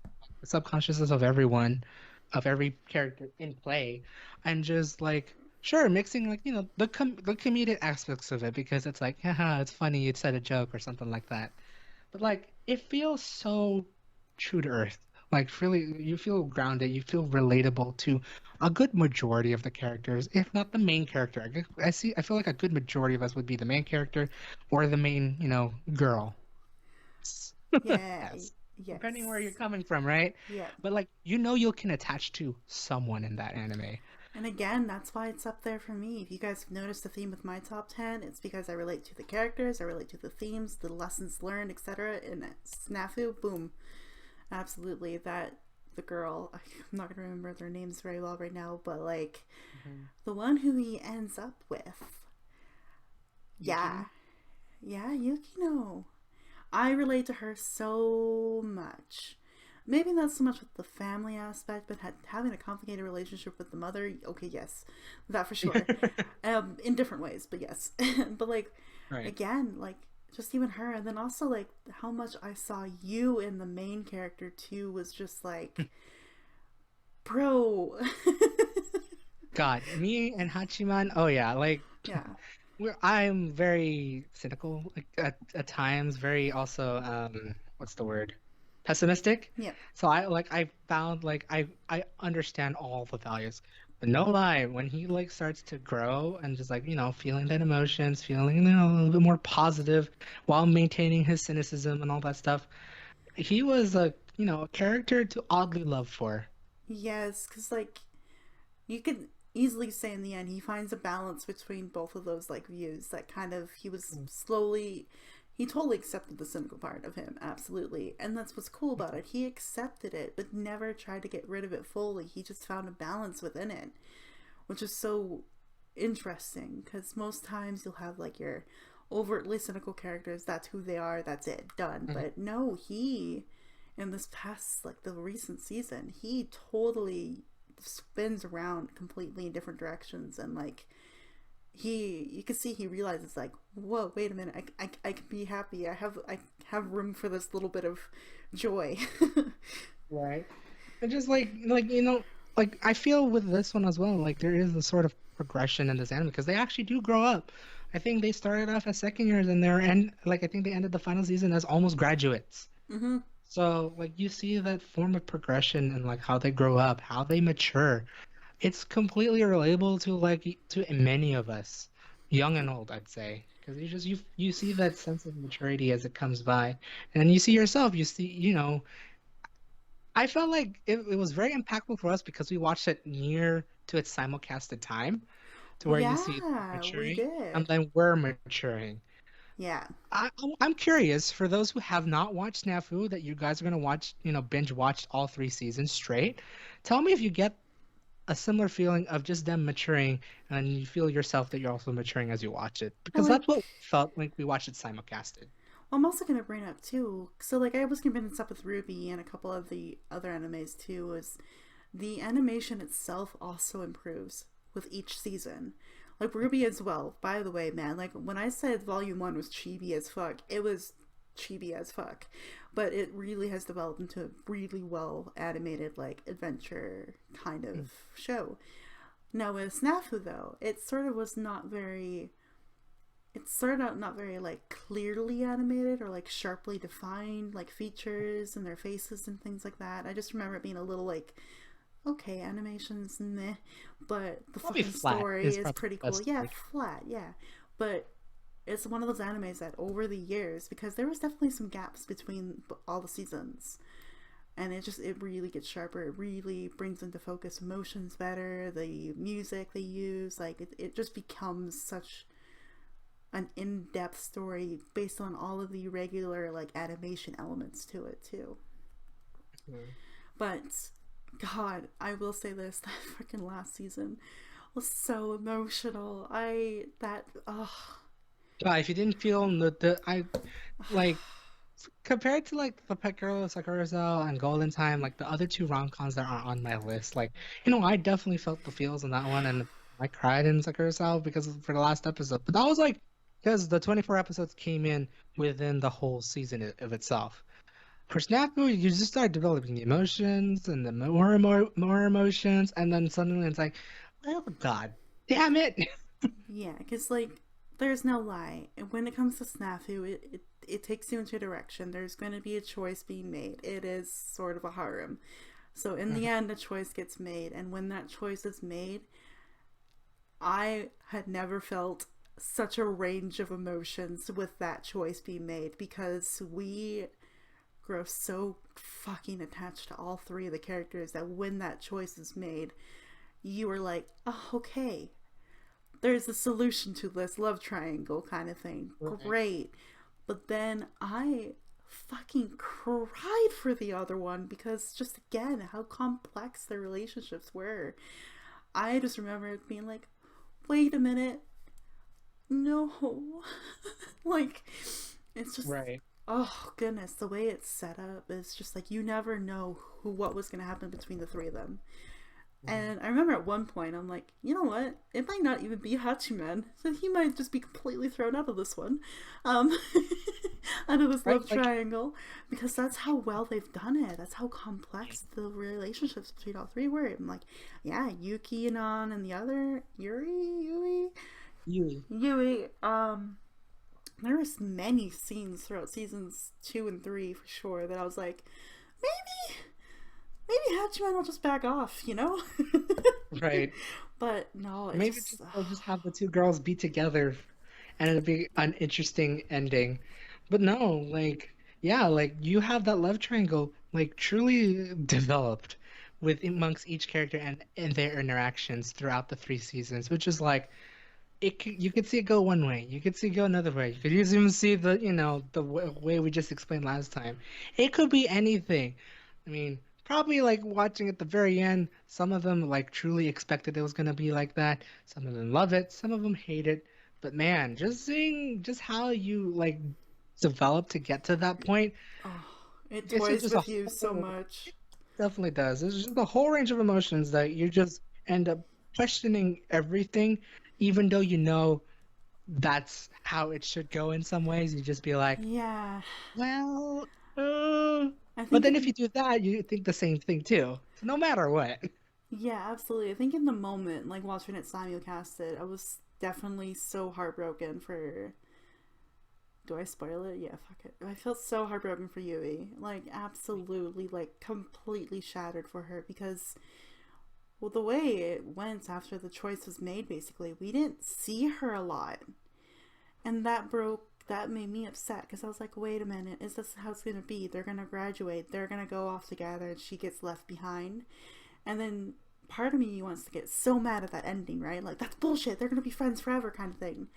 [SPEAKER 2] the subconsciousness of everyone, of every character in play, and just like sure mixing like the comedic aspects of it because it's like haha it's funny you said a joke or something like that. But like it feels so true to earth. Like really you feel grounded, you feel relatable to a good majority of the characters, if not the main character. I feel like a good majority of us would be the main character or the main, girl.
[SPEAKER 1] Yeah.
[SPEAKER 2] Yes. Depending where you're
[SPEAKER 1] Yes.
[SPEAKER 2] coming from, right?
[SPEAKER 1] Yeah.
[SPEAKER 2] But like you can attach to someone in that anime.
[SPEAKER 1] And again, that's why it's up there for me. If you guys have noticed the theme with my top 10, it's because I relate to the characters, I relate to the themes, the lessons learned, etc. And Snafu, boom. Absolutely. That, the girl, I'm not going to remember their names very well right now, but like,
[SPEAKER 2] Mhm.
[SPEAKER 1] the one who he ends up with. Yeah.
[SPEAKER 2] Yukino?
[SPEAKER 1] Yeah, Yukino. I relate to her so much. Maybe not so much with the family aspect, but having a complicated relationship with the mother. Okay, yes, that for sure. In different ways, but yes. But like,
[SPEAKER 2] Right.
[SPEAKER 1] again, like just even her, and then also like how much I saw you in the main character too was just like, bro.
[SPEAKER 2] God, me and Hachiman, oh yeah, like
[SPEAKER 1] Yeah.
[SPEAKER 2] I'm very cynical like, at times, very also what's the word? Pessimistic.
[SPEAKER 1] Yeah.
[SPEAKER 2] So I found like I understand all the values. But no lie, when he like starts to grow and just like, feeling that emotions, feeling, a little bit more positive while maintaining his cynicism and all that stuff, he was a character to oddly love for.
[SPEAKER 1] Yes, because like you could easily say in the end he finds a balance between both of those like views that kind of he was slowly he totally accepted the cynical part of him, absolutely, and that's what's cool about it. He accepted it but never tried to get rid of it fully. He just found a balance within it, which is so interesting because most times you'll have like your overtly cynical characters, that's who they are, that's it, done.
[SPEAKER 2] Mhm.
[SPEAKER 1] But no, he in this past like the recent season he totally spins around completely in different directions, and like you can see he realizes like, whoa, wait a minute, I can be happy, I have room for this little bit of joy.
[SPEAKER 2] Right. And just like like I feel with this one as well, like there is a sort of progression in this anime because they actually do grow up. I think they started off as second years and they're and like I think they ended the final season as almost graduates.
[SPEAKER 1] Mm-hmm.
[SPEAKER 2] So like you see that form of progression and like how they grow up, how they mature. It's completely relatable to to many of us, young and old, I'd say. Because you see that sense of maturity as it comes by, and you see yourself. You see, I felt like it was very impactful for us because we watched it near to its simulcasted time, to where you see them
[SPEAKER 1] Yeah, we
[SPEAKER 2] maturing and
[SPEAKER 1] did.
[SPEAKER 2] then we're maturing.
[SPEAKER 1] Yeah.
[SPEAKER 2] I'm curious for those who have not watched Snafu that you guys are gonna watch, binge watch all three seasons straight. Tell me if you get a similar feeling of just them maturing and you feel yourself that you're also maturing as you watch it
[SPEAKER 1] Well,
[SPEAKER 2] because that's
[SPEAKER 1] like,
[SPEAKER 2] what we felt like we watched it simulcasted.
[SPEAKER 1] I'm also gonna bring up too. So like I was convinced up with Ruby and a couple of the other animes too. Is the animation itself also improves with each season. Like Ruby as well. By the way, man, like when I said Volume One was chibi as fuck, it was chibi as fuck. But it really has developed into a really well animated like adventure kind
[SPEAKER 2] Mm.
[SPEAKER 1] of show. Now with Snafu though, it sort of was not very it's sort of not very like clearly animated or like sharply defined like features and their faces and things like that. I just remember it being a little like, okay, animations meh, but the
[SPEAKER 2] Probably
[SPEAKER 1] fucking
[SPEAKER 2] flat
[SPEAKER 1] story
[SPEAKER 2] is
[SPEAKER 1] is
[SPEAKER 2] probably
[SPEAKER 1] pretty
[SPEAKER 2] the
[SPEAKER 1] cool.
[SPEAKER 2] best
[SPEAKER 1] Yeah,
[SPEAKER 2] word.
[SPEAKER 1] flat, yeah. But it's one of those animes that over the years, because there was definitely some gaps between all the seasons, and it really gets sharper. It really brings into focus emotions better. The music they use, like it just becomes such an in-depth story based on all of the regular like animation elements to it too.
[SPEAKER 2] Mm.
[SPEAKER 1] But God, I will say this: that freaking last season was so emotional. I that oh
[SPEAKER 2] If you didn't feel the I like compared to like the Pet Girl, Sakura and Golden Time, like the other two rom-coms that are on my list, like I definitely felt the feels in that one, and I cried in Sakura because for the last episode. But that was like because the 24 episodes came in within the whole season of itself. For Snafu, you just start developing the emotions and the more emotions, and then suddenly it's like, oh God, damn it!
[SPEAKER 1] Yeah, because like there's no lie. When it comes to snafu, it takes you into a direction. There's going to be a choice being made. It is sort of a harem. So in the end, a choice gets made, and when that choice is made, I had never felt such a range of emotions with that choice being made because we grow so fucking attached to all three of the characters that when that choice is made, you were like, oh, okay, there's a solution to this love triangle kind of thing.
[SPEAKER 2] Right.
[SPEAKER 1] Great. But then I fucking cried for the other one because just again how complex their relationships were. I just remember being like, wait a minute, no. Like, it's just,
[SPEAKER 2] Right.
[SPEAKER 1] oh goodness, the way it's set up is just like you never know what was going to happen between the three of them.
[SPEAKER 2] Mhm.
[SPEAKER 1] And I remember at one point, I'm like, you know what? It might not even be Hachiman. So he might just be completely thrown out of this one. Um, out of this
[SPEAKER 2] Right.
[SPEAKER 1] love
[SPEAKER 2] Like,
[SPEAKER 1] triangle. Because that's how well they've done it. That's how complex the relationships between all three were. I'm like, yeah, Yuki and On and the other,
[SPEAKER 2] Yui.
[SPEAKER 1] Yui. There was many scenes throughout seasons 2 and 3 for sure that I was like, maybe Hachiman will just back off, you know?
[SPEAKER 2] Right.
[SPEAKER 1] But no, it
[SPEAKER 2] Maybe
[SPEAKER 1] just
[SPEAKER 2] they'll just have the two girls be together and it'll be an interesting ending. But no, like, yeah, like you have that love triangle like truly developed with amongst each character and their interactions throughout the three seasons, which is like you could see it go one way, you could see it go another way, you could even see the way we just explained last time. It could be anything. I mean, probably like watching at the very end, some of them like truly expected it was gonna be like that. Some of them love it, some of them hate it. But man, just seeing just how you like develop to get to that point,
[SPEAKER 1] oh, it
[SPEAKER 2] it's
[SPEAKER 1] toys
[SPEAKER 2] just a
[SPEAKER 1] with you so
[SPEAKER 2] whole
[SPEAKER 1] much.
[SPEAKER 2] definitely does. It's just a whole range of emotions that you just end up questioning everything, even though you know that's how it should go in some ways. You just be like,
[SPEAKER 1] Yeah,
[SPEAKER 2] well, uh...
[SPEAKER 1] I
[SPEAKER 2] but
[SPEAKER 1] think
[SPEAKER 2] then if
[SPEAKER 1] in
[SPEAKER 2] you do that, you think the same thing too. So no matter what.
[SPEAKER 1] yeah, absolutely. I think in the moment, like watching it simulcasted, I was definitely so heartbroken for. Do I spoil it? Yeah, fuck it. I felt so heartbroken for Yui. Like, absolutely, like, completely shattered for her because, well, the way it went after the choice was made, basically, we didn't see her a lot. And that made me upset because I was like, wait a minute, is this how it's gonna be? They're gonna graduate, they're gonna go off together, and she gets left behind. And then part of me wants to get so mad at that ending, right? Like, that's bullshit, they're gonna be friends forever, kind of thing.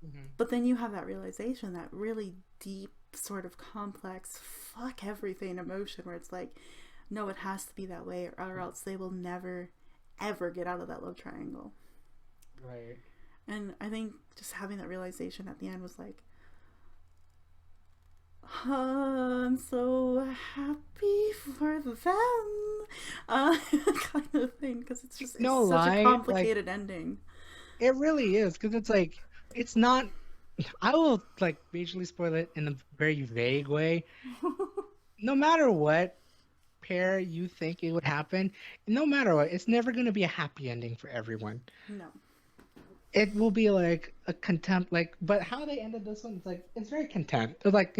[SPEAKER 2] Mhm.
[SPEAKER 1] But then you have that realization, that really deep, sort of complex, fuck everything emotion where it's like, no, it has to be that way, or else they will never, ever get out of that love triangle.
[SPEAKER 2] Right.
[SPEAKER 1] And I think just having that realization at the end was like, I'm so happy for them, kind of thing, because it's
[SPEAKER 2] No
[SPEAKER 1] such a
[SPEAKER 2] lie, like
[SPEAKER 1] complicated ending.
[SPEAKER 2] it really is, because it's like it's not. I will like majorly spoil it in a very vague way. No matter what pair you think it would happen, no matter what, it's never going to be a happy ending for everyone.
[SPEAKER 1] No.
[SPEAKER 2] It will be like a contempt, like, but how they ended this one, it's like it's very contempt. It's like,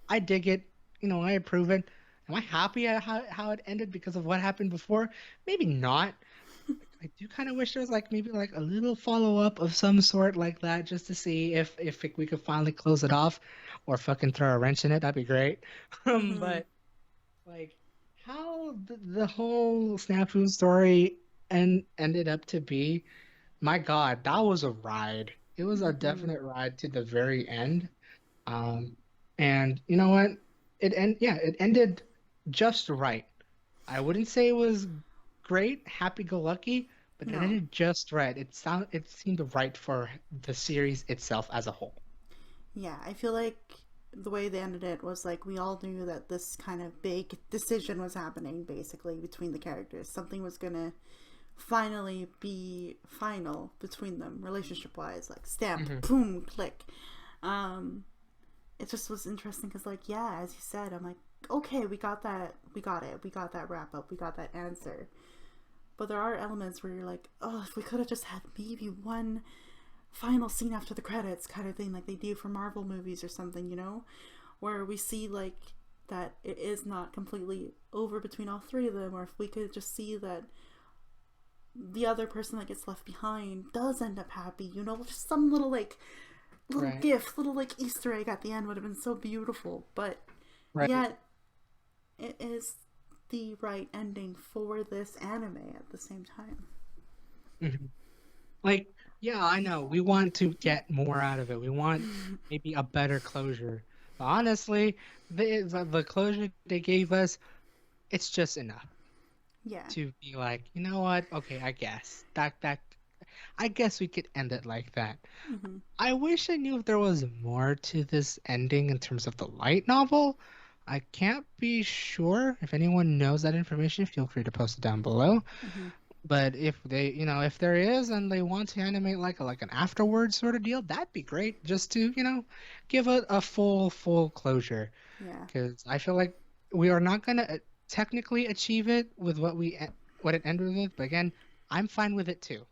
[SPEAKER 2] I dig it, I approve it. Am I happy at how it ended because of what happened before? Maybe not. I do kind of wish there was like maybe like a little follow up of some sort like that, just to see if we could finally close it off, or fucking throw a wrench in it. That'd be great.
[SPEAKER 1] Mm-hmm.
[SPEAKER 2] But like how the whole Snafu story ended up to be, my God, that was a ride. It was a
[SPEAKER 1] Mm-hmm.
[SPEAKER 2] definite ride to the very end. Um, and you know what? It ended just right. I wouldn't say it was great, happy-go-lucky, but it
[SPEAKER 1] No.
[SPEAKER 2] ended just right. It seemed right for the series itself as a whole.
[SPEAKER 1] Yeah, I feel like the way they ended it was like we all knew that this kind of big decision was happening basically between the characters. Something was gonna finally be final between them relationship wise, like stamp,
[SPEAKER 2] Hmm.
[SPEAKER 1] boom, click. Um, it just was interesting because, like, yeah, as you said, I'm like, okay, we got that, we got it, we got that wrap up, we got that answer. But there are elements where you're like, oh, if we could have just had maybe one final scene after the credits kind of thing, like they do for Marvel movies or something, you know, where we see like that it is not completely over between all three of them, or if we could just see that the other person that gets left behind does end up happy, you know, just some little like little
[SPEAKER 2] Right.
[SPEAKER 1] gift, little like Easter egg at the end would have been so beautiful. But
[SPEAKER 2] Right.
[SPEAKER 1] yet, it is the right ending for this anime at the same time.
[SPEAKER 2] Hmm. Like, yeah, I know. We want to get more out of it. We want maybe a better closure. But honestly, the closure they gave us, it's just enough
[SPEAKER 1] Yeah.
[SPEAKER 2] to be like, you know what? Okay, I guess I guess we could end it like that.
[SPEAKER 1] Mm-hmm.
[SPEAKER 2] I wish I knew if there was more to this ending in terms of the light novel. I can't be sure. If anyone knows that information, feel free to post it down below.
[SPEAKER 1] Mm-hmm.
[SPEAKER 2] But if they, if there is and they want to animate like an afterward sort of deal, that'd be great. Just to, give a full closure.
[SPEAKER 1] Yeah.
[SPEAKER 2] Because I feel like we are not gonna technically achieve it with what it ended with. But again, I'm fine with it too.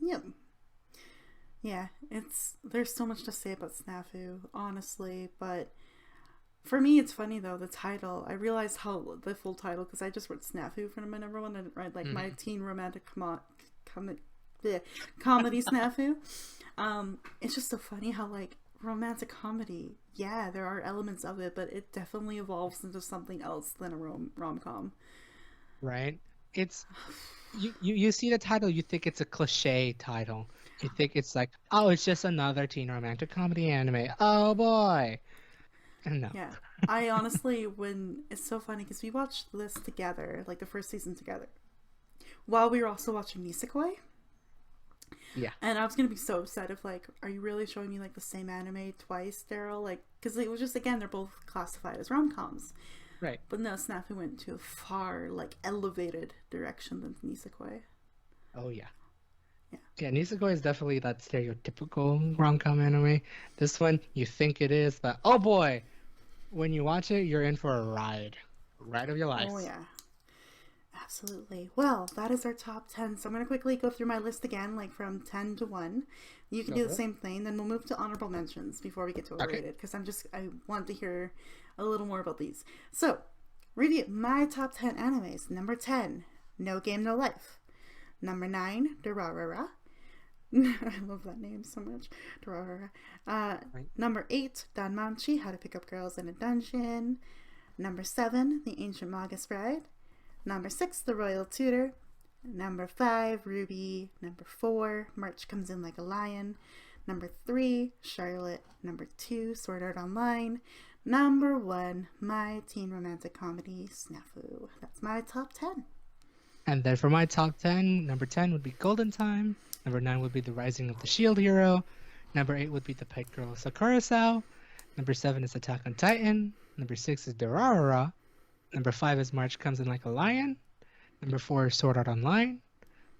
[SPEAKER 1] Yep. Yeah. It's there's so much to say about Snafu, honestly, but for me, it's funny though the title. I realized how the full title because I just wrote Snafu for my number one and read like my
[SPEAKER 2] Hmm.
[SPEAKER 1] teen romantic com- bleh, comedy Snafu. It's just so funny how like romantic comedy. Yeah, there are elements of it, but it definitely evolves into something else than a rom com.
[SPEAKER 2] Right? It's you see the title, you think it's a cliche title. You think it's like, oh, it's just another teen romantic comedy anime. Oh boy. And no.
[SPEAKER 1] Yeah, I honestly when it's so funny because we watched this together, like the first season together, while we were also watching Nisekoi.
[SPEAKER 2] Yeah.
[SPEAKER 1] And I was gonna be so upset if like, are you really showing me like the same anime twice, Daryl? Like, because it was just again they're both classified as rom coms,
[SPEAKER 2] Right.
[SPEAKER 1] but no, Snafu went to a far like elevated direction than Nisekoi.
[SPEAKER 2] Oh yeah.
[SPEAKER 1] Yeah,
[SPEAKER 2] Yeah, Nisekoi is definitely that stereotypical rom-com anime. This one, you think it is, but oh boy, when you watch it, you're in for a ride. Ride of your
[SPEAKER 1] oh
[SPEAKER 2] life.
[SPEAKER 1] yeah, absolutely. Well, that is our top 10. So I'm gonna quickly go through my list again, like from 10 to 1. You can
[SPEAKER 2] Go
[SPEAKER 1] do the
[SPEAKER 2] for it.
[SPEAKER 1] same thing. Then we'll move to honorable mentions before we get to
[SPEAKER 2] Okay.
[SPEAKER 1] overrated because I want to hear a little more about these. So review my top 10 animes. Number 10, No Game No Life. Number 9, Durarara. I love that name so much. Durarara.
[SPEAKER 2] Right.
[SPEAKER 1] Number 8, Danmanchi, How to Pick Up Girls in a Dungeon. Number 7, The Ancient Magus Bride. Number 6, The Royal Tutor. Number 5, Ruby. Number 4, March Comes In Like a Lion. Number 3, Charlotte. Number 2, Sword Art Online. Number 1, my teen romantic comedy, Snafu. That's my top 10.
[SPEAKER 2] And then for my top 10, number 10 would be Golden Time. Number 9 would be The Rising of the Shield Hero. Number 8 would be The Pet Girl Sakurasou. Number 7 is Attack on Titan. Number 6 is Durarara. Number 5 is March Comes In Like a Lion. Number 4 is Sword Art Online.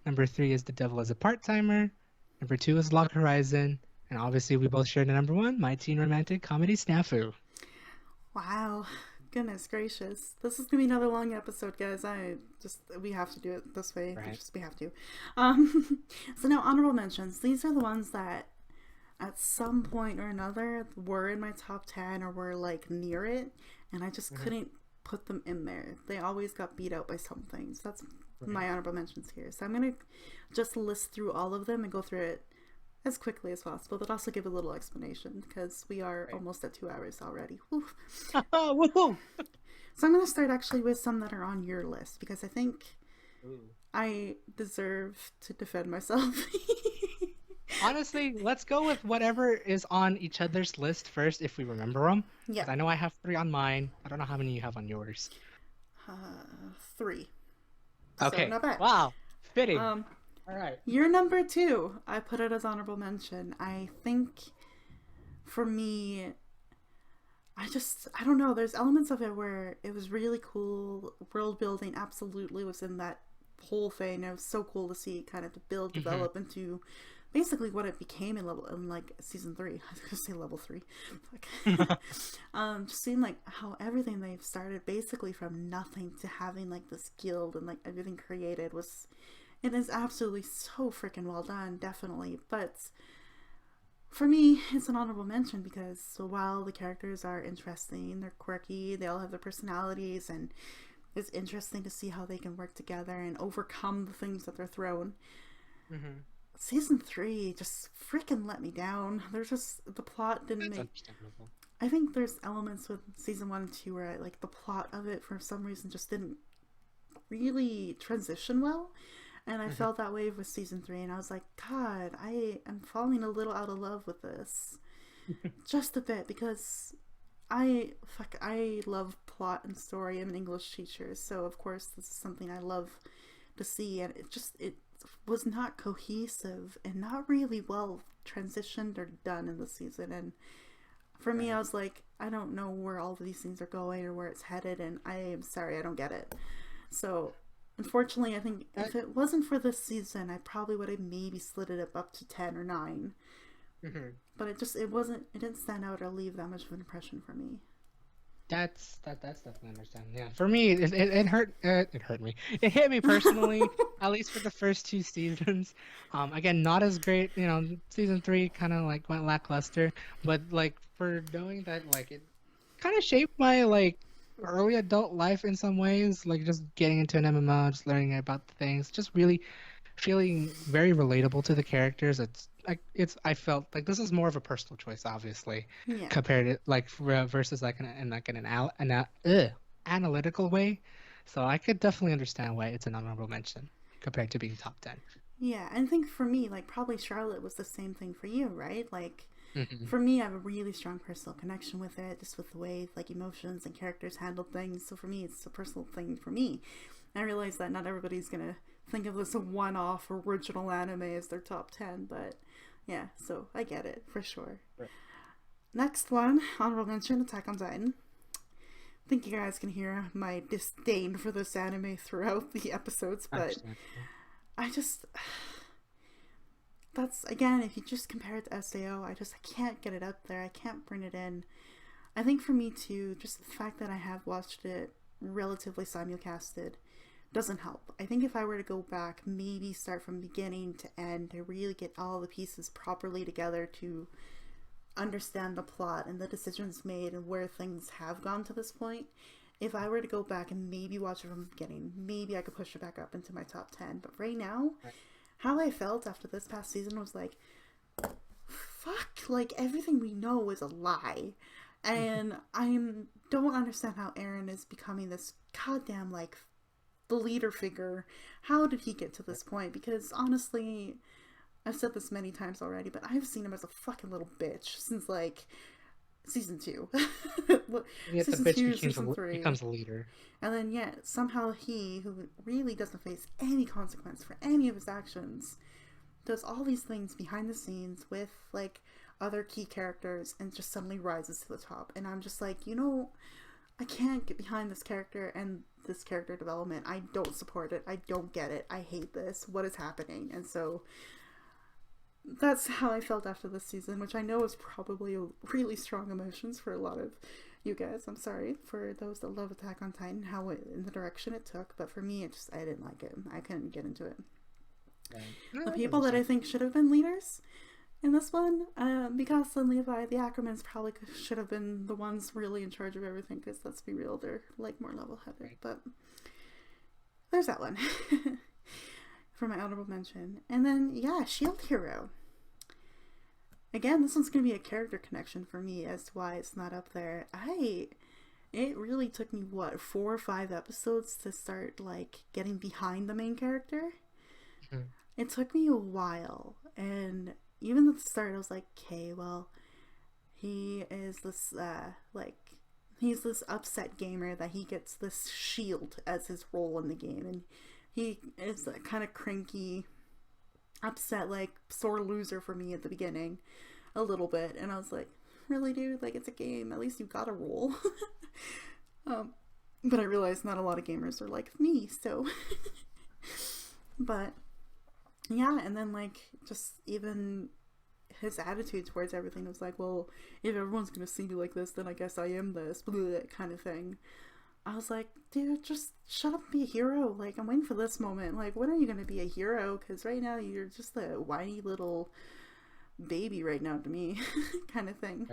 [SPEAKER 2] Number 3 is The Devil is a Part-Timer. Number 2 is Log Horizon. And obviously, we both shared the number 1, my teen romantic comedy Snafu.
[SPEAKER 1] Wow. Goodness gracious. This is gonna be another long episode, guys. We have to do it this way.
[SPEAKER 2] Right.
[SPEAKER 1] We have to. Um, so now honorable mentions. These are the ones that at some point or another were in my top 10 or were like near it, and I just
[SPEAKER 2] Mhm.
[SPEAKER 1] couldn't put them in there. They always got beat out by something. So that's my
[SPEAKER 2] Right.
[SPEAKER 1] honorable mentions here. So I'm gonna just list through all of them and go through it as quickly as possible, but also give a little explanation because we are
[SPEAKER 2] Right.
[SPEAKER 1] almost at 2 hours already. Whew.
[SPEAKER 2] Woohoo!
[SPEAKER 1] So I'm going to start actually with some that are on your list because I think
[SPEAKER 2] Ooh.
[SPEAKER 1] I deserve to defend myself.
[SPEAKER 2] Honestly, let's go with whatever is on each other's list first if we remember them.
[SPEAKER 1] Yeah,
[SPEAKER 2] Because I know I have 3 on mine. I don't know how many you have on yours.
[SPEAKER 1] three. So
[SPEAKER 2] Okay.
[SPEAKER 1] not bad.
[SPEAKER 2] Wow. Fitting.
[SPEAKER 1] Um,
[SPEAKER 2] All right.
[SPEAKER 1] your number 2, I put it as honorable mention. I think for me, I don't know. There's elements of it where it was really cool. World building absolutely was in that whole thing. It was so cool to see kind of to build,
[SPEAKER 2] Hmm.
[SPEAKER 1] develop into basically what it became in like season three. I was gonna say level three. Like, just seeing like how everything they've started basically from nothing to having like this guild and like everything created was it is absolutely so freaking well done, definitely. But for me, it's an honorable mention because so while the characters are interesting, they're quirky, they all have their personalities, and it's interesting to see how they can work together and overcome the things that they're thrown.
[SPEAKER 2] Hmm.
[SPEAKER 1] Season three just freaking let me down. There's just the plot didn't
[SPEAKER 2] That's
[SPEAKER 1] make.
[SPEAKER 2] understandable.
[SPEAKER 1] I think there's elements with season one and two where like the plot of it for some reason just didn't really transition well. And I
[SPEAKER 2] Hmm.
[SPEAKER 1] felt that way with season three, and I was like, God, I am falling a little out of love with this. Just a bit, because I love plot and story. I'm an English teacher, so of course this is something I love to see, and it was not cohesive and not really well transitioned or done in the season. And for me, I
[SPEAKER 2] Right.
[SPEAKER 1] was like, I don't know where all of these things are going or where it's headed, and I am sorry, I don't get it. So unfortunately, I think
[SPEAKER 2] That,
[SPEAKER 1] if it wasn't for this season, I probably would have maybe slid it up to 10 or 9.
[SPEAKER 2] mhm.
[SPEAKER 1] But it didn't stand out or leave that much of an impression for me.
[SPEAKER 2] That's definitely understandable. Yeah, for me, it hurt. It hurt me. It hit me personally. At least for the first two seasons. Again, not as great. Season three kind of like went lackluster. But like for knowing that, like it kind of shaped my like early adult life in some ways. Like just getting into an MMO, just learning about the things, just really feeling very relatable to the characters. It's like I felt like this is more of a personal choice, obviously,
[SPEAKER 1] Yeah.
[SPEAKER 2] compared to like versus like analytical way. So I could definitely understand why it's an honorable mention compared to being top 10.
[SPEAKER 1] Yeah, and I think for me, like probably Charlotte was the same thing for you, right? Like
[SPEAKER 2] Hmm.
[SPEAKER 1] for me, I have a really strong personal connection with it, just with the way like emotions and characters handle things. So for me, it's a personal thing for me. I realize that not everybody's gonna think of this a one-off original anime as their top 10, but yeah, so I get it for sure.
[SPEAKER 2] Right.
[SPEAKER 1] Next one, honorable mention, Attack on Titan. I think you guys can hear my disdain for this anime throughout the episodes, but
[SPEAKER 2] Understandable.
[SPEAKER 1] I just that's again if you just compare it to SAO, I can't get it up there. I can't bring it in. I think for me too, just the fact that I have watched it relatively simulcasted doesn't help. I think if I were to go back, maybe start from beginning to end to really get all the pieces properly together to understand the plot and the decisions made and where things have gone to this point. If I were to go back and maybe watch it from the beginning, maybe I could push it back up into my top 10. But right now,
[SPEAKER 2] Right.
[SPEAKER 1] how I felt after this past season was like, fuck, like everything we know is a lie. And I don't understand how Aaron is becoming this goddamn, like, the leader figure. How did he get to this point? Because honestly, I've said this many times already, but I've seen him as a fucking little bitch since like season two,
[SPEAKER 2] Yet the
[SPEAKER 1] season
[SPEAKER 2] bitch
[SPEAKER 1] two, season three,
[SPEAKER 2] becomes a leader.
[SPEAKER 1] and then yet somehow he, who really doesn't face any consequence for any of his actions, does all these things behind the scenes with like other key characters and just suddenly rises to the top. And I'm just like, I can't get behind this character and this character development. I don't support it. I don't get it. I hate this. What is happening? And so that's how I felt after this season, which I know is probably really strong emotions for a lot of you guys. I'm sorry for those that love Attack on Titan, how it, in the direction it took, but for me, I didn't like it. I couldn't get into it.
[SPEAKER 2] Right.
[SPEAKER 1] The
[SPEAKER 2] No, I
[SPEAKER 1] people that I
[SPEAKER 2] understand.
[SPEAKER 1] think should have been leaders in this one, Mikasa and Levi, the Ackermans probably should have been the ones really in charge of everything. Because let's be real, they're like more level-headed.
[SPEAKER 2] Right.
[SPEAKER 1] But there's that one for my honorable mention, and then yeah, Shield Hero. Again, this one's gonna be a character connection for me as to why it's not up there. It really took me what 4 or 5 episodes to start like getting behind the main character.
[SPEAKER 2] Mhm.
[SPEAKER 1] It took me a while, and even at the start, I was like, okay, well, he is this like he's this upset gamer that he gets this shield as his role in the game, and he is a kind of cranky, upset, like sore loser for me at the beginning, a little bit, and I was like, really, dude? Like, it's a game. At least you got a role. um, but I realize not a lot of gamers are like me, so. But yeah, and then like just even his attitude towards everything was like, well, if everyone's gonna see me like this, then I guess I am this, blah, kind of thing. I was like, dude, just shut up and be a hero. Like, I'm waiting for this moment. Like, when are you gonna be a hero? Because right now you're just a whiny little baby right now to me, kind of thing.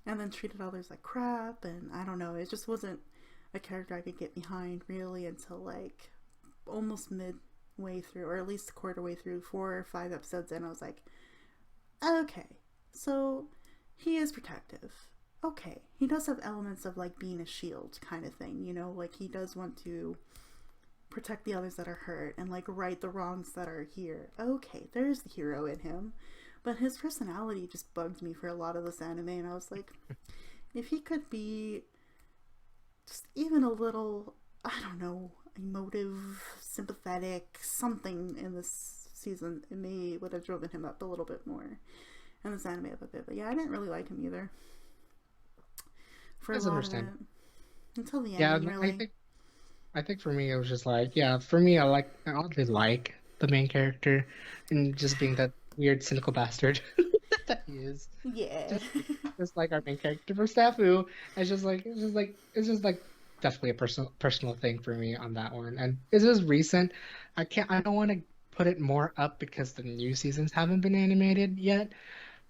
[SPEAKER 1] And then treated others like crap, and I don't know, it just wasn't a character I could get behind really until like almost midway through, or at least a quarter way through, 4 or 5 episodes in. I was like, okay, so he is protective. Okay, he does have elements of like being a shield kind of thing, you know, like he does want to protect the others that are hurt and like right the wrongs that are here. Okay, there's the hero in him. But his personality just bugged me for a lot of this anime, and I was like, if he could be just even a little, I don't know, emotive, sympathetic, something in this season, it may would have driven him up a little bit more, and this anime up a bit. But yeah, I didn't really like him either for a
[SPEAKER 2] That's
[SPEAKER 1] lot of it
[SPEAKER 2] understandable.
[SPEAKER 1] until the
[SPEAKER 2] Yeah,
[SPEAKER 1] ending, really.
[SPEAKER 2] I think for me it was just like, yeah, for me I honestly like the main character and just being that weird cynical bastard that he is.
[SPEAKER 1] Yeah.
[SPEAKER 2] Just just like our main character for Staffu. It's just like definitely a personal thing for me on that one. And it's just recent. I don't want to put it more up because the new seasons haven't been animated yet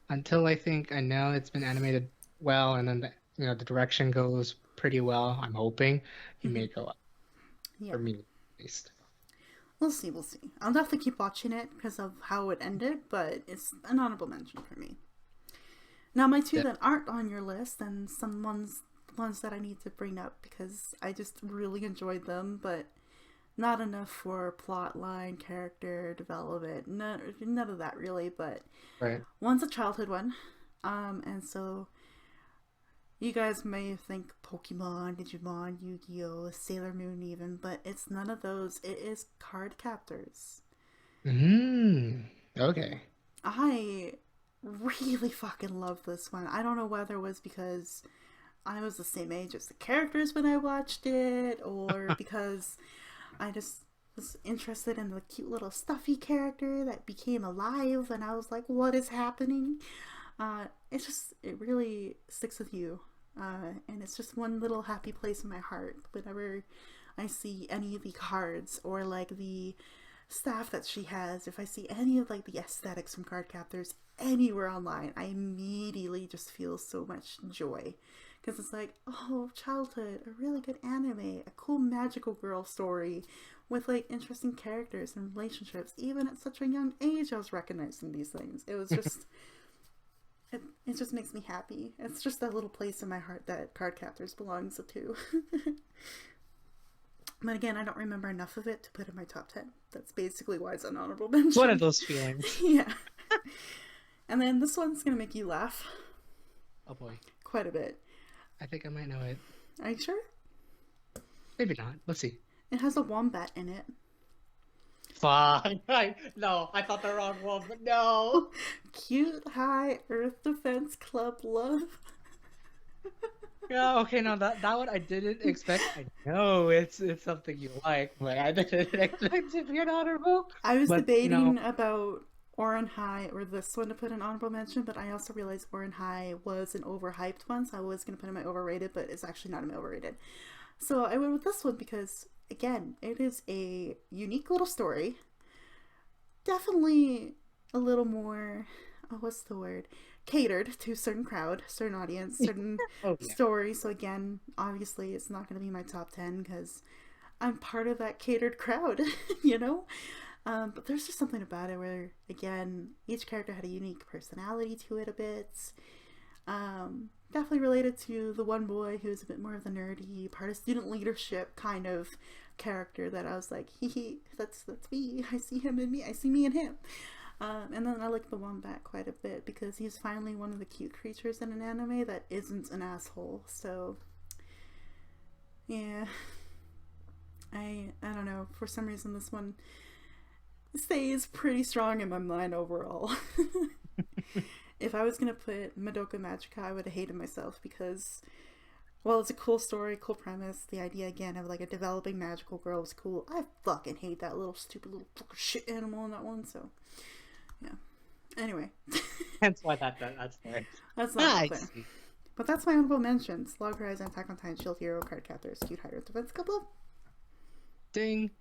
[SPEAKER 2] until I know it's been animated well and then the direction goes pretty well. I'm hoping he
[SPEAKER 1] Hmm.
[SPEAKER 2] may go up
[SPEAKER 1] Yeah.
[SPEAKER 2] for me at least.
[SPEAKER 1] We'll see, we'll see. I'll definitely keep watching it because of how it ended, but it's an honorable mention for me. Now, my two
[SPEAKER 2] Yeah.
[SPEAKER 1] that aren't on your list, and some ones that I need to bring up because I just really enjoyed them, but not enough for plot line, character development, none of that really. But
[SPEAKER 2] Right.
[SPEAKER 1] one's a childhood one, and so you guys may think Pokemon, Digimon, Yu-Gi-Oh, Sailor Moon, even, but it's none of those. It is Card Captors.
[SPEAKER 2] Okay.
[SPEAKER 1] I really fucking love this one. I don't know whether it was because I was the same age as the characters when I watched it, or because I just was interested in the cute little stuffy character that became alive, and I was like, what is happening? It really sticks with you. And it's just one little happy place in my heart whenever I see any of the cards or like the staff that she has. If I see any of like the aesthetics from Card Captors anywhere online, I immediately just feel so much joy because it's like, oh, childhood, a really good anime, a cool magical girl story with like interesting characters and relationships. Even at such a young age, I was recognizing these things. It was just it just makes me happy. It's just that little place in my heart that Card Captors belongs to. But again, I don't remember enough of it to put in my top 10. That's basically why it's an honorable
[SPEAKER 2] One of
[SPEAKER 1] mention.
[SPEAKER 2] those feelings.
[SPEAKER 1] Yeah. And then this one's going to make you laugh
[SPEAKER 2] Oh boy.
[SPEAKER 1] quite a bit.
[SPEAKER 2] I think I might know it.
[SPEAKER 1] Are you sure?
[SPEAKER 2] Maybe not. Let's see.
[SPEAKER 1] It has a wombat in it.
[SPEAKER 2] Fine. No, I thought the wrong one, but no.
[SPEAKER 1] Cute High Earth Defense Club love.
[SPEAKER 2] Yeah, okay, no, that one I didn't expect. I know it's something you like, but I didn't expect it to be an honorable.
[SPEAKER 1] I was
[SPEAKER 2] But
[SPEAKER 1] debating about Oran High or this one to put an honorable mention, but I also realized Oran High was an overhyped one, so I was going to put it in my overrated, but it's actually not in my overrated. So I went with this one because, again, it is a unique little story. Definitely a little more, oh, what's the word? Catered to a certain crowd, certain audience, certain
[SPEAKER 2] oh yeah.
[SPEAKER 1] story. So again, obviously it's not going to be my top 10 because I'm part of that catered crowd, you know? But there's just something about it where, again, each character had a unique personality to it a bit. Definitely related to the one boy who's a bit more of the nerdy, part of student leadership kind of character that I was like, hee, that's me. I see him in me. I see me in him. And then I like the wombat quite a bit because he's finally one of the cute creatures in an anime that isn't an asshole. So, yeah. I don't know. For some reason, this one stays pretty strong in my mind overall. if I was gonna put Madoka Magica, I would have hated myself because, well, it's a cool story, cool premise. The idea again of like a developing magical girl was cool. I fucking hate that little stupid little fucking shit animal in that one. So yeah. Anyway,
[SPEAKER 2] Hence why that's there.
[SPEAKER 1] that's not
[SPEAKER 2] Ah,
[SPEAKER 1] up
[SPEAKER 2] I
[SPEAKER 1] there.
[SPEAKER 2] see.
[SPEAKER 1] But that's my honorable mentions: Log Horizon, Attack on Titan, Shield Hero, Cardcaptors, Cute Hydro, Defense Couple.
[SPEAKER 2] Ding.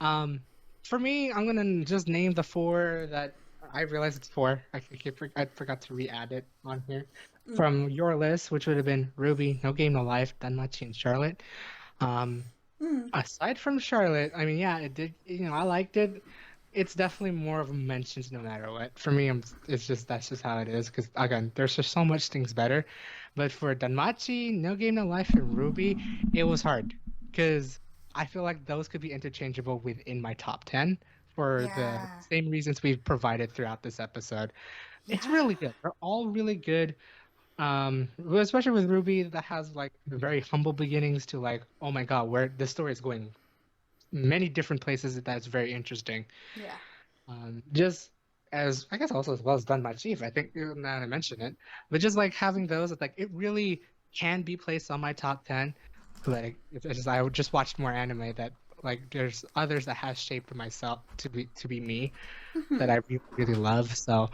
[SPEAKER 2] Um, for me, I'm gonna just name the four that I realize it's four. I forgot to re-add it on here from your list, which would have been Ruby, No Game No Life, Danmachi, and Charlotte. Um,
[SPEAKER 1] Mm.
[SPEAKER 2] aside from Charlotte, I mean, yeah, it did. I liked it. It's definitely more of a mentions no matter what. For me, it's just that's just how it is. Because again, there's just so much things better. But for Danmachi, No Game No Life, and Ruby, it was hard because I feel like those could be interchangeable within my top 10 for the
[SPEAKER 1] Yeah.
[SPEAKER 2] same reasons we've provided throughout this episode. It's
[SPEAKER 1] Yeah.
[SPEAKER 2] really good. They're all really good. Especially with Ruby, that has like very humble beginnings to like, oh my God, where the story is going many different places. That's very interesting.
[SPEAKER 1] Yeah.
[SPEAKER 2] Just as I guess also as well as done by Chief. I think now that I mention it, but just like having those, like it really can be placed on my top 10. Like it's just I would just watched more anime that like there's others that has shaped myself to be me that I really, really love. So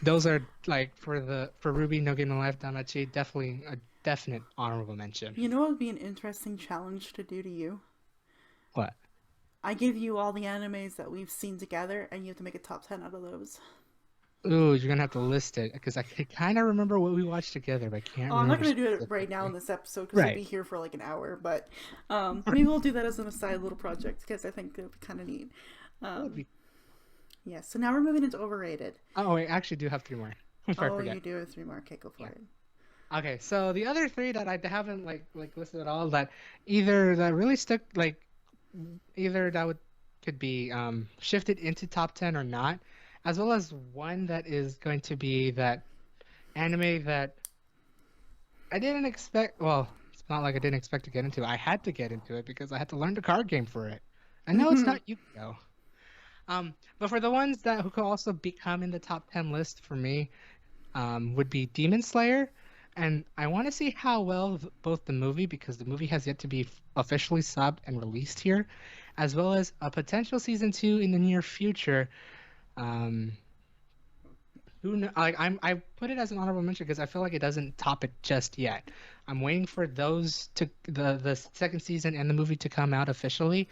[SPEAKER 2] those are like for Ruby No Game No Life Damachi, definitely a definite honorable mention.
[SPEAKER 1] You know what would be an interesting challenge to do to you?
[SPEAKER 2] What?
[SPEAKER 1] I give you all the animes that we've seen together, and you have to make a top 10 out of those.
[SPEAKER 2] Ooh, you're gonna have to list it because I kind of remember what we watched together, but I can't
[SPEAKER 1] Oh, I'm not
[SPEAKER 2] remember
[SPEAKER 1] going to do it right now in
[SPEAKER 2] specifically.
[SPEAKER 1] this episode because we'll
[SPEAKER 2] Right.
[SPEAKER 1] be here for like an hour, but maybe we'll do that as an aside little project because I think it would be kind of neat.
[SPEAKER 2] That would
[SPEAKER 1] Um,
[SPEAKER 2] be.
[SPEAKER 1] yeah, so now we're moving into Overrated.
[SPEAKER 2] Oh, I actually do have three more before I
[SPEAKER 1] Oh, you
[SPEAKER 2] forget.
[SPEAKER 1] do have three more. Okay, go for
[SPEAKER 2] Yeah.
[SPEAKER 1] it.
[SPEAKER 2] Okay, so the other three that I haven't like listed at all that either that really stuck like either that would could be shifted into top 10 or not, as well as one that is going to be that anime that I didn't expect. Well, it's not like I didn't expect to get into. I had to get into it because I had to learn the card game for it. I know it's not Yu-Gi-Oh. But for the ones that who could also become in the top 10 list for me, would be Demon Slayer, and I want to see how well both the movie, because the movie has yet to be officially subbed and released here, as well as a potential season two in the near future. Um, who know, like I put it as an honorable mention because I feel like it doesn't top it just yet. I'm waiting for those to the second season and the movie to come out officially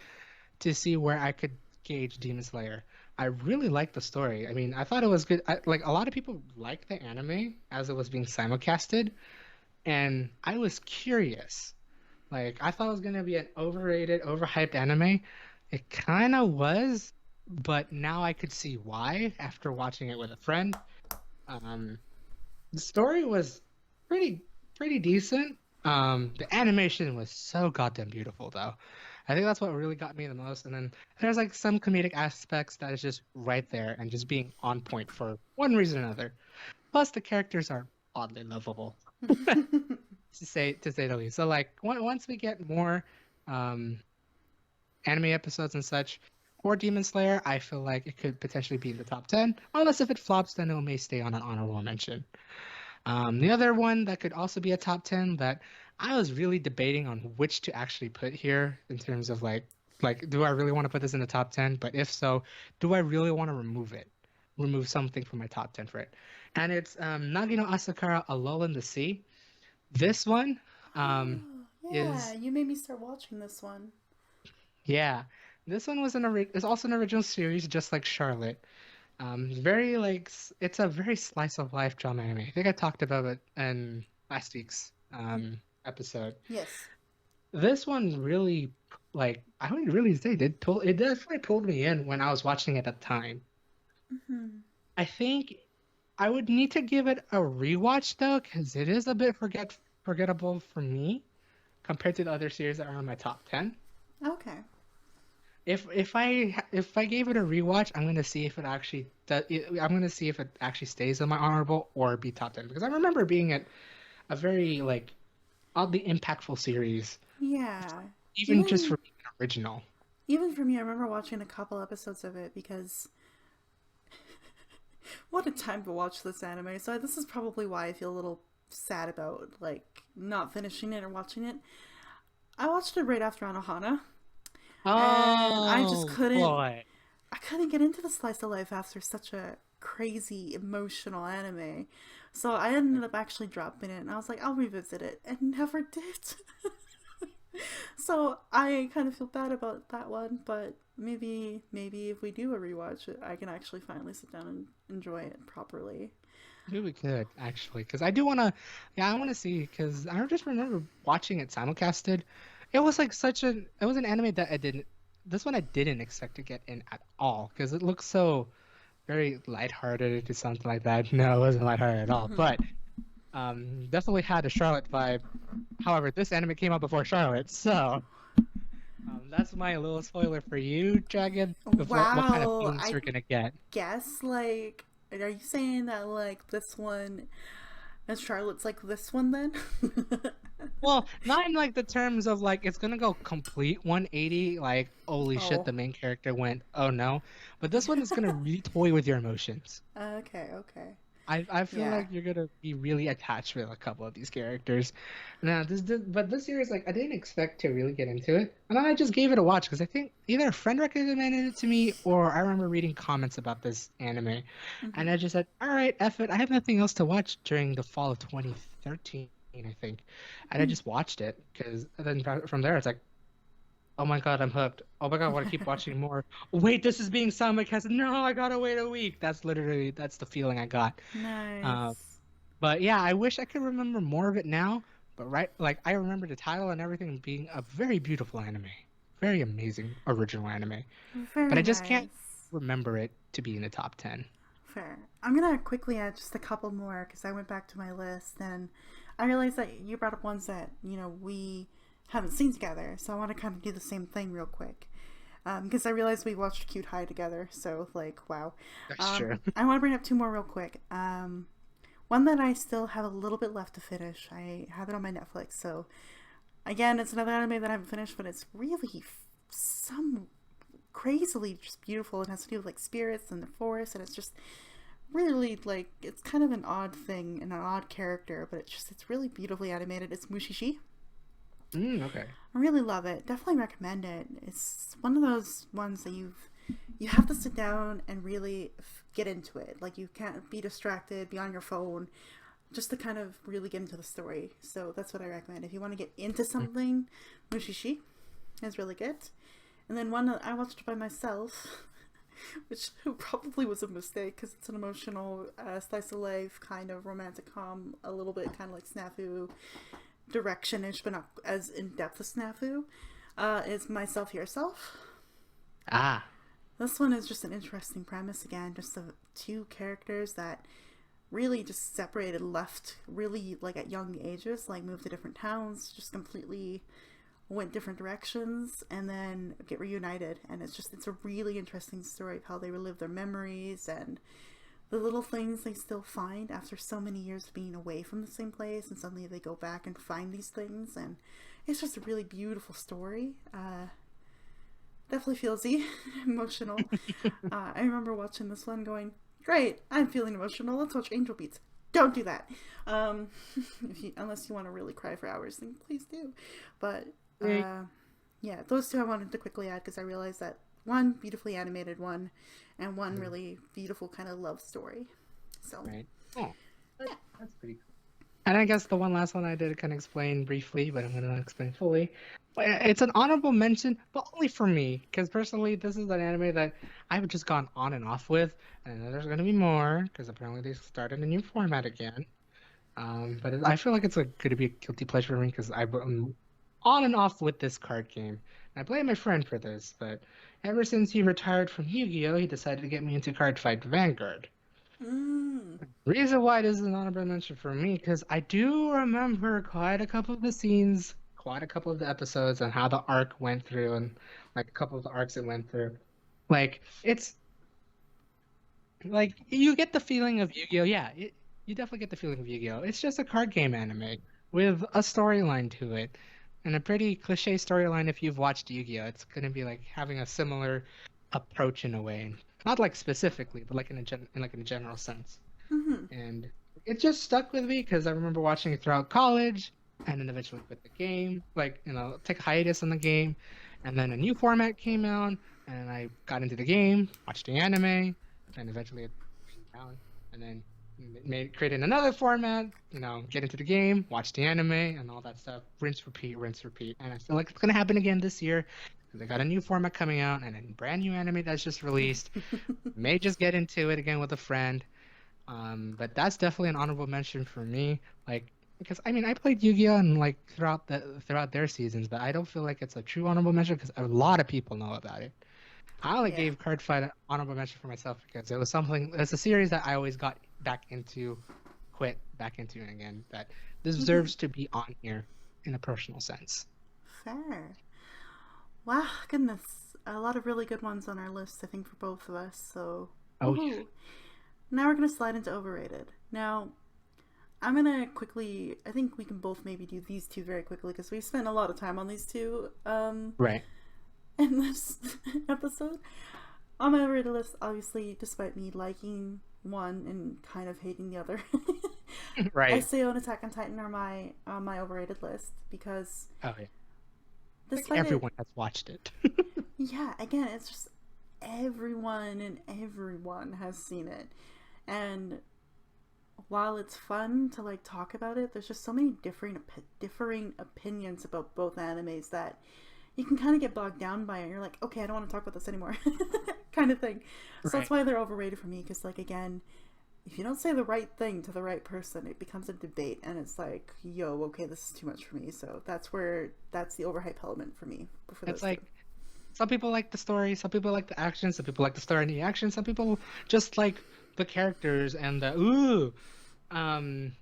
[SPEAKER 2] to see where I could gauge Demon Slayer. I really liked the story. I mean, I thought it was good. Like a lot of people liked the anime as it was being simulcasted, and I was curious. Like I thought it was gonna be an overrated, overhyped anime. It kind of was, but now I could see why after watching it with a friend. Um, the story was pretty pretty decent. The animation was so goddamn beautiful though. I think that's what really got me the most. And then there's like some comedic aspects that is just right there and just being on point for one reason or another. Plus the characters are oddly lovable, to say the least. So like once we get more um anime episodes and such for Demon Slayer, I feel like it could potentially be in the top 10. Unless if it flops, then it may stay on an honorable mention. The other one that could also be a top 10 that I was really debating on which to actually put here in terms of like do I really want to put this in the top 10? But if so, do I really want to remove it? Remove something from my top 10 for it. And it's Nagino Asakara A Lull in the Sea. This one um
[SPEAKER 1] Oh, yeah,
[SPEAKER 2] is
[SPEAKER 1] you made me start watching this one.
[SPEAKER 2] yeah. This one was is also an original series just like Charlotte. Very like it's a very slice of life drama anime. I think I talked about it in last week's episode.
[SPEAKER 1] Yes.
[SPEAKER 2] This one really like I would really say it definitely pulled me in when I was watching it at the time.
[SPEAKER 1] Hmm.
[SPEAKER 2] I think I would need to give it a rewatch though, because it is a bit forgettable for me compared to the other series that are on my top 10.
[SPEAKER 1] Okay.
[SPEAKER 2] If I gave it a rewatch, I'm gonna see if it actually I'm gonna see if it actually stays in my honorable or be top 10 because I remember being at a very like oddly impactful series,
[SPEAKER 1] Yeah.
[SPEAKER 2] even just
[SPEAKER 1] Even
[SPEAKER 2] for being an original.
[SPEAKER 1] even for me, I remember watching a couple episodes of it because What a time to watch this anime. So this is probably why I feel a little sad about like not finishing it or watching it. I watched it right after Anohana, and I just
[SPEAKER 2] Oh
[SPEAKER 1] couldn't.
[SPEAKER 2] boy.
[SPEAKER 1] I couldn't get into the slice of life after such a crazy emotional anime. So I ended up actually dropping it, and I was like, I'll revisit it, and never did. So I kind of feel bad about that one, but maybe if we do a rewatch, I can actually finally sit down and enjoy it properly.
[SPEAKER 2] Maybe we could actually, because I do want to. Yeah, I want to see because I just remember watching it simulcasted. It was like such an. It was an anime that I didn't. This one I didn't expect to get in at all because it looks so very lighthearted or something like that. No, it wasn't lighthearted at all, but definitely had a Charlotte vibe. However, this anime came out before Charlotte, so that's my little spoiler for you, Dragon, of what kind of
[SPEAKER 1] Wow,
[SPEAKER 2] feelings
[SPEAKER 1] I
[SPEAKER 2] you're gonna get.
[SPEAKER 1] guess like, are you saying that like this one and Charlotte's like this one then?
[SPEAKER 2] Well, not in like the terms of like it's gonna go complete 180, like holy shit,
[SPEAKER 1] Oh,
[SPEAKER 2] the main character went, oh no. But this one is gonna really toy with your emotions.
[SPEAKER 1] okay, okay,
[SPEAKER 2] I feel
[SPEAKER 1] yeah.
[SPEAKER 2] like you're gonna be really attached with a couple of these characters. Now but this series like I didn't expect to really get into it, and then I just gave it a watch because I think either a friend recommended it to me or I remember reading comments about this anime, and
[SPEAKER 1] Hmm.
[SPEAKER 2] I just said, all right, F it. I have nothing else to watch during the fall of 2013, I think, and I just watched it because then from there it's like, oh my God, I'm hooked. Oh my God, I want to keep watching more. Wait, this is being simulcast. No, I gotta wait a week. That's the feeling I got. Um,
[SPEAKER 1] Nice.
[SPEAKER 2] but yeah, I wish I could remember more of it now. But right, like I remember the title and everything being a very beautiful anime, very amazing original anime. But I
[SPEAKER 1] Very
[SPEAKER 2] just can't
[SPEAKER 1] nice.
[SPEAKER 2] remember it to be in the top 10.
[SPEAKER 1] Fair. I'm gonna quickly add just a couple more because I went back to my list and I realized that you brought up ones that we haven't seen together. So I want to kind of do the same thing real quick because I realized we watched Cute High together. So like, wow.
[SPEAKER 2] That's true.
[SPEAKER 1] I want to bring up two more real quick. One that I still have a little bit left to finish. I have it on my Netflix. So again, it's another anime that I haven't finished, but it's really some crazily just beautiful. It has to do with like spirits and the forest, and it's just really like it's kind of an odd thing and an odd character, but it's really beautifully animated. It's Mushishi.
[SPEAKER 2] Okay.
[SPEAKER 1] I really love it. Definitely recommend it. It's one of those ones that you have to sit down and really get into it. Like you can't be distracted, be on your phone, just to kind of really get into the story. So that's what I recommend. If you want to get into
[SPEAKER 2] Mm,
[SPEAKER 1] something, Mushishi is really good. And then one that I watched by myself, which probably was a mistake because it's an emotional slice of life kind of romantic com, a little bit kind of like Snafu direction-ish, but not as in depth as Snafu. Is Myself Yourself.
[SPEAKER 2] Ah.
[SPEAKER 1] This one is just an interesting premise again, just the two characters that really just separated, left really like at young ages, like moved to different towns, just completely went different directions and then get reunited, and it's a really interesting story of how they relive their memories and the little things they still find after so many years of being away from the same place, and suddenly they go back and find these things, and it's just a really beautiful story. Definitely feelsy, emotional. I remember watching this one going, great, I'm feeling emotional, let's watch Angel Beats. Don't do that. um, unless you want to really cry for hours, then please do. But
[SPEAKER 2] Eh,
[SPEAKER 1] yeah, those two I wanted to quickly add because I realized that one beautifully animated one, and one
[SPEAKER 2] mm,
[SPEAKER 1] really beautiful kind of love story. So
[SPEAKER 2] right. Oh,
[SPEAKER 1] yeah.
[SPEAKER 2] that's pretty cool. And I guess the one last one I did kind of explain briefly, but I'm going to explain fully. It's an honorable mention, but only for me, because personally, this is an anime that I've just gone on and off with, and I know there's going to be more, because apparently they started a new format again. I feel like it's going to be a guilty pleasure for me, because I'm on and off with this card game. I blame my friend for this, but ever since he retired from Yu-Gi-Oh, he decided to get me into Card Fight Vanguard.
[SPEAKER 1] Mm.
[SPEAKER 2] Reason why this is an honorable mention for me, because I do remember quite a couple of the scenes, quite a couple of the episodes, and how the arc went through, and like a couple of the arcs it went through. Like it's like you get the feeling of Yu-Gi-Oh. Yeah, you definitely get the feeling of Yu-Gi-Oh. It's just a card game anime with a storyline to it, and a pretty cliche storyline. If you've watched Yu-Gi-Oh, it's gonna be like having a similar. approach in a way, not like specifically, but like in a general sense.
[SPEAKER 1] Mm-hmm.
[SPEAKER 2] And it just stuck with me because I remember watching it throughout college, and then eventually quit the game, like take a hiatus on the game, and then a new format came out, and I got into the game, watched the anime, and eventually it came down, and then created another format, get into the game, watch the anime, and all that stuff. Rinse, repeat. And I feel like it's gonna happen again this year because they got a new format coming out and a brand new anime that's just released. May just get into it again with a friend. But that's definitely an honorable mention for me. Like, because I mean, I played Yu-Gi-Oh! And like throughout their seasons, but I don't feel like it's a true honorable mention because a lot of people know about it. I only
[SPEAKER 1] Yeah.
[SPEAKER 2] gave Card Fight an honorable mention for myself because it was something. It's a series that I always got back into, quit back into again. That
[SPEAKER 1] Mm-hmm.
[SPEAKER 2] deserves to be on here in a personal sense.
[SPEAKER 1] Fair. Wow, goodness. A lot of really good ones on our list, I think, for both of us. So,
[SPEAKER 2] Oh yeah.
[SPEAKER 1] woohoo. Now we're going to slide into Overrated. Now, I'm going to quickly, I think we can both maybe do these two very quickly because we spent a lot of time on these two
[SPEAKER 2] Right.
[SPEAKER 1] in this episode. On my overrated list, obviously, despite me liking one and kind of hating the other,
[SPEAKER 2] Right.
[SPEAKER 1] SAO and Attack on Titan are my on my overrated list because
[SPEAKER 2] Oh yeah. I think
[SPEAKER 1] despite it,
[SPEAKER 2] everyone has watched it.
[SPEAKER 1] yeah, again, it's just everyone has seen it, and while it's fun to like talk about it, there's just so many differing opinions about both animes that you can kind of get bogged down by it. You're like, okay, I don't want to talk about this anymore, kind of thing. So that's
[SPEAKER 2] Right.
[SPEAKER 1] why they're overrated for me. Because like again, if you don't say the right thing to the right person, it becomes a debate, and it's like, yo, okay, this is too much for me. So that's the overhype element for me for
[SPEAKER 2] It's
[SPEAKER 1] those two.
[SPEAKER 2] like some people like the story, some people like the action, some people like the story and the action, some people just like the characters and the ooh.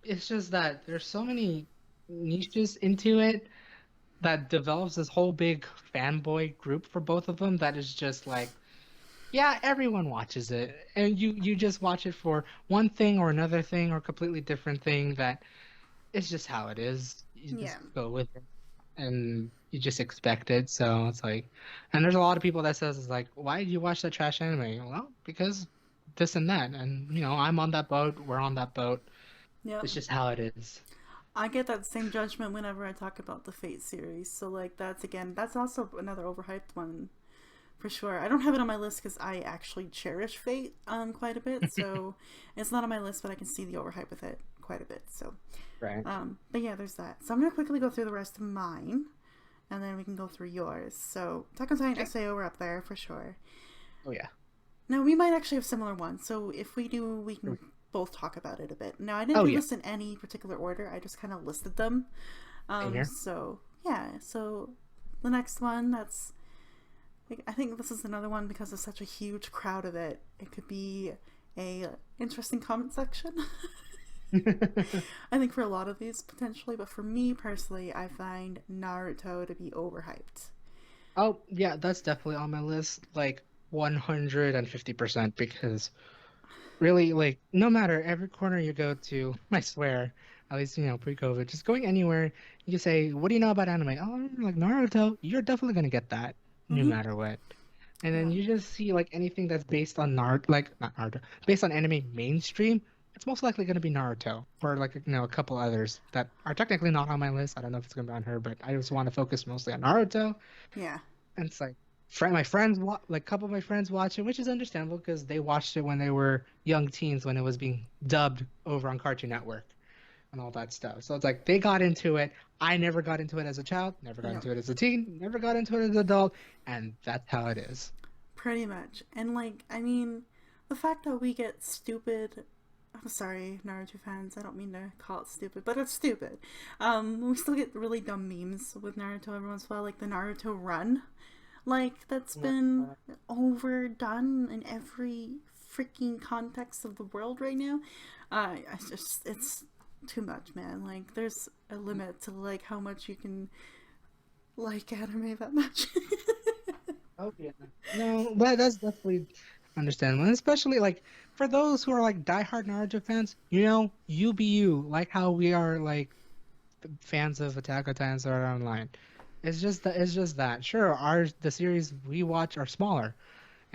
[SPEAKER 2] It's just that there's so many niches into it that develops this whole big fanboy group for both of them that is just like, yeah, everyone watches it. And you just watch it for one thing or another thing or completely different thing that it's just how it is. You
[SPEAKER 1] Yeah.
[SPEAKER 2] just go with it and you just expect it. So it's like, and there's a lot of people that says it's like, why did you watch that trash anime? Well, because this and that, and I'm on that boat. We're on that boat.
[SPEAKER 1] Yep.
[SPEAKER 2] It's just how it is.
[SPEAKER 1] I get that same judgment whenever I talk about the Fate series. So like that's also another overhyped one for sure. I don't have it on my list because I actually cherish Fate quite a bit. So it's not on my list, but I can see the overhype with it quite a bit. So
[SPEAKER 2] Right.
[SPEAKER 1] but yeah, there's that. So I'm gonna quickly go through the rest of mine, and then we can go through yours. So Attack on Titan,
[SPEAKER 2] Okay.
[SPEAKER 1] SAO are up there for sure.
[SPEAKER 2] Oh yeah.
[SPEAKER 1] Now we might actually have similar ones. So if we do, we can both talk about it a bit. Now I didn't
[SPEAKER 2] Oh
[SPEAKER 1] do
[SPEAKER 2] yeah.
[SPEAKER 1] this in any particular order. I just kind of listed them.
[SPEAKER 2] Same here.
[SPEAKER 1] So yeah. So the next one, that's like, I think this is another one because of such a huge crowd of it. It could be a interesting comment section. I think for a lot of these potentially, but for me personally, I find Naruto to be overhyped.
[SPEAKER 2] Oh yeah, that's definitely on my list, like 150% because really, like, no matter every corner you go to, I swear, at least, pre-COVID, just going anywhere, you say, what do you know about anime? Oh, like Naruto, you're definitely gonna get that, no
[SPEAKER 1] Mm-hmm.
[SPEAKER 2] matter what. And then
[SPEAKER 1] Yeah.
[SPEAKER 2] you just see like anything that's based on Naruto, like not Naruto, based on anime mainstream, it's most likely gonna be Naruto or like a couple others that are technically not on my list. I don't know if it's gonna be on her, but I just want to focus mostly on Naruto.
[SPEAKER 1] Yeah.
[SPEAKER 2] And it's like my friends like a couple of my friends watch it, which is understandable because they watched it when they were young teens when it was being dubbed over on Cartoon Network and all that stuff. So it's like they got into it. I never got into it as a child, never got
[SPEAKER 1] No.
[SPEAKER 2] into it as a teen, never got into it as an adult, and that's how it is.
[SPEAKER 1] Pretty much. And like, I mean, the fact that we get stupid. I'm sorry, Naruto fans. I don't mean to call it stupid, but it's stupid. We still get really dumb memes with Naruto every once in a while, like the Naruto run. Like, that's been overdone in every freaking context of the world right now. It's too much, man. Like, there's a limit to, like, how much you can like anime that much.
[SPEAKER 2] Oh yeah. No, but that's definitely understandable. And especially like for those who are like diehard Naruto fans, you be you, like how we are like fans of Attack on Titan Sword Art Online. It's just that. Sure, the series we watch are smaller,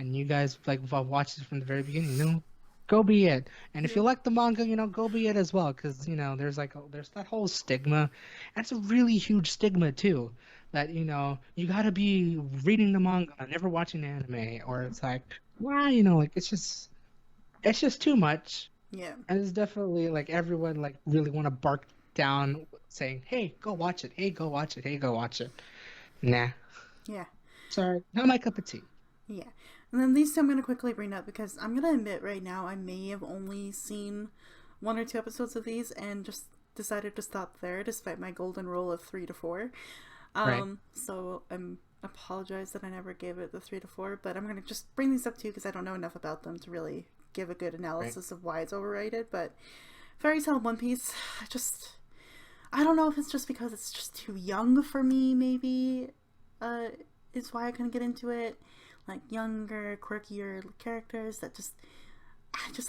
[SPEAKER 2] and you guys like watched it from the very beginning, go be it. And if
[SPEAKER 1] Yeah.
[SPEAKER 2] you like the manga, go be it as well, because there's like there's that whole stigma, and it's a really huge stigma too, that you gotta be reading the manga, never watching anime, or it's like, wow, like it's just too much.
[SPEAKER 1] Yeah.
[SPEAKER 2] And it's definitely like everyone like really want to bark down saying, "Hey, go watch it. Hey, go watch it. Hey, go watch it." Nah,
[SPEAKER 1] Yeah.
[SPEAKER 2] sorry, not my cup of tea.
[SPEAKER 1] Yeah. And then these two I'm going to quickly bring up because I'm going to admit right now I may have only seen one or two episodes of these and just decided to stop there despite my golden rule of 3 to 4.
[SPEAKER 2] Right.
[SPEAKER 1] So I'm apologize that I never gave it the 3 to 4, but I'm going to just bring these up too because I don't know enough about them to really give a good
[SPEAKER 2] Right.
[SPEAKER 1] analysis of why it's overrated. But Fairy Tail One Piece, I don't know if it's just because it's just too young for me, maybe, uh, is why I couldn't get into it. Like younger, quirkier characters that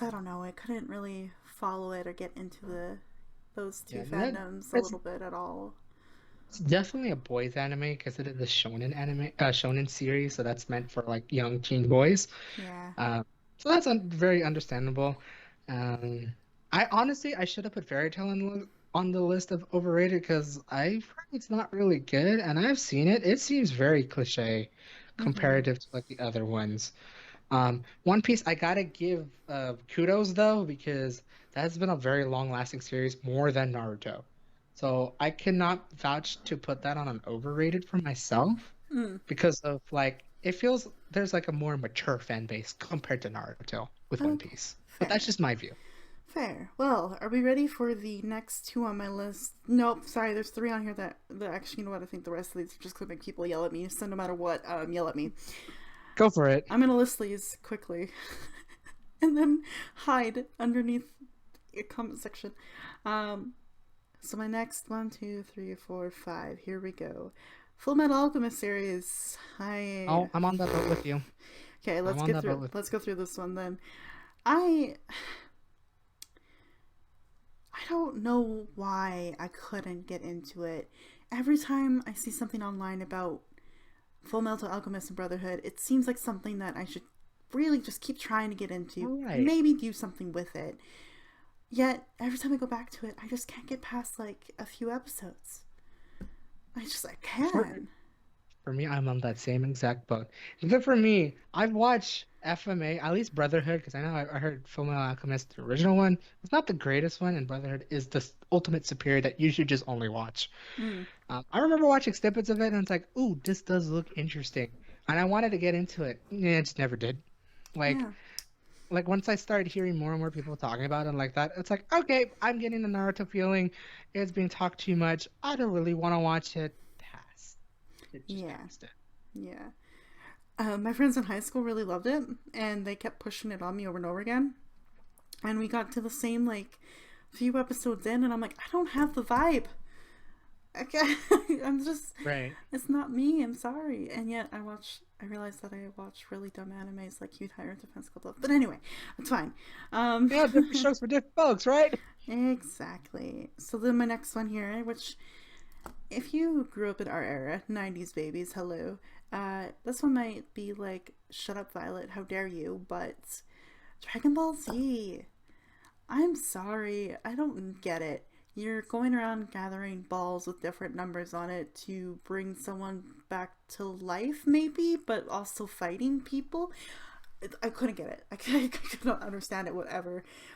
[SPEAKER 1] I don't know. I couldn't really follow it or get into those two
[SPEAKER 2] Yeah,
[SPEAKER 1] fandoms a
[SPEAKER 2] that's
[SPEAKER 1] little bit at all.
[SPEAKER 2] it's definitely a boys anime because it is a shonen series, so that's meant for like young teen boys.
[SPEAKER 1] Yeah.
[SPEAKER 2] Um, so that's very understandable. Um, I honestly I should have put Fairy Tail on the list of overrated because I've heard it's not really good, and I've seen it. It seems very cliche
[SPEAKER 1] Mm-hmm.
[SPEAKER 2] comparative to like the other ones. One Piece, I gotta give kudos though, because that has been a very long-lasting series, more than Naruto. So I cannot vouch to put that on an overrated for myself
[SPEAKER 1] Mm.
[SPEAKER 2] because of like it feels there's like a more mature fan base compared to Naruto with One
[SPEAKER 1] Okay.
[SPEAKER 2] Piece. But that's
[SPEAKER 1] Fair.
[SPEAKER 2] just my view.
[SPEAKER 1] Fair. Well, are we ready for the next two on my list? Nope. Sorry, there's three on here that actually, you know what? I think the rest of these are just gonna make people yell at me. So no matter what, yell at me.
[SPEAKER 2] Go for it.
[SPEAKER 1] I'm gonna list these quickly, and then hide underneath a comment section. Um, so my next 1, 2, 3, 4, 5. Here we go. Full Metal Alchemist series. I
[SPEAKER 2] Oh, I'm on that boat with you.
[SPEAKER 1] Okay.
[SPEAKER 2] I'm
[SPEAKER 1] Let's
[SPEAKER 2] on
[SPEAKER 1] get
[SPEAKER 2] that boat
[SPEAKER 1] through.
[SPEAKER 2] with
[SPEAKER 1] Let's
[SPEAKER 2] you.
[SPEAKER 1] go through this one then. I I don't know why I couldn't get into it. Every time I see something online about Full Metal Alchemist and Brotherhood, it seems like something that I should really just keep trying to get into,
[SPEAKER 2] All right.
[SPEAKER 1] maybe do something with it. Yet every time I go back to it, I just can't get past like a few episodes. I
[SPEAKER 2] For
[SPEAKER 1] can.
[SPEAKER 2] For me, I'm on that same exact boat. Even for me, I've watched FMA, at least Brotherhood, because I know I heard Fullmetal Alchemist, the original one, it's not the greatest one, and Brotherhood is the ultimate superior that you should just only watch.
[SPEAKER 1] Mm,
[SPEAKER 2] I remember watching snippets of it, and it's like, ooh, this does look interesting, and I wanted to get into it. Yeah, it just never did. Like,
[SPEAKER 1] yeah.
[SPEAKER 2] like once I started hearing more and more people talking about it like that, it's like, okay, I'm getting the Naruto feeling. It's being talked too much. I don't really want to watch it. Pass. It just
[SPEAKER 1] Yeah.
[SPEAKER 2] passed it.
[SPEAKER 1] Yeah. My friends in high school really loved it, and they kept pushing it on me over and over again. And we got to the same like few episodes in, and I'm like, I don't have the vibe. I can't, I'm just,
[SPEAKER 2] Right.
[SPEAKER 1] it's not me. I'm sorry. And yet I realized that I watch really dumb animes like Cute Higher Defense Club Love. But anyway, it's fine. Um,
[SPEAKER 2] Yeah, different strokes for different folks, right?
[SPEAKER 1] exactly. So then my next one here, which if you grew up in our era, 90s babies, hello. This one might be like, shut up, Violet, how dare you? But Dragon Ball Z. I'm sorry, I don't get it. You're going around gathering balls with different numbers on it to bring someone back to life, maybe, but also fighting people. I couldn't get it. I could not understand it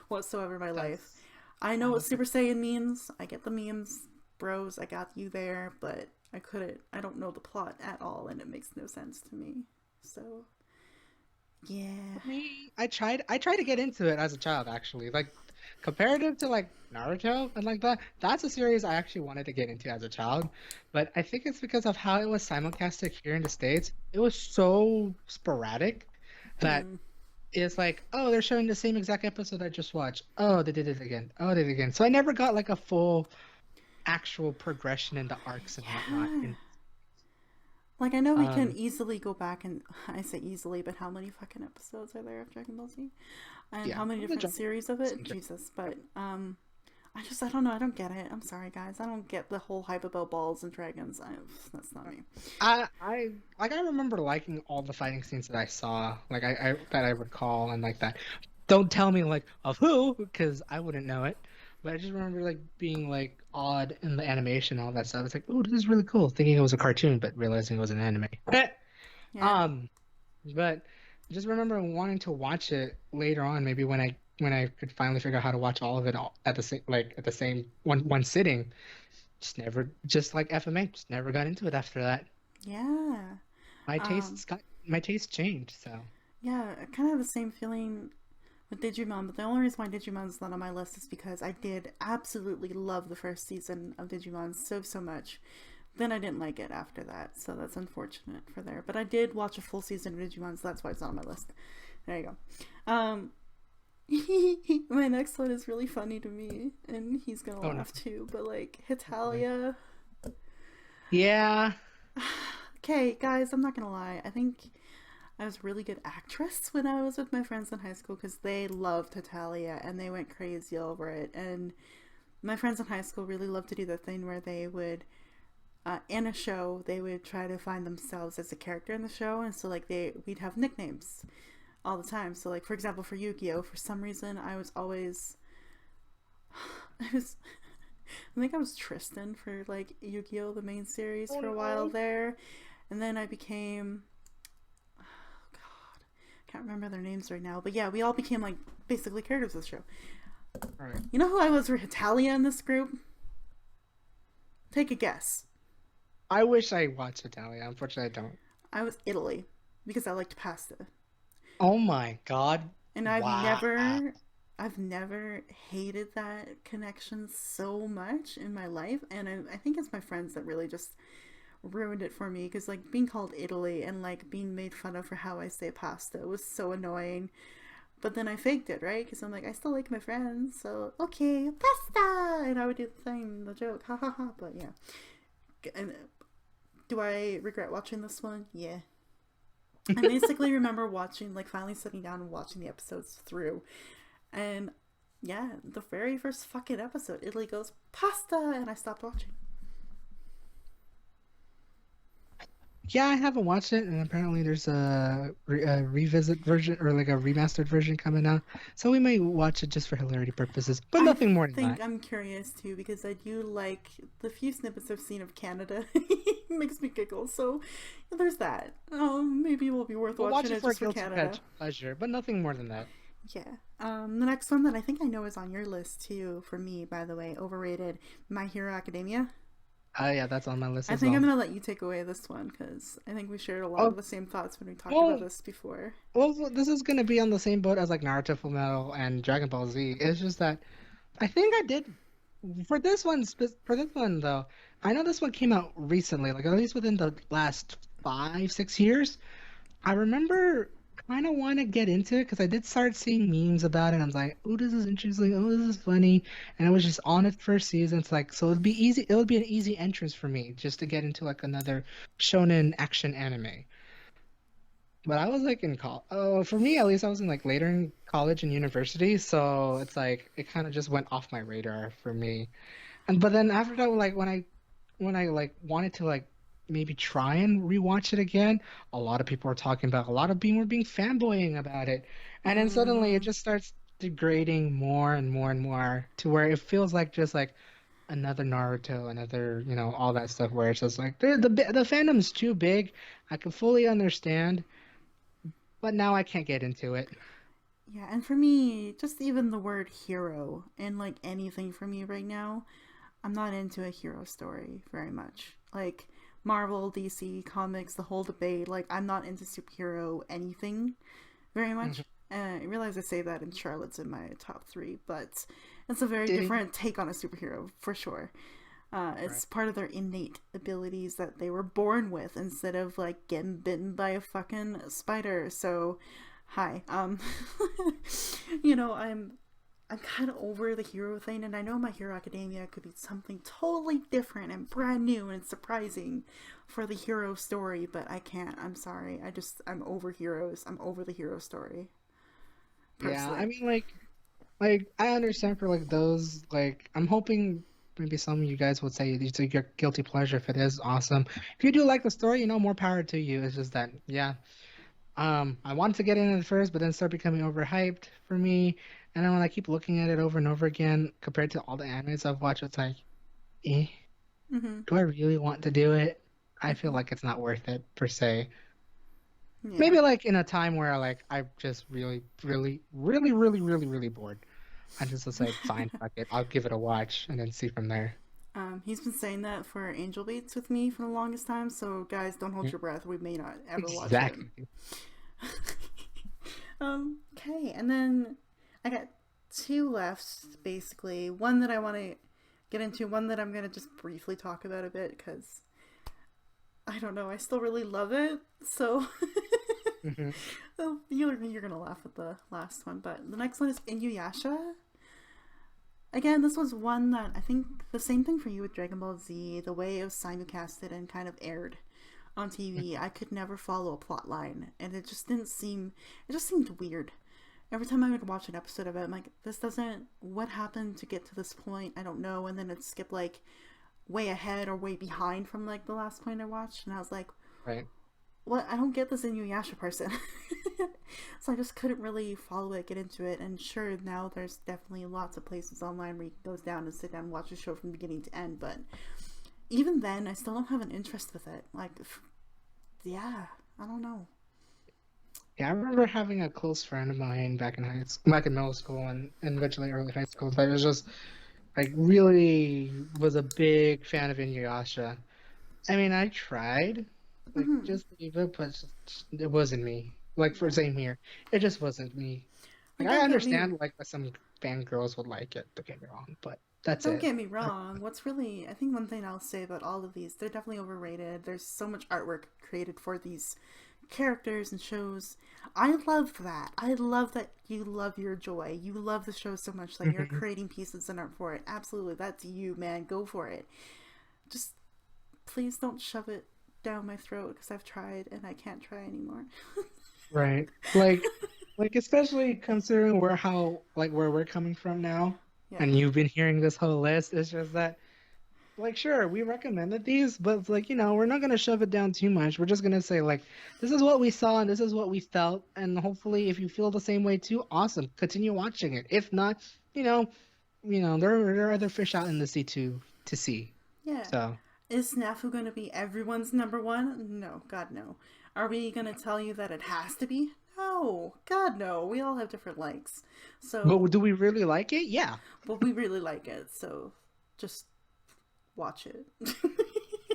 [SPEAKER 1] whatsoever in my life.
[SPEAKER 2] That's
[SPEAKER 1] I know what
[SPEAKER 2] honestly
[SPEAKER 1] Super Saiyan means. I get the memes, bros. I got you there, but I couldn't. I don't know the plot at all, and it makes no sense to me. So yeah.
[SPEAKER 2] for me. I tried to get into it as a child actually. Like comparative to like Naruto and like that, that's a series I actually wanted to get into as a child. But I think it's because of how it was simulcasted here in the States. It was so sporadic that
[SPEAKER 1] Mm,
[SPEAKER 2] it's like, oh, they're showing the same exact episode I just watched. Oh, they did it again. Oh, they did it again. So I never got like a full actual progression in the arcs and whatnot.
[SPEAKER 1] yeah.
[SPEAKER 2] And
[SPEAKER 1] Like I know we can
[SPEAKER 2] um,
[SPEAKER 1] easily go back and I say easily, but how many fucking episodes are there of Dragon Ball Z? And
[SPEAKER 2] yeah,
[SPEAKER 1] how many
[SPEAKER 2] I'm the
[SPEAKER 1] different
[SPEAKER 2] Dragon
[SPEAKER 1] series of
[SPEAKER 2] Ball
[SPEAKER 1] it?
[SPEAKER 2] Z.
[SPEAKER 1] Jesus, but I don't know. I don't get it. I'm sorry, guys. I don't get the whole hype about balls and dragons. That's not me.
[SPEAKER 2] I remember liking all the fighting scenes that I saw, like I that I recall and like that. Don't tell me like of who, because I wouldn't know it. But I just remember like being like odd in the animation and all that stuff. It's like, oh, this is really cool. Thinking it was a cartoon, but realizing it was an anime.
[SPEAKER 1] Yeah.
[SPEAKER 2] Um, but I just remember wanting to watch it later on, maybe when I could finally figure out how to watch all of it all at the same at the same one sitting. Just like FMA, just never got into it after that.
[SPEAKER 1] Yeah. Um,
[SPEAKER 2] My tastes changed, so.
[SPEAKER 1] yeah, I kind of have the same feeling with Digimon, but the only reason why Digimon's not on my list is because I did absolutely love the first season of Digimon so much. Then I didn't like it after that, so that's unfortunate for there. But I did watch a full season of Digimon, so that's why it's not on my list. There you go. My next one is really funny to me, and he's gonna
[SPEAKER 2] Oh no.
[SPEAKER 1] laugh too. But like
[SPEAKER 2] Really?
[SPEAKER 1] Hitalia.
[SPEAKER 2] Yeah.
[SPEAKER 1] Okay, guys, I'm not gonna lie. I think I was a really good actress when I was with my friends in high school because they loved Hitalia and they went crazy over it. And my friends in high school really loved to do the thing where they would, in a show, they would try to find themselves as a character in the show, and so like we'd have nicknames all the time. So like for example, for Yu-Gi-Oh, for some reason I was always, I was, I think I was Tristan for like Yu-Gi-Oh, the main series
[SPEAKER 2] Oh
[SPEAKER 1] for a while
[SPEAKER 2] no.
[SPEAKER 1] there, and then I became, can't remember their names right now, but yeah, we all became like basically characters of the show.
[SPEAKER 2] All right.
[SPEAKER 1] You know who I was for Hitalia in this group? Take a guess.
[SPEAKER 2] I wish I watched Italia. Unfortunately, I don't.
[SPEAKER 1] I was Italy because I liked pasta.
[SPEAKER 2] Oh my God.
[SPEAKER 1] And
[SPEAKER 2] Wow.
[SPEAKER 1] I've never hated that connection so much in my life. And I think it's my friends that really just ruined it for me because like being called Italy and like being made fun of for how I say pasta was so annoying. But then I faked it, right? Because I'm like, I still like my friends, so okay, pasta, and I would do the thing, the joke, ha ha ha. But yeah, and do I regret watching this one? Yeah. I basically remember watching, like, finally sitting down and watching the episodes through, and yeah, the very first fucking episode, Italy goes pasta, and I stopped watching.
[SPEAKER 2] Yeah, I haven't watched it, and apparently there's a revisit version or like a remastered version coming out. So we may watch it just for hilarity purposes, but
[SPEAKER 1] I
[SPEAKER 2] nothing more than
[SPEAKER 1] think
[SPEAKER 2] that.
[SPEAKER 1] I'm curious too because I do like the few snippets I've seen of Canada. It makes me giggle. So there's that. Maybe it will be worth
[SPEAKER 2] We'll watch
[SPEAKER 1] watching
[SPEAKER 2] it
[SPEAKER 1] it
[SPEAKER 2] for a
[SPEAKER 1] just for
[SPEAKER 2] guilty
[SPEAKER 1] Canada.
[SPEAKER 2] pleasure, but nothing more than that.
[SPEAKER 1] Yeah. The next one that I think I know is on your list too, for me, by the way, overrated. My Hero Academia.
[SPEAKER 2] Yeah, that's on my list
[SPEAKER 1] I
[SPEAKER 2] as
[SPEAKER 1] think I'm
[SPEAKER 2] well.
[SPEAKER 1] gonna let you take away this one because I think we shared a lot of
[SPEAKER 2] Oh,
[SPEAKER 1] the same thoughts when we talked about
[SPEAKER 2] well,
[SPEAKER 1] this before.
[SPEAKER 2] this is gonna be on the same boat as like Naruto, Fullmetal, and Dragon Ball Z. It's just that I think I did for this one though. I know this one came out recently, like at least within the last 5, 6 years. I remember kind of want to get into it because I did start seeing memes about it. And I was like, "Oh, this is interesting. Oh, this is funny," and it was just on its first season. It's like, so it'd be easy. It would be an easy entrance for me just to get into like another shonen action anime. But I was like in college. Oh, for me at least, I was in like later in college and university, so it's like it kind of just went off my radar for me. And but then after that, like when I like wanted to like maybe try and rewatch it again, a lot of people were talking about a lot of being were being fanboying about it. And then suddenly it
[SPEAKER 1] Mm-hmm.
[SPEAKER 2] just starts degrading more and more and more to where it feels like just like another Naruto, another, all that stuff where it's just like the fandom's too big. I can fully understand, but now I can't get into it.
[SPEAKER 1] Yeah, and for me, just even the word hero and like anything for me right now, I'm not into a hero story very much. Like Marvel, DC, comics, the whole debate, like I'm not into superhero anything very
[SPEAKER 2] Mhm.
[SPEAKER 1] much. I realize I say that and Charlotte's in my top three, but it's a very
[SPEAKER 2] Did
[SPEAKER 1] different take on a superhero for sure.
[SPEAKER 2] Right.
[SPEAKER 1] It's part of their innate abilities that they were born with instead of like getting bitten by a fucking spider. So, hi. I'm kind of over the hero thing, and I know My Hero Academia could be something totally different and brand new and surprising for the hero story, but I can't. I'm sorry. I'm over heroes. I'm over the hero story,
[SPEAKER 2] Yeah,
[SPEAKER 1] personally.
[SPEAKER 2] I mean like Like, I understand for like those, like, I'm hoping maybe some of you guys would say it's like your guilty pleasure. If it is, awesome. If you do like the story, more power to you. It's just that, yeah. I wanted to get in at first, but then start becoming overhyped for me. And then when I keep looking at it over and over again, compared to all the animes I've watched, it's like, eh,
[SPEAKER 1] Mm-hmm.
[SPEAKER 2] do I really want to do it? I feel
[SPEAKER 1] Mm-hmm.
[SPEAKER 2] like it's not worth it per se.
[SPEAKER 1] Yeah.
[SPEAKER 2] Maybe like in a time where like I'm just really, really, really, really, really, really bored. I just was like, fine, fuck it. I'll give it a watch and then see from there.
[SPEAKER 1] He's been saying that for Angel Beats with me for the longest time. So guys, don't hold
[SPEAKER 2] Mm,
[SPEAKER 1] your breath. We may not ever watch it.
[SPEAKER 2] exactly.
[SPEAKER 1] Okay, and then I got two left, basically. One that I want to get into, one that I'm going to just briefly talk about a bit because I don't know, I still really love it. So
[SPEAKER 2] Hmm.
[SPEAKER 1] well, you're going to laugh at the last one, but the next one is Inuyasha. Again, this was one that I think the same thing for you with Dragon Ball Z, the way it was simulcasted and kind of aired on TV. I could never follow a plot line, and it just didn't seem, it just seemed weird. Every time I would watch an episode of it, I'm like, this doesn't, what happened to get to this point? I don't know. And then it'd skip like way ahead or way behind from like the last point I watched. And I was like,
[SPEAKER 2] Right.
[SPEAKER 1] what? I don't get this Inuyasha person. So I just couldn't really follow it, get into it. And sure, now there's definitely lots of places online where you can go down and sit down and watch a show from beginning to end. But even then, I still don't have an interest with it. Like, yeah, I don't know.
[SPEAKER 2] Yeah, I remember having a close friend of mine back in back in middle school and eventually early high school that was just like really was a big fan of Inuyasha. I mean, I tried, like
[SPEAKER 1] Mm-hmm.
[SPEAKER 2] just leave it, but it wasn't me. Like for
[SPEAKER 1] Yeah.
[SPEAKER 2] same here, it just wasn't me.
[SPEAKER 1] Like,
[SPEAKER 2] Like I
[SPEAKER 1] don't get me
[SPEAKER 2] understand like that some fangirls would like it. Don't get me wrong, but that's
[SPEAKER 1] Don't
[SPEAKER 2] it.
[SPEAKER 1] get me
[SPEAKER 2] I,
[SPEAKER 1] wrong. What's really, I think one thing I'll say about all of these, they're definitely overrated. There's so much artwork created for these characters and shows. I love that. I love that you love your joy. You love the show so much that you're
[SPEAKER 2] Mhm.
[SPEAKER 1] creating pieces and art for it. Absolutely. That's you, man. Go for it. Just please don't shove it down my throat because I've tried and I can't try anymore.
[SPEAKER 2] Right. Like especially considering where we're coming from now,
[SPEAKER 1] Yeah.
[SPEAKER 2] and you've been hearing this whole list. It's just that like sure we recommended these, but it's like we're not gonna shove it down too much. We're just gonna say like this is what we saw and this is what we felt, and hopefully if you feel the same way too, awesome, continue watching it. If not, you know, there are other fish out in the sea to see.
[SPEAKER 1] Yeah.
[SPEAKER 2] So
[SPEAKER 1] Is Snafu going to be everyone's number one? No, God, no. Are we going to tell you that it has to be? No, God, no. We all have different likes.
[SPEAKER 2] but
[SPEAKER 1] So,
[SPEAKER 2] do we really like it? Yeah.
[SPEAKER 1] but we really like it. So, just watch it.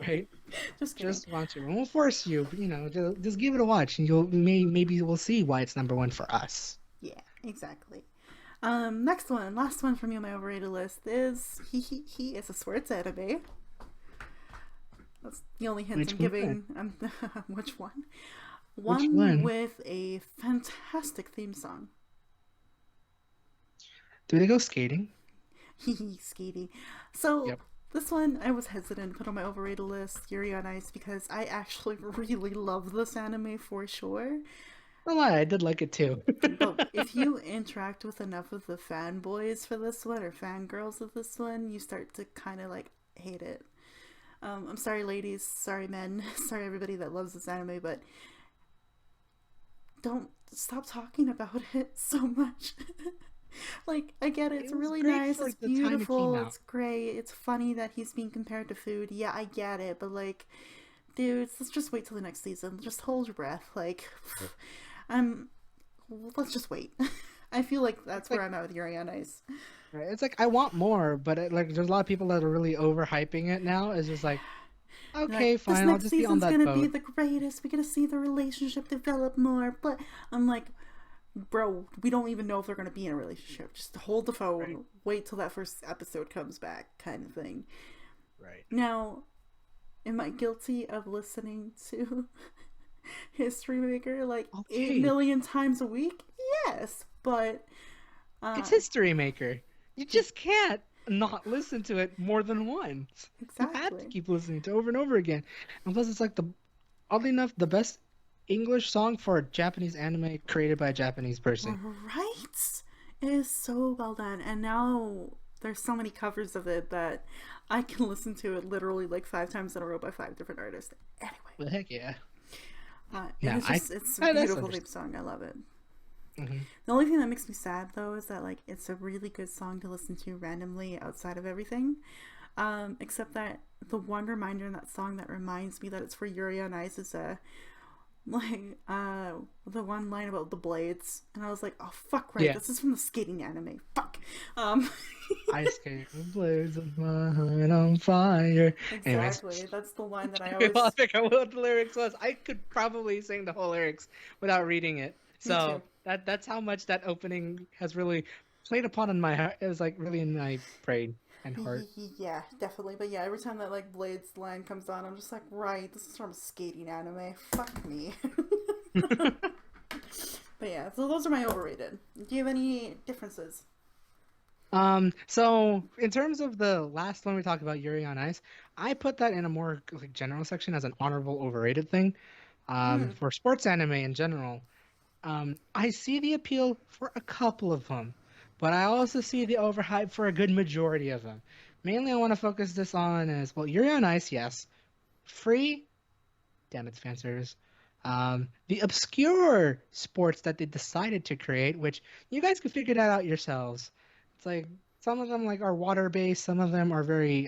[SPEAKER 2] Right.
[SPEAKER 1] Just kidding.
[SPEAKER 2] Just watch it. We won't force you, but just give it a watch, and maybe we'll see why it's number one for us.
[SPEAKER 1] Yeah, exactly. Next one, last one from you on my overrated list is he is a sports anime. That's the only hint
[SPEAKER 2] Which
[SPEAKER 1] I'm
[SPEAKER 2] one?
[SPEAKER 1] giving. Which one?
[SPEAKER 2] Which
[SPEAKER 1] One
[SPEAKER 2] one?
[SPEAKER 1] with a fantastic theme song.
[SPEAKER 2] Do they go skating?
[SPEAKER 1] Hee Skeety. So
[SPEAKER 2] Yep.
[SPEAKER 1] this one I was hesitant to put on my overrated list, Yuri on Ice, because I actually really love this anime for sure.
[SPEAKER 2] No lie, I did like it too.
[SPEAKER 1] But if you interact with enough of the fanboys for this one or fangirls of this one, you start to kind of like hate it. I'm sorry, ladies. Sorry, men. Sorry, everybody that loves this anime, but don't stop talking about it so much. Like, I get it. It's
[SPEAKER 2] It was
[SPEAKER 1] really
[SPEAKER 2] great
[SPEAKER 1] nice.
[SPEAKER 2] for
[SPEAKER 1] It's
[SPEAKER 2] the time it came
[SPEAKER 1] beautiful.
[SPEAKER 2] out.
[SPEAKER 1] It's great. It's funny that he's being compared to food. Yeah, I get it. But, like, dudes, let's just wait till the next season. Just hold your breath. Like, I'm. Let's just wait. I feel like
[SPEAKER 2] It's
[SPEAKER 1] that's where
[SPEAKER 2] like
[SPEAKER 1] I'm at with Yuri on Ice.
[SPEAKER 2] right, it's like I want more, but like there's a lot of people that are really overhyping it now. It's just like,
[SPEAKER 1] Like,
[SPEAKER 2] okay,
[SPEAKER 1] this
[SPEAKER 2] fine, I'll
[SPEAKER 1] next
[SPEAKER 2] just be on
[SPEAKER 1] season's
[SPEAKER 2] that
[SPEAKER 1] gonna be
[SPEAKER 2] boat.
[SPEAKER 1] the greatest. We're gonna see the relationship develop more. But I'm like, bro, we don't even know if they're gonna be in a relationship. Just hold the
[SPEAKER 2] Right,
[SPEAKER 1] phone, wait till that first episode comes back, kind of thing.
[SPEAKER 2] right.
[SPEAKER 1] Now, am I guilty of listening to History Maker like 8
[SPEAKER 2] Okay,
[SPEAKER 1] million times a week? Yes, but
[SPEAKER 2] it's
[SPEAKER 1] uh,
[SPEAKER 2] History Maker. You just can't not listen to it more than once. You have to
[SPEAKER 1] exactly.
[SPEAKER 2] keep listening to it over and over again. And plus, it's like oddly enough, the best English song for a Japanese anime created by a Japanese person.
[SPEAKER 1] Right? It is so well done, and now there's so many covers of it that I can listen to it literally like 5 times in a row by 5 different artists. Anyway,
[SPEAKER 2] Well, heck yeah.
[SPEAKER 1] and
[SPEAKER 2] No,
[SPEAKER 1] it's a
[SPEAKER 2] that's
[SPEAKER 1] beautiful theme
[SPEAKER 2] understandable.
[SPEAKER 1] song. I love it.
[SPEAKER 2] Hmm.
[SPEAKER 1] The only thing that makes me sad though is that like it's a really good song to listen to randomly outside of everything. Except that the one reminder in that song that reminds me that it's for Yuri on Ice is like the one line about the blades, and I was like, oh fuck, right,
[SPEAKER 2] Yeah.
[SPEAKER 1] this is from the skating anime. Fuck. Um,
[SPEAKER 2] Ice skate blaze of my heart on fire. Anyways,
[SPEAKER 1] exactly. That's the line that I
[SPEAKER 2] well, I
[SPEAKER 1] always.
[SPEAKER 2] think I what the lyrics was. I could probably sing the whole lyrics without reading it.
[SPEAKER 1] Me too.
[SPEAKER 2] So that's how much that opening has really played upon in my heart. It was like really in my brain and heart.
[SPEAKER 1] Yeah, definitely. But yeah, every time that like Blades line comes on, I'm just like, right, this is from a skating anime. Fuck me. But yeah, so those are my overrated. Do you have any differences?
[SPEAKER 2] So in terms of the last one we talked about, Yuri on Ice, I put that in a more like general section as an honorable overrated thing.
[SPEAKER 1] Mm.
[SPEAKER 2] For sports anime in general, I see the appeal for a couple of them, but I also see the overhype for a good majority of them. Mainly, I want to focus this on is well, Yuri on Ice, yes, free. Damn it's fan service. The obscure sports that they decided to create, which you guys can figure that out yourselves. It's like some of them like are water based, some of them are very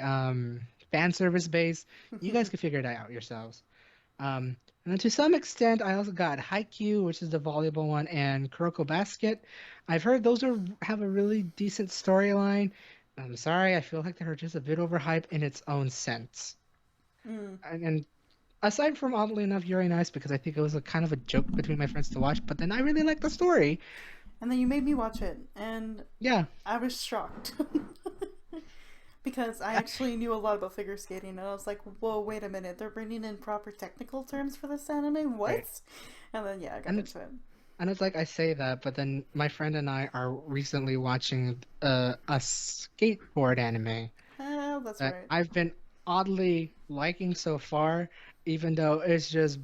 [SPEAKER 2] fan service based. You guys can figure that out yourselves. And then to some extent, I also got Haikyuu, which is the volleyball one, and Kuroko Basket. I've heard those have a really decent storyline. I'm sorry, I feel like they're just a bit overhyped in its own sense.
[SPEAKER 1] Mm.
[SPEAKER 2] And aside from oddly enough, Yuri Nice, because I think it was a kind of a joke between my friends to watch, but then I really liked the story.
[SPEAKER 1] And then you made me watch it, and
[SPEAKER 2] Yeah,
[SPEAKER 1] I was shocked. Because I
[SPEAKER 2] I-
[SPEAKER 1] actually knew a lot about figure skating, and I was like, whoa, wait a minute, they're bringing in proper technical terms for this anime?
[SPEAKER 2] right.
[SPEAKER 1] What? And then, yeah, I got
[SPEAKER 2] And it's
[SPEAKER 1] into it.
[SPEAKER 2] and it's like I say that, but then my friend and I are recently watching a skateboard anime
[SPEAKER 1] Oh, that's
[SPEAKER 2] that
[SPEAKER 1] right.
[SPEAKER 2] I've been oddly liking so far, even though it's just,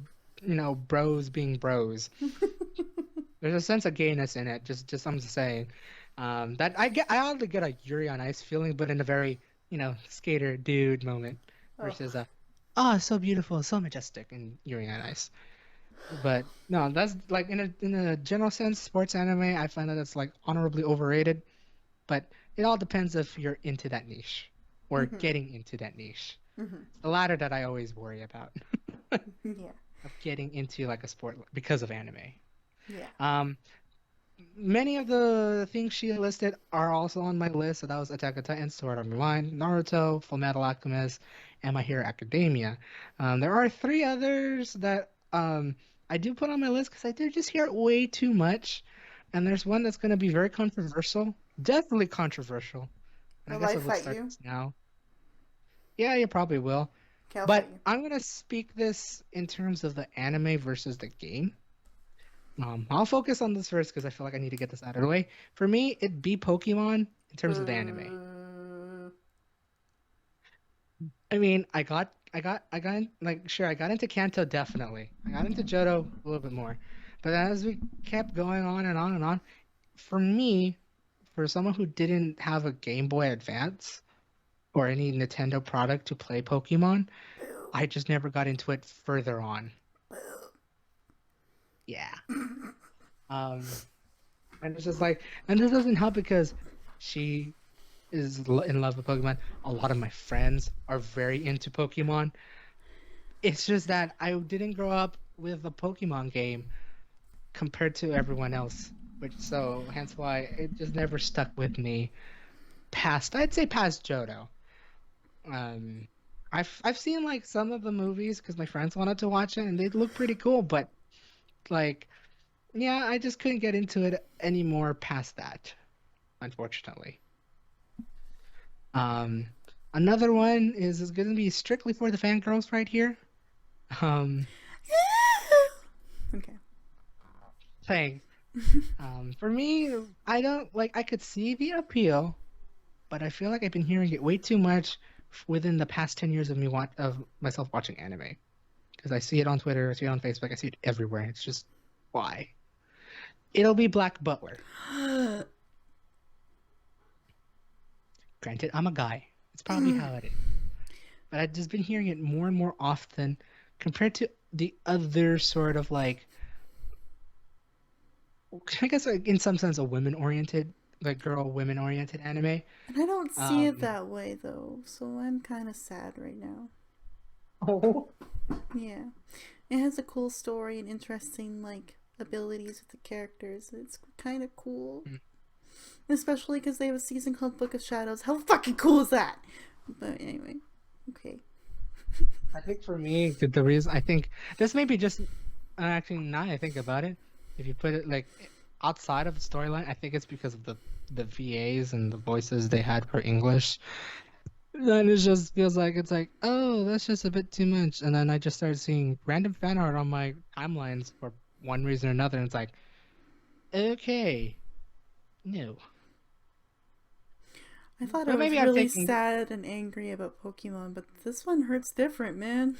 [SPEAKER 2] bros being bros. There's a sense of gayness in it. Just I'm just saying. That I oddly get a Yuri on Ice feeling, but in a very, skater dude moment
[SPEAKER 1] Oh.
[SPEAKER 2] versus oh, so beautiful, so majestic in Yuri on Ice. But no, that's like in a general sense, sports anime, I find that it's like honorably overrated. But it all depends if you're into that niche or
[SPEAKER 1] Mm-hmm.
[SPEAKER 2] getting into that niche.
[SPEAKER 1] Mm-hmm.
[SPEAKER 2] The latter that I always worry about
[SPEAKER 1] Yeah.
[SPEAKER 2] of getting into like a sport because of anime.
[SPEAKER 1] Yeah.
[SPEAKER 2] Um, Many of the things she listed are also on my list. So that was Attack on Titan, Sword Art Online, Naruto, Fullmetal Alchemist, and My Hero Academia. There are three others that I do put on my list because I do just hear it way too much. And there's one that's going to be very controversial, definitely controversial. And I
[SPEAKER 1] Will
[SPEAKER 2] guess
[SPEAKER 1] I
[SPEAKER 2] I would
[SPEAKER 1] fight
[SPEAKER 2] start
[SPEAKER 1] you?
[SPEAKER 2] this now. Yeah, you probably will.
[SPEAKER 1] Okay, I'll fight
[SPEAKER 2] But
[SPEAKER 1] you.
[SPEAKER 2] I'm going to speak this in terms of the anime versus the game. I'll focus on this first because I feel like I need to get this out of the way. For me, it'd be Pokemon in terms of the anime.
[SPEAKER 1] Boo.
[SPEAKER 2] I mean, like, sure, I got into Kanto definitely. I got into Johto a little bit more. But as we kept going on and on and on, for me, for someone who didn't have a Game Boy Advance or any Nintendo product to play Pokemon,
[SPEAKER 1] Boo.
[SPEAKER 2] I just never got into it further on.
[SPEAKER 1] Boo.
[SPEAKER 2] Yeah. Um, and it's just like, and this doesn't help because she is in love with Pokemon. A lot of my friends are very into Pokemon. It's just that I didn't grow up with a Pokemon game compared to everyone else, which so hence why it just never stuck with me I'd say past Johto. Um, I've seen like some of the movies because my friends wanted to watch it and they look pretty cool, but like yeah, I just couldn't get into it anymore past that, unfortunately. Um, Another one is going to be strictly for the fangirls right here. Um,
[SPEAKER 1] Okay.
[SPEAKER 2] Thanks. For me, I don't like. I could see the appeal, but I feel like I've been hearing it way too much within the past 10 years of of myself watching anime. Because I see it on Twitter, I see it on Facebook, I see it everywhere. It's just why. It'll be Black Butler. Granted, I'm a guy. It's probably how it is. But I've just been hearing it more and more often compared to the other sort of like, I guess like, in some sense a women-oriented, like girl women-oriented anime.
[SPEAKER 1] And I don't see it
[SPEAKER 2] Um,
[SPEAKER 1] that way though, so I'm kind of sad right now.
[SPEAKER 2] oh.
[SPEAKER 1] Yeah. It has a cool story and interesting, like, abilities with the characters. It's kind of cool. Especially because they have a season called Book of Shadows. How fucking cool is that? But anyway, okay.
[SPEAKER 2] I think for me, the reason I think this may be just actually now I think about it, if you put it like outside of the storyline, I think it's because of the VAs and the voices they had for English. Then it just feels like it's like, oh, that's just a bit too much. And then I just started seeing random fan art on my timelines for one reason or another, and it's like, okay, no.
[SPEAKER 1] I thought I
[SPEAKER 2] But
[SPEAKER 1] was
[SPEAKER 2] maybe I'm
[SPEAKER 1] really
[SPEAKER 2] taking.
[SPEAKER 1] sad and angry about Pokemon, but this one hurts different, man.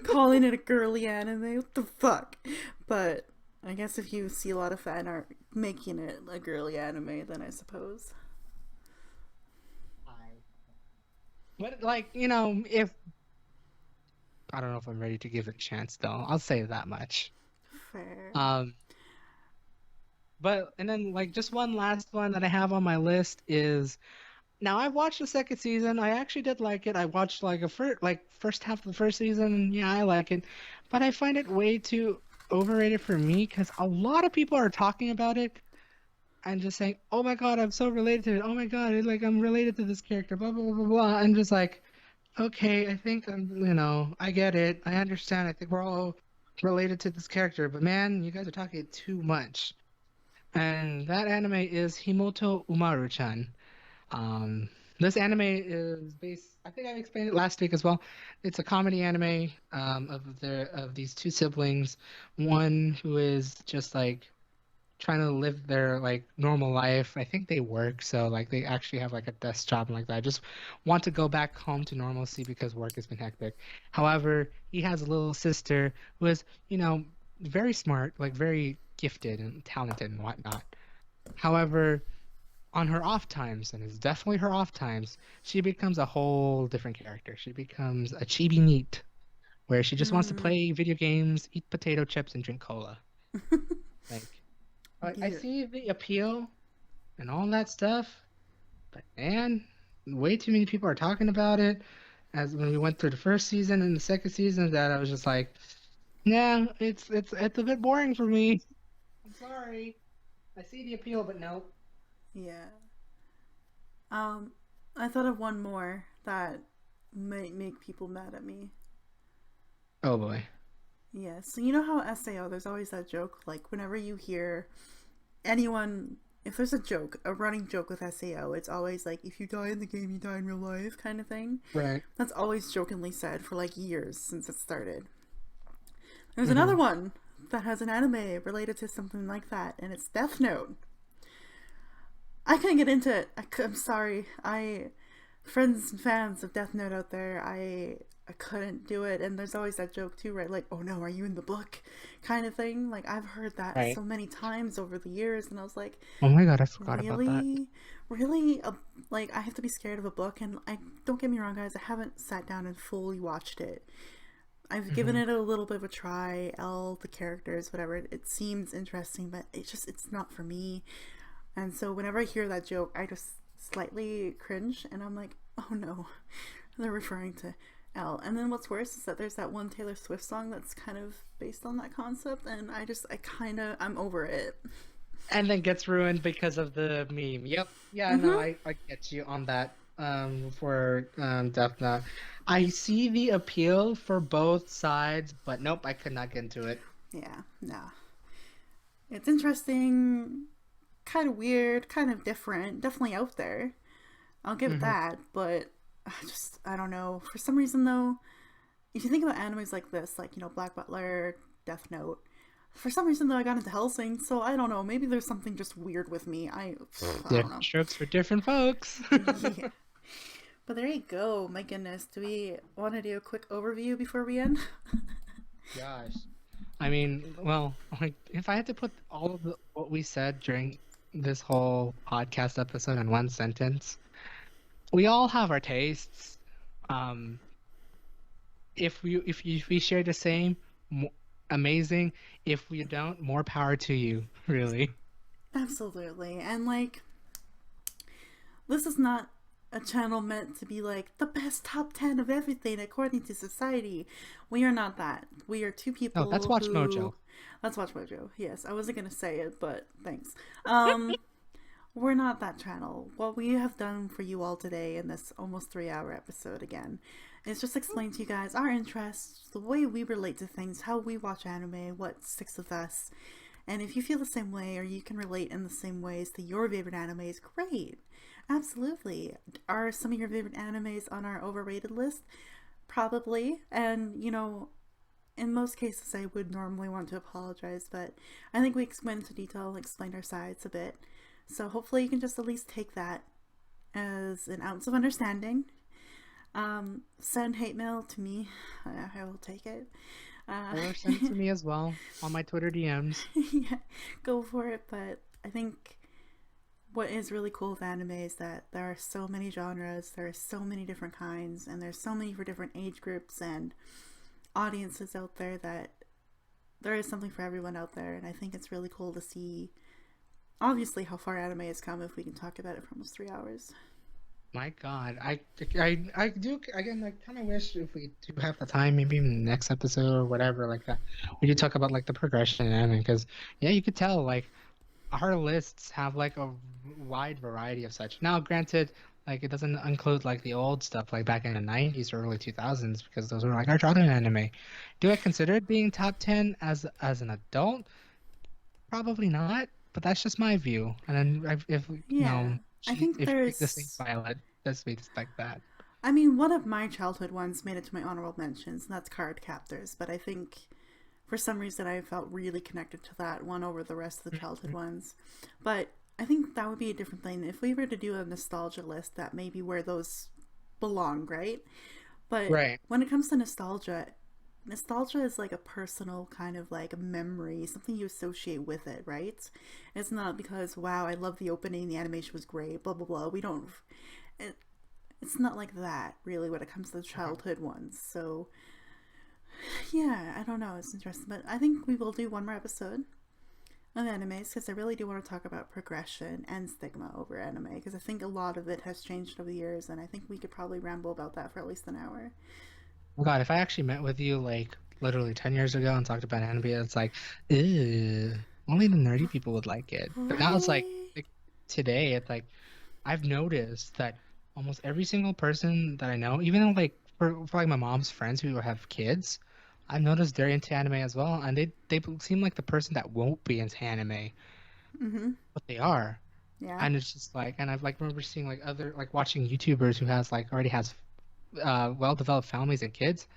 [SPEAKER 1] Calling it a girly anime, what the fuck? But I guess if you see a lot of fan art making it a girly anime, then I suppose.
[SPEAKER 2] But like, if I don't know if I'm ready to give it a chance though. I'll say that much.
[SPEAKER 1] Fair.
[SPEAKER 2] Um, but and then like just one last one that I have on my list is now I've watched the second season. I actually did like it. I watched like first half of the first season, and yeah, I like it. But I find it way too overrated for me because a lot of people are talking about it and just saying, "Oh my God, I'm so related to it. Oh my God, like I'm related to this character." Blah blah blah blah blah. I'm just like, okay, I think I get it. I understand. I think we're all related to this character, but man, you guys are talking too much. And that anime is Himoto Umaru-chan. This anime is based. I think I explained it last week as well. It's a comedy anime of these two siblings. One who is just like trying to live their like normal life. I think they work, so like they actually have like a desk job and like that. I just want to go back home to normalcy because work has been hectic. However, he has a little sister who is, very smart, like very gifted and talented and whatnot. However, on her off times, and it's definitely her off times, she becomes a whole different character. She becomes a chibi neat, where she just wants to
[SPEAKER 1] Mm.
[SPEAKER 2] play video games, eat potato chips, and drink cola. Like, I
[SPEAKER 1] Yeah.
[SPEAKER 2] see the appeal and all that stuff, but man, way too many people are talking about it. As when we went through the first season and the second season, that I was just like, yeah, it's a bit boring for me. I'm sorry. I see the appeal, but no.
[SPEAKER 1] Yeah. Um, I thought of one more that might make people mad at me.
[SPEAKER 2] Oh boy.
[SPEAKER 1] Yeah, so you know how SAO, there's always that joke, like whenever you hear anyone, if there's a joke, a running joke with SAO, it's always like, if you die in the game, you die in real life kind of thing.
[SPEAKER 2] Right.
[SPEAKER 1] That's always jokingly said for like years since it started. There's
[SPEAKER 2] Mm-hmm.
[SPEAKER 1] another one that has an anime related to something like that, and it's Death Note. I couldn't get into it. I'm sorry. Friends and fans of Death Note out there, I couldn't do it. And there's always that joke too, right? Like, oh no, are you in the book? Kind of thing. Like, I've heard that
[SPEAKER 2] Right.
[SPEAKER 1] so many times over the years, and I was like,
[SPEAKER 2] Oh my God, I forgot about that.
[SPEAKER 1] really? Really? Like, I have to be scared of a book, and I don't get me wrong, guys, I haven't sat down and fully watched it. I've given
[SPEAKER 2] Mm-hmm.
[SPEAKER 1] it a little bit of a try, all the characters, whatever. It seems interesting, but it's not for me. And so whenever I hear that joke, I just slightly cringe and I'm like, oh no, they're referring to L. And then what's worse is that there's that one Taylor Swift song that's kind of based on that concept, and I'm over it.
[SPEAKER 2] And then gets ruined because of the meme. Yep. Yeah, no,
[SPEAKER 1] Mm-hmm.
[SPEAKER 2] I get you on that. For Death Note. I see the appeal for both sides, but nope, I could not get into it.
[SPEAKER 1] Yeah, no. It's interesting, kind of weird, kind of different, definitely out there. I'll give it
[SPEAKER 2] Mm-hmm.
[SPEAKER 1] that, but I don't know. For some reason, though, if you think about animes like this, like, Black Butler, Death Note, for some reason, though, I got into Hellsing, so I don't know. Maybe there's something just weird with me. I don't
[SPEAKER 2] Different
[SPEAKER 1] know.
[SPEAKER 2] strokes for different folks.
[SPEAKER 1] Yeah. But there you go. My goodness. Do we want to do a quick overview before we end?
[SPEAKER 2] Gosh. I mean, well, like if I had to put all of what we said during this whole podcast episode in one sentence, we all have our tastes. Um, if we share the same, mo amazing. If we don't, more power to you, really.
[SPEAKER 1] Absolutely. And like, this is not a channel meant to be like the best top 10 of everything according to society. We are not that. We are two
[SPEAKER 2] No, let's
[SPEAKER 1] people
[SPEAKER 2] watch
[SPEAKER 1] who.
[SPEAKER 2] Mojo.
[SPEAKER 1] Let's watch Mojo. Yes, I wasn't going to say it, but thanks. Um, we're not that channel. What we have done for you all today in this almost 3 hour episode again is just explain to you guys our interests, the way we relate to things, how we watch anime, what sticks with us. And if you feel the same way or you can relate in the same ways to your favorite animes, great. Absolutely. Are some of your favorite animes on our overrated list? Probably. And, in most cases, I would normally want to apologize, but I think we went into detail and explained our sides a bit. So hopefully you can just at least take that as an ounce of understanding. Send hate mail to me. I will take it. Uh,
[SPEAKER 2] Or send it to me as well on my Twitter DMs.
[SPEAKER 1] yeah, go for it. But I think what is really cool with anime is that there are so many genres, there are so many different kinds, and there's so many for different age groups and audiences out there that there is something for everyone out there. And I think it's really cool to see, obviously, how far anime has come if we can talk about it for almost 3 hours.
[SPEAKER 2] My God, I do again. I kind of wish if we do have the time, maybe in the next episode or whatever like that, we could talk about like the progression in anime because yeah, you could tell like our lists have like a wide variety of such. Now, granted, like it doesn't include like the old stuff like back in the 90s or early 2000s because those were like our childhood anime. Do I consider it being top 10 as an adult? Probably not, but that's just my view. And then if
[SPEAKER 1] Yeah, I think
[SPEAKER 2] if you pick the same
[SPEAKER 1] there's.
[SPEAKER 2] Violet, let's be like that.
[SPEAKER 1] I mean, one of my childhood ones made it to my honorable mentions, and that's Card Captors, but I think for some reason I felt really connected to that one over the rest of the childhood ones. But I think that would be a different thing. If we were to do a nostalgia list, that may be where those belong, right? But
[SPEAKER 2] Right.
[SPEAKER 1] when it comes to nostalgia, nostalgia is like a personal kind of like memory, something you associate with it, right? It's not because, wow, I love the opening, the animation was great, blah, blah, blah. We don't. It, it's not like that, really, when it comes to the
[SPEAKER 2] Uh-huh.
[SPEAKER 1] childhood ones. So, yeah, I don't know. It's interesting. But I think we will do one more episode of animes because I really do want to talk about progression and stigma over anime because I think a lot of it has changed over the years, and I think we could probably ramble about that for at least an hour.
[SPEAKER 2] Oh God, if I actually met with you like literally 10 years ago and talked about anime, it's like, ew, only the nerdy people would like it. But now it's
[SPEAKER 1] Right?
[SPEAKER 2] like today, it's like I've noticed that almost every single person that I know, even like for like my mom's friends who have kids, I've noticed they're into anime as well, and they seem like the person that won't be into anime,
[SPEAKER 1] Mm-hmm.
[SPEAKER 2] but they are.
[SPEAKER 1] Yeah.
[SPEAKER 2] And it's just like, and I've like remember seeing like other like watching YouTubers who has like already has well-developed families and kids,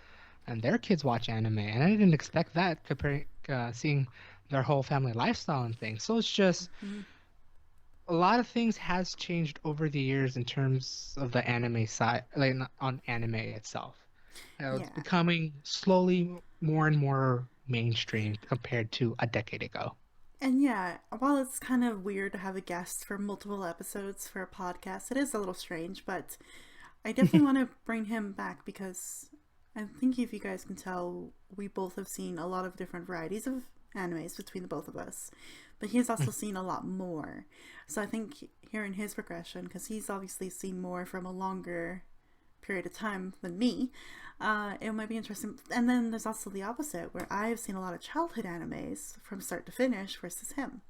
[SPEAKER 2] and their kids watch anime, and I didn't expect that comparing seeing their whole family lifestyle and things. So it's just
[SPEAKER 1] Mm-hmm.
[SPEAKER 2] a lot of things has changed over the years in terms of the anime side, like on anime itself. It's
[SPEAKER 1] Yeah.
[SPEAKER 2] becoming slowly more and more mainstream compared to a decade ago.
[SPEAKER 1] And yeah, while it's kind of weird to have a guest for multiple episodes for a podcast, it is a little strange, but I definitely want to bring him back because I think if you guys can tell, we both have seen a lot of different varieties of animes between the both of us. But he's also seen a lot more. So I think hearing his progression, because he's obviously seen more from a longer period of time than me, it might be interesting. And then there's also the opposite, where I've seen a lot of childhood animes from start to finish versus him.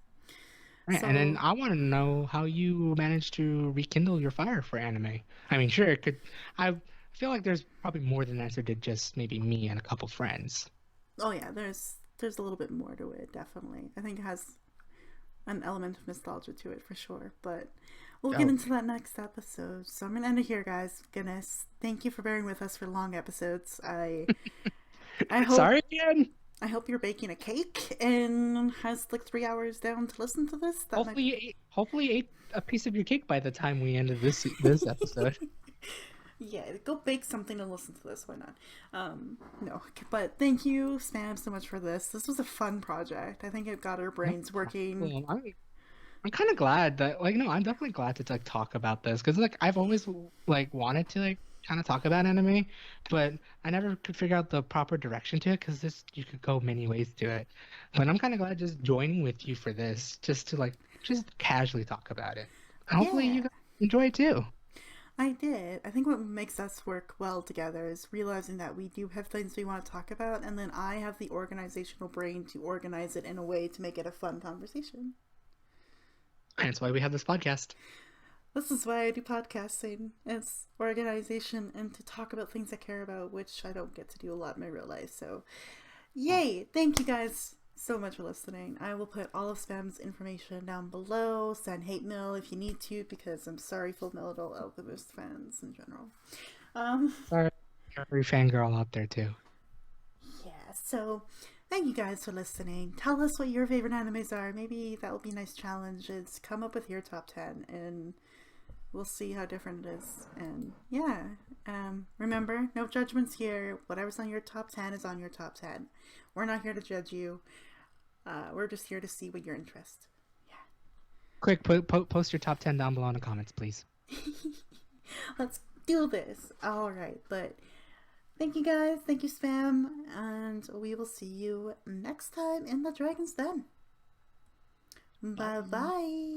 [SPEAKER 2] Right, and then
[SPEAKER 1] So,
[SPEAKER 2] I want to know how you managed to rekindle your fire for anime. I mean, sure, it could. I feel like there's probably more than answer to just maybe me and a couple friends.
[SPEAKER 1] oh yeah, there's a little bit more to it, definitely. I think it has an element of nostalgia to it for sure. But we'll get
[SPEAKER 2] Oh,
[SPEAKER 1] into that next episode. So I'm gonna end it here, guys. Goodness, thank you for bearing with us for long episodes. I hope
[SPEAKER 2] sorry again.
[SPEAKER 1] I hope you're baking a cake and has like 3 hours down to listen to this. That might.
[SPEAKER 2] Hopefully you ate a piece of your cake by the time we ended this episode.
[SPEAKER 1] Yeah, go bake something and listen to this. Why not? No, but thank you, Spam, so much for this. This was a fun project. I think it got our
[SPEAKER 2] No
[SPEAKER 1] brains working.
[SPEAKER 2] problem. I'm kind of glad that like no, I'm definitely glad to like talk about this because like I've always like wanted to like kind of talk about anime, but I never could figure out the proper direction to it because this you could go many ways to it. But I'm kind of glad just joining with you for this, just to like just casually talk about it. And hopefully
[SPEAKER 1] Yeah,
[SPEAKER 2] you guys enjoy it too.
[SPEAKER 1] I did. I think what makes us work well together is realizing that we do have things we want to talk about, and then I have the organizational brain to organize it in a way to make it a fun conversation.
[SPEAKER 2] And that's why we have this podcast.
[SPEAKER 1] This is why I do podcasting. It's organization and to talk about things I care about, which I don't get to do a lot in my real life. So, yay! Thank you guys so much for listening. I will put all of Spam's information down below. Send hate mail if you need to, because I'm sorry, Full Metal Alchemist fans in general. Um,
[SPEAKER 2] Sorry, every fangirl out there too.
[SPEAKER 1] yeah, so thank you guys for listening. Tell us what your favorite animes are. Maybe that will be a nice challenge. Is come up with your top 10 and we'll see how different it is. And yeah, remember, no judgments here. Whatever's on your top 10 is on your top 10. We're not here to judge you. We're just here to see what your interest.
[SPEAKER 2] Quick, post your top 10 down below in the comments, please.
[SPEAKER 1] Let's do this. All right, but thank you guys. Thank you, Spam. And we will see you next time in the Dragyns Den. Bye bye.